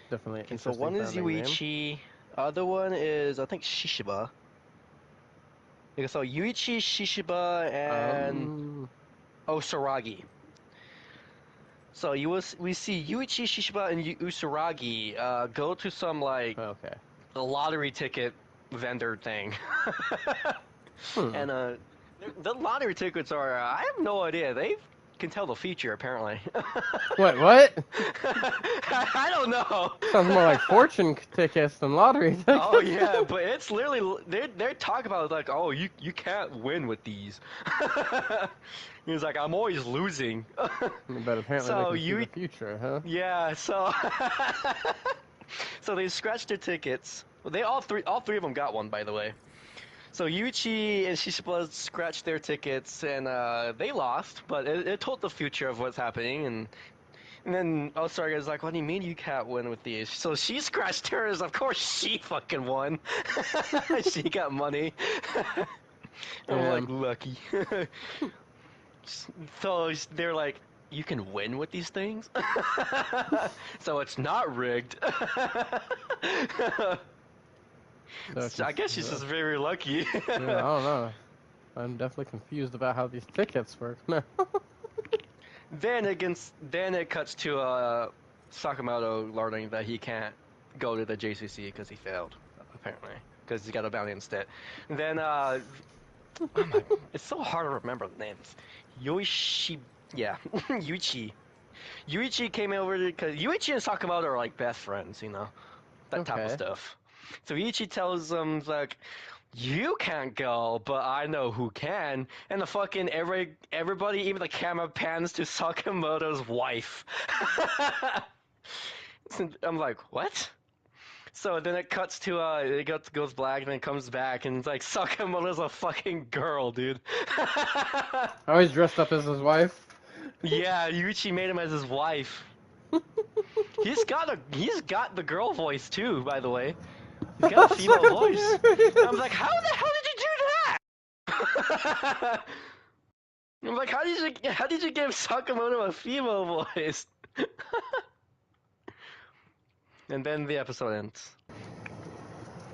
Definitely. Okay, so one is Yuichi. Name. Other one is, I think, Shishiba. Okay, so Yuichi, Shishiba, and Osaragi. So we see Yuichi, Shishiba, and Usaragi go to some like a lottery ticket vendor thing, and the lottery tickets are I have no idea. They can tell the future apparently. What? I don't know. Sounds more like fortune tickets than lottery tickets. Oh yeah, but it's literally they're talking about like, oh, you can't win with these. He's like, I'm always losing. But apparently so they can see the future, huh? Yeah, so so they scratched their tickets. Well, they all three of them got one, by the way. So Yuichi and Shishiba scratched their tickets, and they lost, but it told the future of what's happening, and And then All-Star like, what do you mean you can't win with these? So she scratched hers. Of course she fucking won. She got money. I'm like, lucky. So they're like, you can win with these things? So it's not rigged. I guess she's just very lucky. Yeah, I don't know. I'm definitely confused about how these tickets work now. Then it cuts to Sakamoto learning that he can't go to the JCC because he failed, apparently, because he's got a bounty instead. And then oh my, it's so hard to remember the names. Yuichi, yeah, Yuichi came over because Yuichi and Sakamoto are like best friends, you know, that type of stuff. So Yuichi tells him like, you can't go, but I know who can. And the fucking everybody, even the camera pans to Sakamoto's wife. I'm like, what? So then it cuts to it goes black and then it comes back and it's like Sakamoto's a fucking girl, dude. Oh, he's dressed up as his wife? Yeah, Yuichi made him as his wife. He's got the girl voice too, by the way. He's got a female voice. I was like, how the hell did you do that? I'm like, how did you give Sakamoto a female voice? And then the episode ends.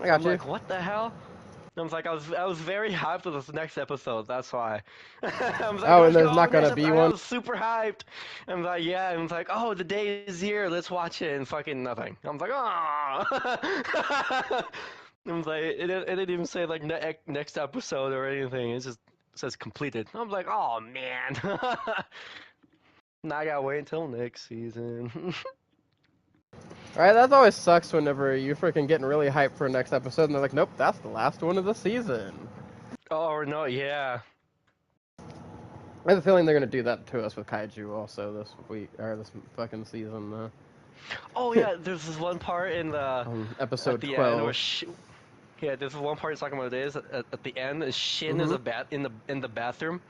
I got I'm you. like, what the hell? I was like, I was very hyped for this next episode. That's why. I was like, oh, and there's not gonna be one. I was super hyped. I'm like, yeah. I was like, oh, the day is here. Let's watch it. And fucking nothing. I'm like, oh. I was like, it didn't even say like next episode or anything. It just says completed. I'm like, oh man. Now I gotta wait until next season. Alright, that always sucks whenever you're freaking getting really hyped for a next episode and they're like, nope, that's the last one of the season. Oh, no, yeah. I have a feeling they're gonna do that to us with Kaiju also this week, or this fucking season. Oh, yeah, there's this one part in the... episode at the 12. end where yeah, there's one part talking about it is at the end, Shin is in the bathroom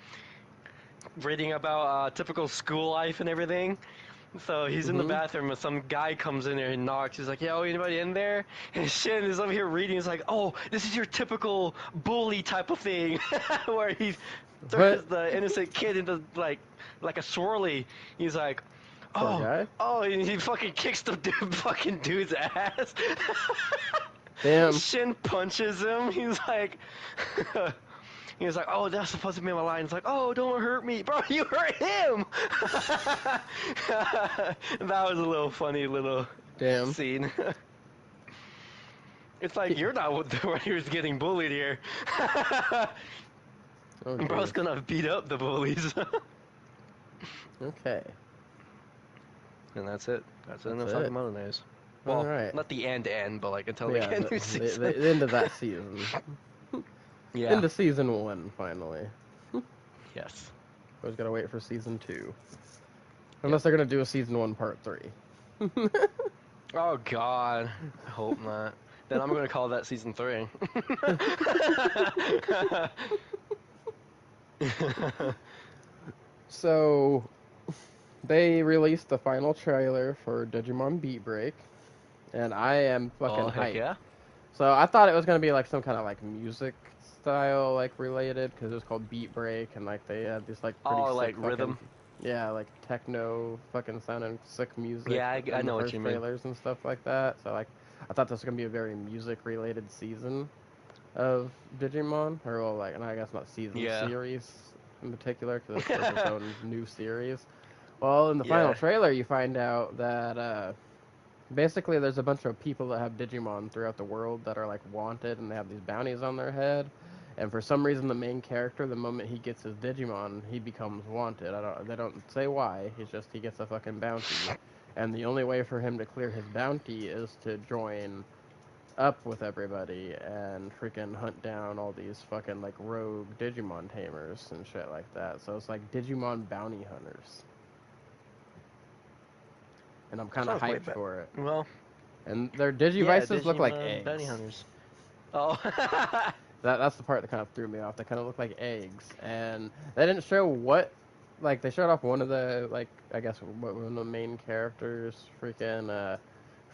reading about typical school life and everything. So he's in the bathroom and some guy comes in there and knocks. He's like, yo, anybody in there? And Shin is over here reading. He's like, oh, this is your typical bully type of thing. Where he throws the innocent kid into like a swirly. He's like, oh, and he fucking kicks the fucking dude's ass. Damn. Shin punches him. He's like... He was like, oh, that's supposed to be my line. He's like, oh, don't hurt me. Bro, you hurt him! That was a little funny little scene. It's like, you're not the one who's getting bullied here. Bro's gonna beat up the bullies. Okay. And that's it. That's it in the fucking Mononays. Well, not the end, but like until the end of season. The end of that season. Yeah. Into season 1, finally. Yes. I was gotta wait for season 2. Unless they're gonna do a season 1 part 3. Oh god. I hope not. Then I'm gonna call that season 3. So, they released the final trailer for Digimon Beat Break. And I am fucking hyped. Yeah? So I thought it was gonna be like some kind of like music style like related because it was called Beat Break and like they had this like pretty sick like fucking, rhythm. Yeah, like techno fucking sounding sick music. Yeah, I know what you mean. Trailers and stuff like that. So like I thought this was gonna be a very music related season of Digimon, or well, like, and I guess not season, series in particular because it's its own new series. Well, in the final trailer, you find out that basically there's a bunch of people that have Digimon throughout the world that are like wanted, and they have these bounties on their head. And for some reason, the main character, the moment he gets his Digimon, he becomes wanted. They don't say why. He gets a fucking bounty, and the only way for him to clear his bounty is to join up with everybody and freaking hunt down all these fucking like rogue Digimon tamers and shit like that. So it's like Digimon bounty hunters, and I'm kind of hyped for it. Well, and their Digivices look like eggs. Bounty hunters. Oh. That's the part that kind of threw me off. They kind of look like eggs, and they didn't show what like, they showed off one of the, like, I guess one of the main characters, freaking,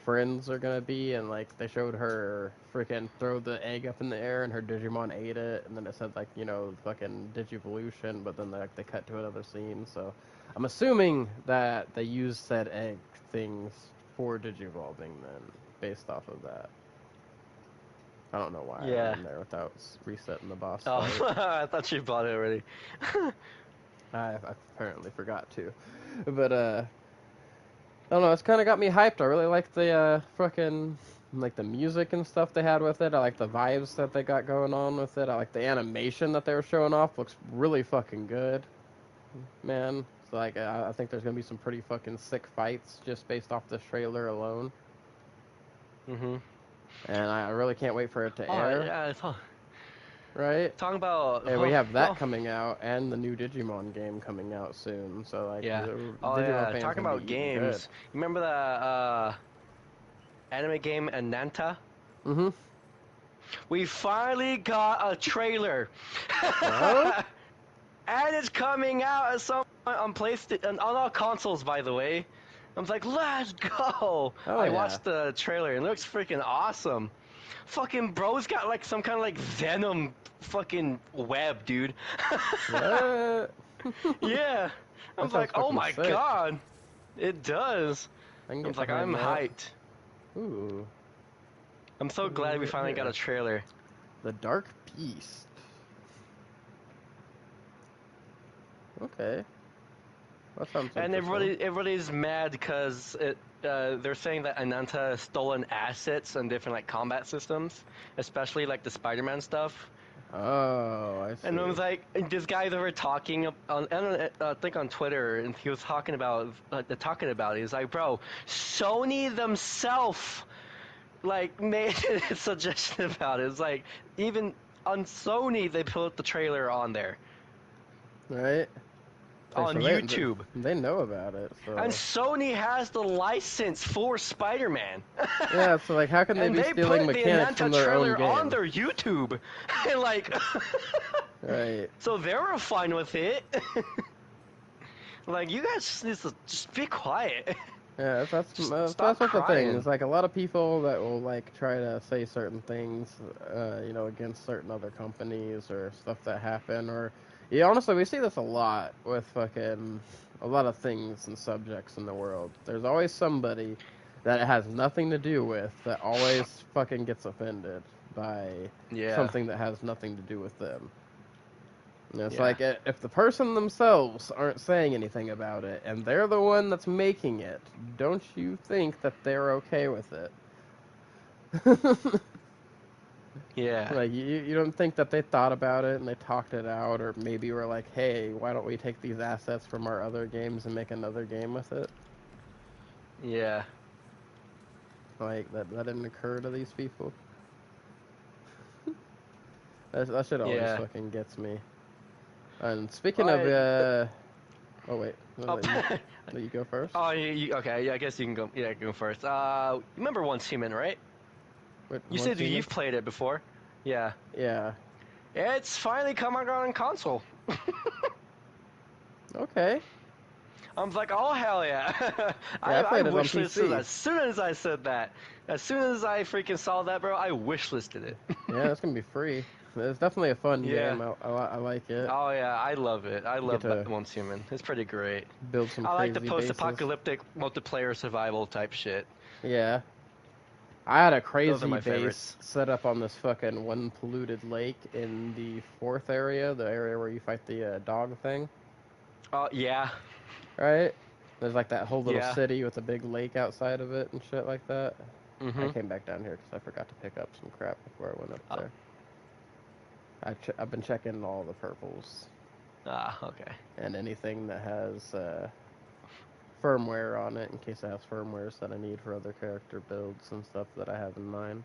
friends are gonna be, and, like, they showed her freaking throw the egg up in the air, and her Digimon ate it, and then it said, like, you know, fucking Digivolution, but then, like, they cut to another scene, so I'm assuming that they used said egg things for Digivolving then, based off of that. I don't know why I went in there without resetting the boss fight. I thought you bought it already. I apparently forgot to. But, I don't know, it's kind of got me hyped. I really like the, fucking, like, the music and stuff they had with it. I like the vibes that they got going on with it. I like the animation that they were showing off. Looks really fucking good, man. So, like, I think there's gonna be some pretty fucking sick fights just based off this trailer alone. Mhm. And I really can't wait for it to air. Yeah, it's all... Right? Talking about... And we have that coming out, and the new Digimon game coming out soon. So, like, yeah. Digimon fans Talking about games. good. You remember the anime game Ananta? Mm-hmm. We finally got a trailer. Oh? And it's coming out at some point on PlayStation, on all consoles, by the way. I was like, let's go! I watched the trailer, and it looks freaking awesome. Fucking bro's got like some kind of like venom fucking web, dude. What? Yeah. I was like, oh my sick. god. It does. I was like, I'm hyped. Ooh. I'm so glad we finally got a trailer. The Dark Beast. Okay. That sounds and interesting. everybody's mad because they're saying that Ananta has stolen assets and different like combat systems, especially like the Spider-Man stuff. Oh, I see. And it was like, this guy that we're talking on, I think on Twitter, and he was talking about it. He's like, bro, Sony themselves like made a suggestion about it. It's like, even on Sony, they put the trailer on there. Right. On YouTube. They know about it. So. And Sony has the license for Spider-Man. Yeah, so like, how can they be stealing mechanics from their own game? And they put the Ananta trailer on their YouTube. And like... Right. So they were fine with it. Like, you guys just need to just be quiet. Yeah, that's what the thing is. Like, a lot of people that will like try to say certain things, you know, against certain other companies or stuff that happen, or yeah, honestly, we see this a lot with fucking a lot of things and subjects in the world. There's always somebody that it has nothing to do with that always fucking gets offended by something that has nothing to do with them. And it's like, if the person themselves aren't saying anything about it, and they're the one that's making it, don't you think that they're okay with it? Yeah. Like, you don't think that they thought about it and they talked it out, or maybe were like, hey, why don't we take these assets from our other games and make another game with it? Yeah. Like, that didn't occur to these people? That shit always fucking gets me. And speaking of, oh wait, let you go first. Oh, okay, yeah, I guess you can go. Yeah, go first. Remember Once Human, right? You said you've played it before. Yeah. Yeah. It's finally come out on console. Okay. I'm like, oh hell yeah! I played it on PC. As soon as I said that, as soon as I freaking saw that, bro, I wishlisted it. Yeah, it's gonna be free. It's definitely a fun game. I like it. Oh yeah, I love it. I love that Once Human. It's pretty great. Build some. I like the post-apocalyptic multiplayer survival type shit. Yeah. I had a crazy base set up on this fucking one polluted lake in the 4th area, the area where you fight the dog thing. Oh yeah. Right. There's like that whole little city with a big lake outside of it and shit like that. I came back down here because I forgot to pick up some crap before I went up there. I've been checking all the purples. Ah, okay. And anything that has firmware on it, in case it has firmwares that I need for other character builds and stuff that I have in mind.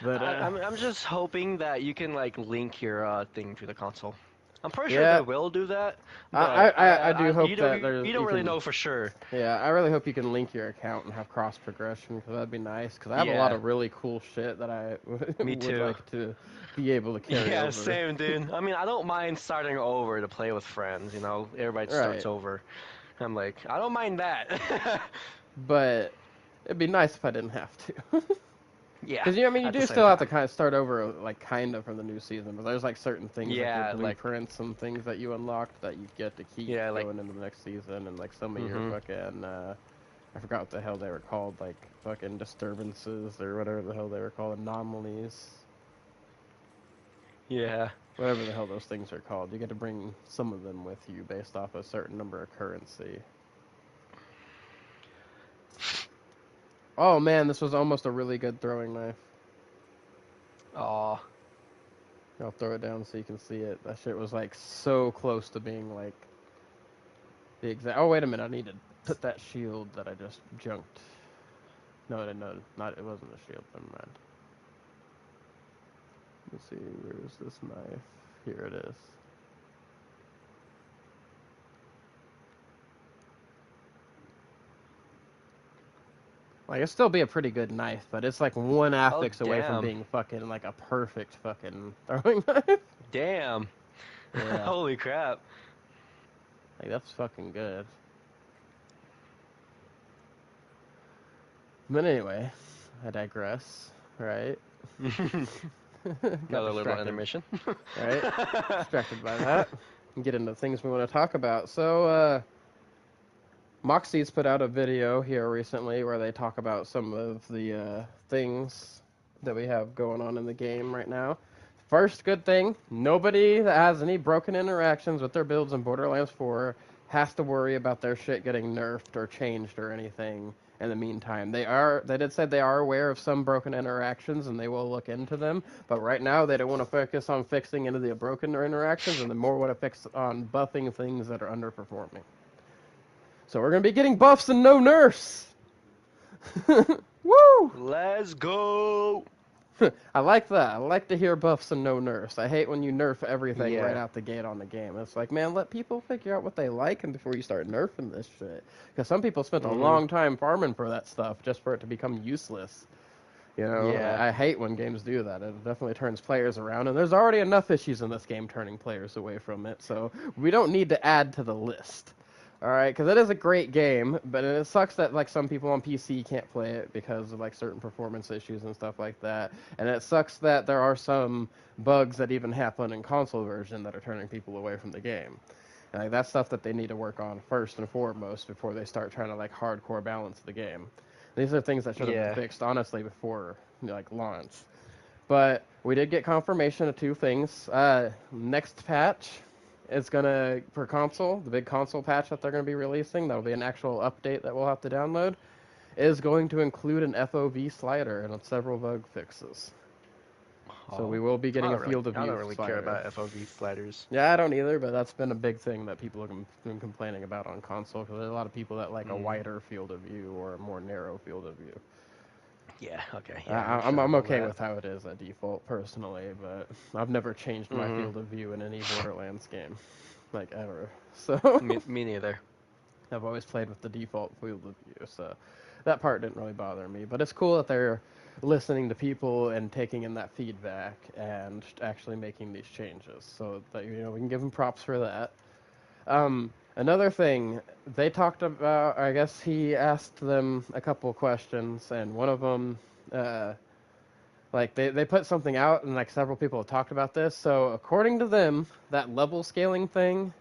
But I'm just hoping that you can like link your thing to the console. I'm pretty sure they will do that, but I do hope that you don't really know for sure. Yeah, I really hope you can link your account and have cross progression, because that'd be nice. Because I have a lot of really cool shit that I would like to be able to carry over. Yeah, same, dude. I mean, I don't mind starting over to play with friends. You know, everybody starts over. I'm like, I don't mind that. But it'd be nice if I didn't have to. Yeah. Because you do still have to kind of start over, like, kind of from the new season. But there's like certain things, like your blueprints and things that you unlocked that you get to keep going into the next season, and like some of your fucking I forgot what the hell they were called, like fucking disturbances or whatever the hell they were called, anomalies. Yeah. Whatever the hell those things are called. You get to bring some of them with you based off a certain number of currency. Oh man, this was almost a really good throwing knife. Aw. I'll throw it down so you can see it. That shit was like so close to being like the exact. Oh wait a minute, I need to put that shield that I just junked. No, it wasn't a shield. Never mind. Let's see, where's this knife? Here it is. Like, it'd still be a pretty good knife, but it's like one affix away from being fucking like a perfect fucking throwing knife. Damn. Yeah. Holy crap. Like, that's fucking good. But anyway, I digress, right? Another little intermission. Right? Distracted by that. And get into things we want to talk about. So, Moxie's put out a video here recently where they talk about some of the things that we have going on in the game right now. First good thing, nobody that has any broken interactions with their builds in Borderlands 4 has to worry about their shit getting nerfed or changed or anything in the meantime. They did say they are aware of some broken interactions and they will look into them, but right now they don't want to focus on fixing into the broken interactions, and they more want to fix on buffing things that are underperforming. So we're going to be getting buffs and no nerfs. Woo! Let's go! I like that. I like to hear buffs and no nerfs. I hate when you nerf everything right out the gate on the game. It's like, man, let people figure out what they like and before you start nerfing this shit. Because some people spent a long time farming for that stuff just for it to become useless. You know, I hate when games do that. It definitely turns players around, and there's already enough issues in this game turning players away from it, so we don't need to add to the list. Alright, because it is a great game, but it sucks that like some people on PC can't play it because of like certain performance issues and stuff like that. And it sucks that there are some bugs that even happen in console version that are turning people away from the game. And like, that's stuff that they need to work on first and foremost before they start trying to like hardcore balance the game. These are things that should have been fixed honestly before like launch. But we did get confirmation of two things. Next patch, it's gonna, for console, the big console patch that they're gonna be releasing, that'll be an actual update that we'll have to download, is going to include an FOV slider and several bug fixes. So we will be getting a field of view slider. I don't really care about FOV sliders. Yeah, I don't either, but that's been a big thing that people have been complaining about on console, because there's a lot of people that like a wider field of view or a more narrow field of view. Yeah, okay. Yeah, I'm okay with how it is at default, personally, but I've never changed my field of view in any Borderlands game, like, ever. So me neither. I've always played with the default field of view, so that part didn't really bother me. But it's cool that they're listening to people and taking in that feedback and actually making these changes, so that, you know, we can give them props for that. Another thing, they talked about, I guess he asked them a couple questions, and one of them, like, they put something out, and, like, several people have talked about this. So, according to them, that level scaling thing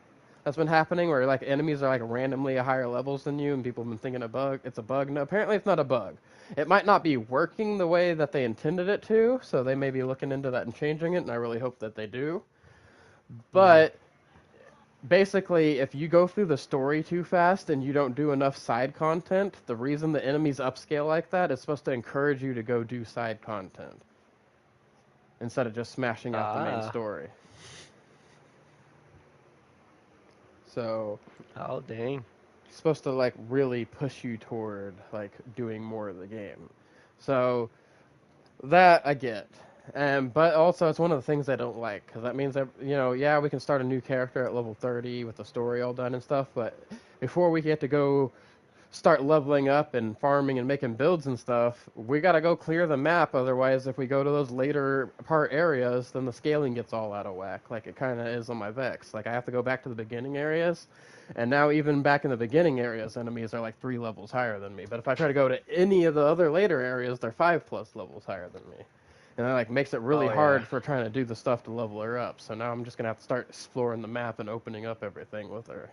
that's been happening, where, like, enemies are, like, randomly higher levels than you, and people have been thinking it's a bug. No, apparently it's not a bug. It might not be working the way that they intended it to, so they may be looking into that and changing it, and I really hope that they do. But basically, if you go through the story too fast and you don't do enough side content, the reason the enemies upscale like that is supposed to encourage you to go do side content instead of just smashing out the main story. So, oh dang, it's supposed to like really push you toward like doing more of the game. So that I get. But also it's one of the things I don't like, because that means that, yeah, we can start a new character at level 30 with the story all done and stuff, but before we get to go start leveling up and farming and making builds and stuff, we gotta go clear the map. Otherwise, if we go to those later part areas, then the scaling gets all out of whack, like it kind of is on my Vex. Like, I have to go back to the beginning areas, and now even back in the beginning areas, enemies are like 3 levels higher than me. But if I try to go to any of the other later areas, they're 5+ levels higher than me. And that like makes it really hard for trying to do the stuff to level her up. So now I'm just gonna have to start exploring the map and opening up everything with her.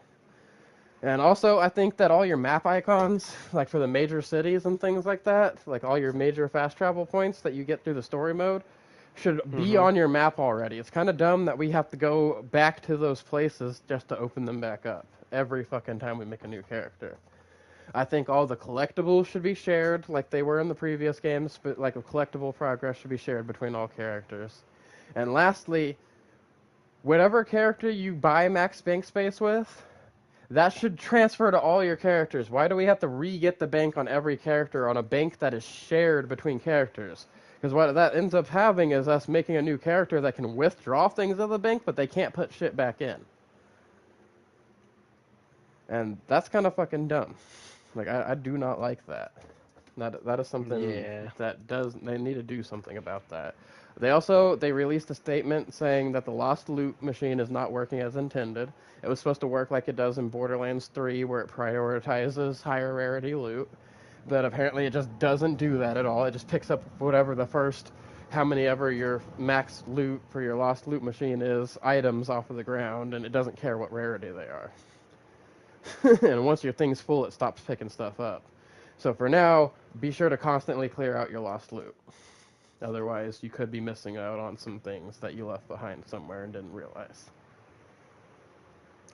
And also, I think that all your map icons, like for the major cities and things like that, like all your major fast travel points that you get through the story mode, should be on your map already. It's kind of dumb that we have to go back to those places just to open them back up every fucking time we make a new character. I think all the collectibles should be shared like they were in the previous games, but like a collectible progress should be shared between all characters. And lastly, whatever character you buy max bank space with, that should transfer to all your characters. Why do we have to re-get the bank on every character on a bank that is shared between characters? Because what that ends up having is us making a new character that can withdraw things of the bank, but they can't put shit back in. And that's kind of fucking dumb. Like, I do not like that. That is something they need to do something about that. They released a statement saying that the lost loot machine is not working as intended. It was supposed to work like it does in Borderlands 3, where it prioritizes higher rarity loot. But apparently it just doesn't do that at all. It just picks up whatever the first, how many ever your max loot for your lost loot machine is, items off of the ground, and it doesn't care what rarity they are. And once your thing's full, it stops picking stuff up. So for now, be sure to constantly clear out your lost loot. Otherwise, you could be missing out on some things that you left behind somewhere and didn't realize.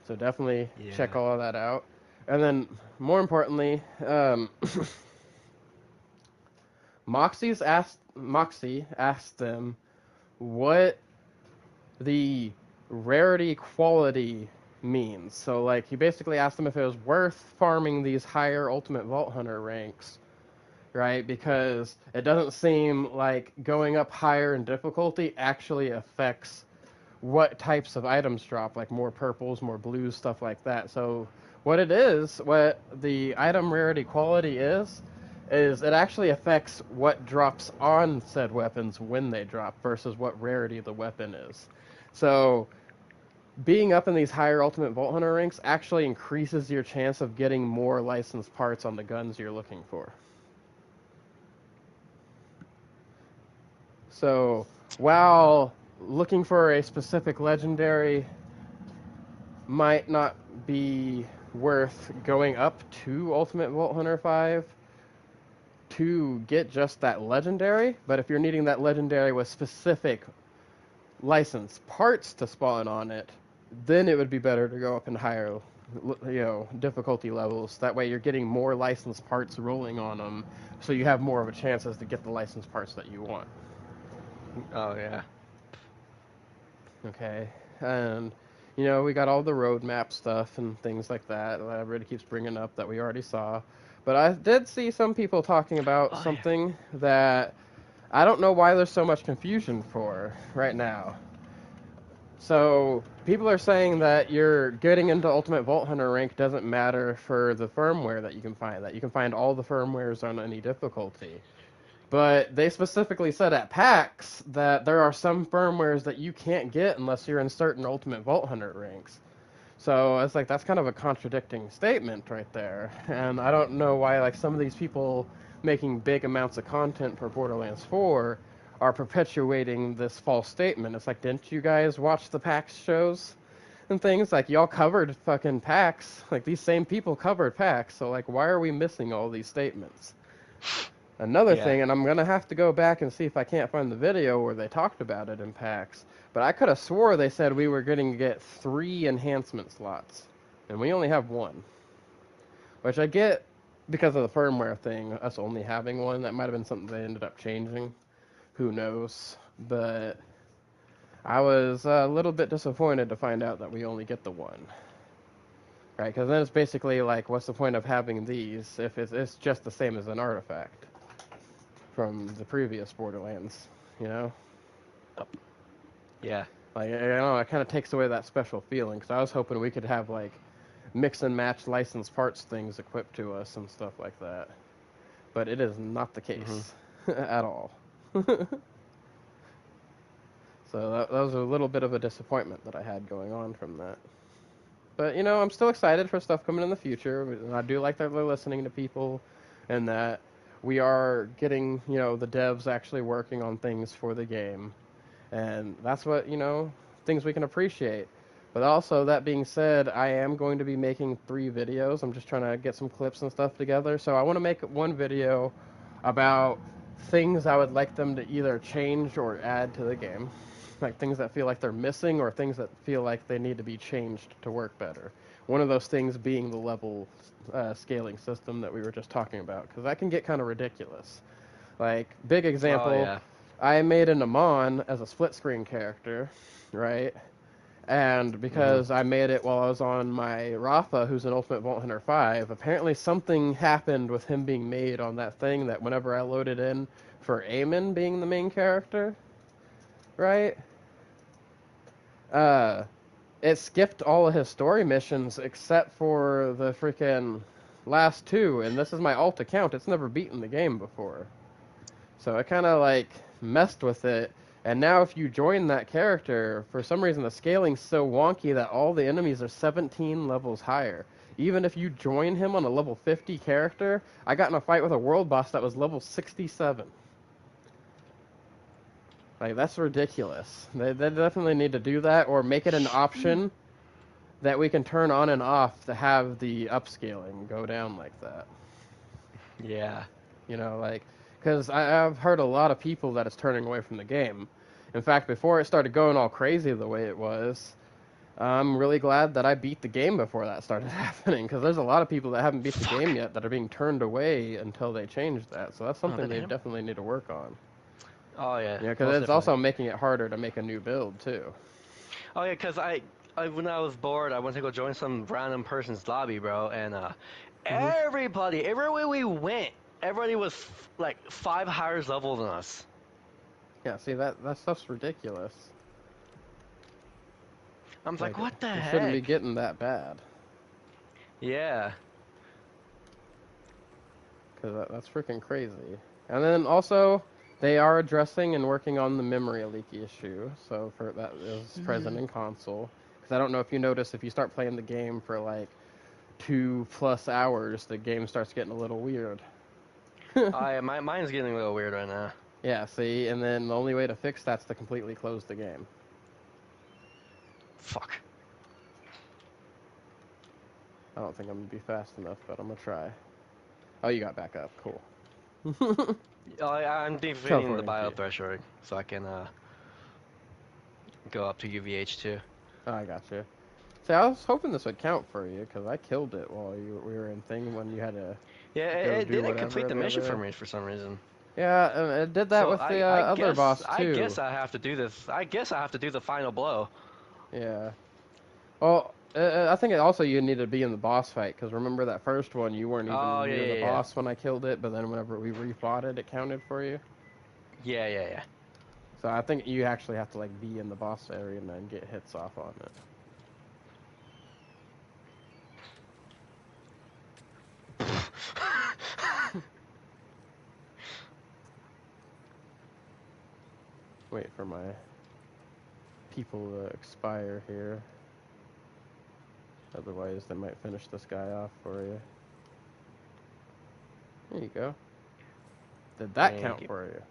So definitely check all of that out. And then, more importantly, Moxie asked them what the rarity quality means. So, like, he basically asked them if it was worth farming these higher Ultimate Vault Hunter ranks, right? Because it doesn't seem like going up higher in difficulty actually affects what types of items drop, like more purples, more blues, stuff like that. So what the item rarity quality is it actually affects what drops on said weapons when they drop versus what rarity the weapon is. So being up in these higher Ultimate Vault Hunter ranks actually increases your chance of getting more licensed parts on the guns you're looking for. So while looking for a specific legendary might not be worth going up to Ultimate Vault Hunter 5 to get just that legendary, but if you're needing that legendary with specific licensed parts to spawn on it, then it would be better to go up in higher, difficulty levels. That way you're getting more licensed parts rolling on them, so you have more of a chances to get the licensed parts that you want. Oh, yeah. Okay, and, we got all the roadmap stuff and things like that everybody keeps bringing up that we already saw. But I did see some people talking about something that I don't know why there's so much confusion for right now. So, people are saying that you're getting into Ultimate Vault Hunter rank doesn't matter for the firmware that you can find. That you can find all the firmwares on any difficulty. But they specifically said at PAX that there are some firmwares that you can't get unless you're in certain Ultimate Vault Hunter ranks. So it's like, that's kind of a contradicting statement right there. And I don't know why, like, some of these people making big amounts of content for Borderlands 4 are perpetuating this false statement. It's like, didn't you guys watch the PAX shows and things? Like, y'all covered fucking PAX. Like, these same people covered PAX. So, like, why are we missing all these statements? Another thing, and I'm going to have to go back and see if I can't find the video where they talked about it in PAX, but I could have swore they said we were going to get 3 enhancement slots, and we only have 1. Which I get because of the firmware thing, us only having 1. That might have been something they ended up changing. Who knows? But I was a little bit disappointed to find out that we only get the 1. Right, because then it's basically like, what's the point of having these if it's just the same as an artifact from the previous Borderlands, Yeah. Like, I don't know, it kind of takes away that special feeling, because I was hoping we could have, like, mix and match licensed parts things equipped to us and stuff like that. But it is not the case at all. So that was a little bit of a disappointment that I had going on from that. But, you know, I'm still excited for stuff coming in the future. I do like that they're listening to people and that we are getting, you know, the devs actually working on things for the game. And that's what, you know, things we can appreciate. But also, that being said, I am going to be making 3 videos. I'm just trying to get some clips and stuff together. So I want to make one video about things I would like them to either change or add to the game. Like things that feel like they're missing or things that feel like they need to be changed to work better. One of those things being the level scaling system that we were just talking about, because that can get kind of ridiculous. Like, big example, Oh, yeah. I made an Amon as a split screen character, right? And because I made it while I was on my Rafa, who's an Ultimate Vault Hunter 5, apparently something happened with him being made on that thing that whenever I loaded in for Eamon being the main character, right? It skipped all of his story missions except for the freaking last 2, and this is my alt account. It's never beaten the game before. So it kind of, like, messed with it. And now if you join that character, for some reason the scaling's so wonky that all the enemies are 17 levels higher. Even if you join him on a level 50 character, I got in a fight with a world boss that was level 67. Like, that's ridiculous. They definitely need to do that, or make it an option that we can turn on and off to have the upscaling go down like that. Yeah. You know, like, because I've heard a lot of people that it's turning away from the game. In fact, before it started going all crazy the way it was, I'm really glad that I beat the game before that started happening, because there's a lot of people that haven't beat the game yet that are being turned away until they change that. So that's something they definitely need to work on. Oh, yeah. Yeah, because it's also making it harder to make a new build, too. Oh, yeah, because when I was bored, I went to go join some random person's lobby, bro, and everybody, everywhere we went, everybody was like 5 higher level than us. Yeah, see, that stuff's ridiculous. I'm like, what the heck? You shouldn't be getting that bad. Yeah. Because that's freaking crazy. And then also, they are addressing and working on the memory leak issue. So for that is present in console. Because I don't know if you notice, if you start playing the game for like 2+ hours, the game starts getting a little weird. Mine's getting a little weird right now. Yeah, see, and then the only way to fix that's to completely close the game. Fuck. I don't think I'm going to be fast enough, but I'm going to try. Oh, you got back up. Cool. I'm defeating the bio threshold, so I can go up to UVH too. Oh, I got you. See, I was hoping this would count for you, because I killed it while we were in thing when you had to. Yeah, it didn't complete the mission for me for some reason. Yeah, it did that with the other boss too. I guess I have to do this. I guess I have to do the final blow. Yeah. Well, I think also you need to be in the boss fight, because remember that first one, you weren't even near the boss when I killed it, but then whenever we refought it, it counted for you. Yeah. So I think you actually have to like be in the boss area and then get hits off on it. Wait for my people to expire here. Otherwise, they might finish this guy off for you. There you go. Did that count for you?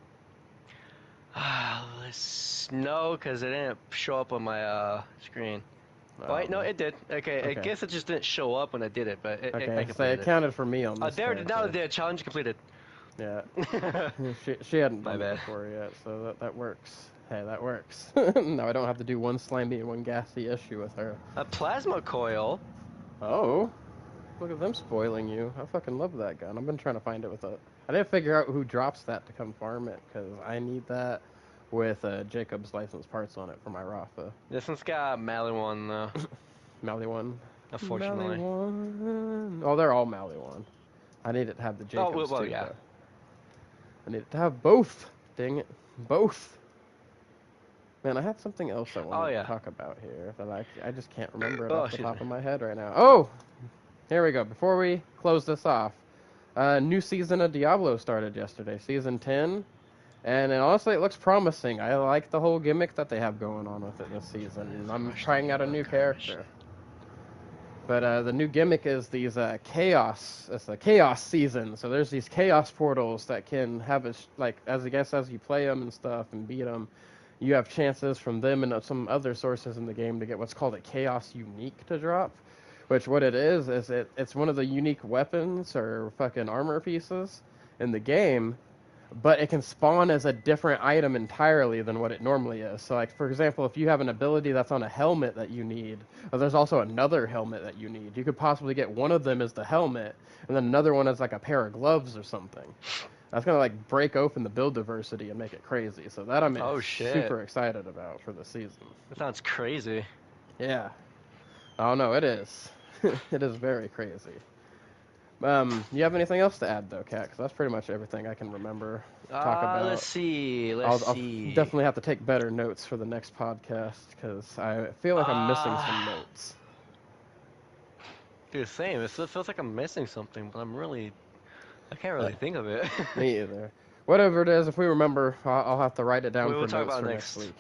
No, because it didn't show up on my screen. Oh, wait, no, it did. Okay, I guess it just didn't show up when I did it, but I so it counted for me on this. There, now the challenge completed. Yeah. she hadn't done it before yet, so that works. Hey, that works. Now I don't have to do one slimy and one gassy issue with her. A plasma coil? Oh. Look at them spoiling you. I fucking love that gun. I've been trying to find it with a... I didn't figure out who drops that to come farm it, because I need that with Jacob's license parts on it for my Rafa. This one's got Maliwan, though. Maliwan? Unfortunately. Maliwan. Oh, they're all Maliwan. I need it to have the Jacobs too, yeah. Though. I need it to have both. Dang it. Both. Man, I had something else I wanted to talk about here that I just can't remember it off the top of my head right now. Oh, here we go. Before we close this off, new season of Diablo started yesterday, season 10. And honestly, it looks promising. I like the whole gimmick that they have going on with it this season. I'm trying out a new character. But the new gimmick is these chaos. It's a chaos season, so there's these chaos portals that can have as you play them and stuff and beat them, you have chances from them and some other sources in the game to get what's called a chaos unique to drop. Which what it is it's one of the unique weapons or fucking armor pieces in the game. But it can spawn as a different item entirely than what it normally is. So, like, for example, if you have an ability that's on a helmet that you need, or there's also another helmet that you need, you could possibly get one of them as the helmet, and then another one as, like, a pair of gloves or something. That's going to, like, break open the build diversity and make it crazy. So that I'm super excited about for the season. That sounds crazy. Yeah. Oh, no, it is. It is very crazy. You have anything else to add, though, Kat? Because that's pretty much everything I can remember talk about. Let's see. I'll definitely have to take better notes for the next podcast, because I feel like I'm missing some notes. Dude, same. It feels like I'm missing something, but I can't really think of it. Me either. Whatever it is, if we remember, I'll have to write it down for notes for next week.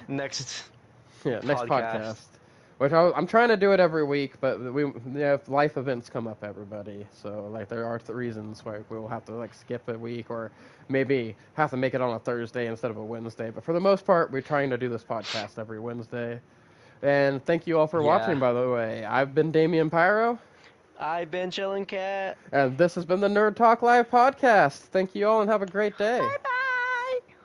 Next podcast. Which I'm trying to do it every week, but life events come up, everybody. So, like, there are reasons why we'll have to, like, skip a week or maybe have to make it on a Thursday instead of a Wednesday. But for the most part, we're trying to do this podcast every Wednesday. And thank you all for watching, by the way. I've been Damionpyro. I've been ChillenCat. And this has been the Nerd Talk Live podcast. Thank you all and have a great day. Bye-bye.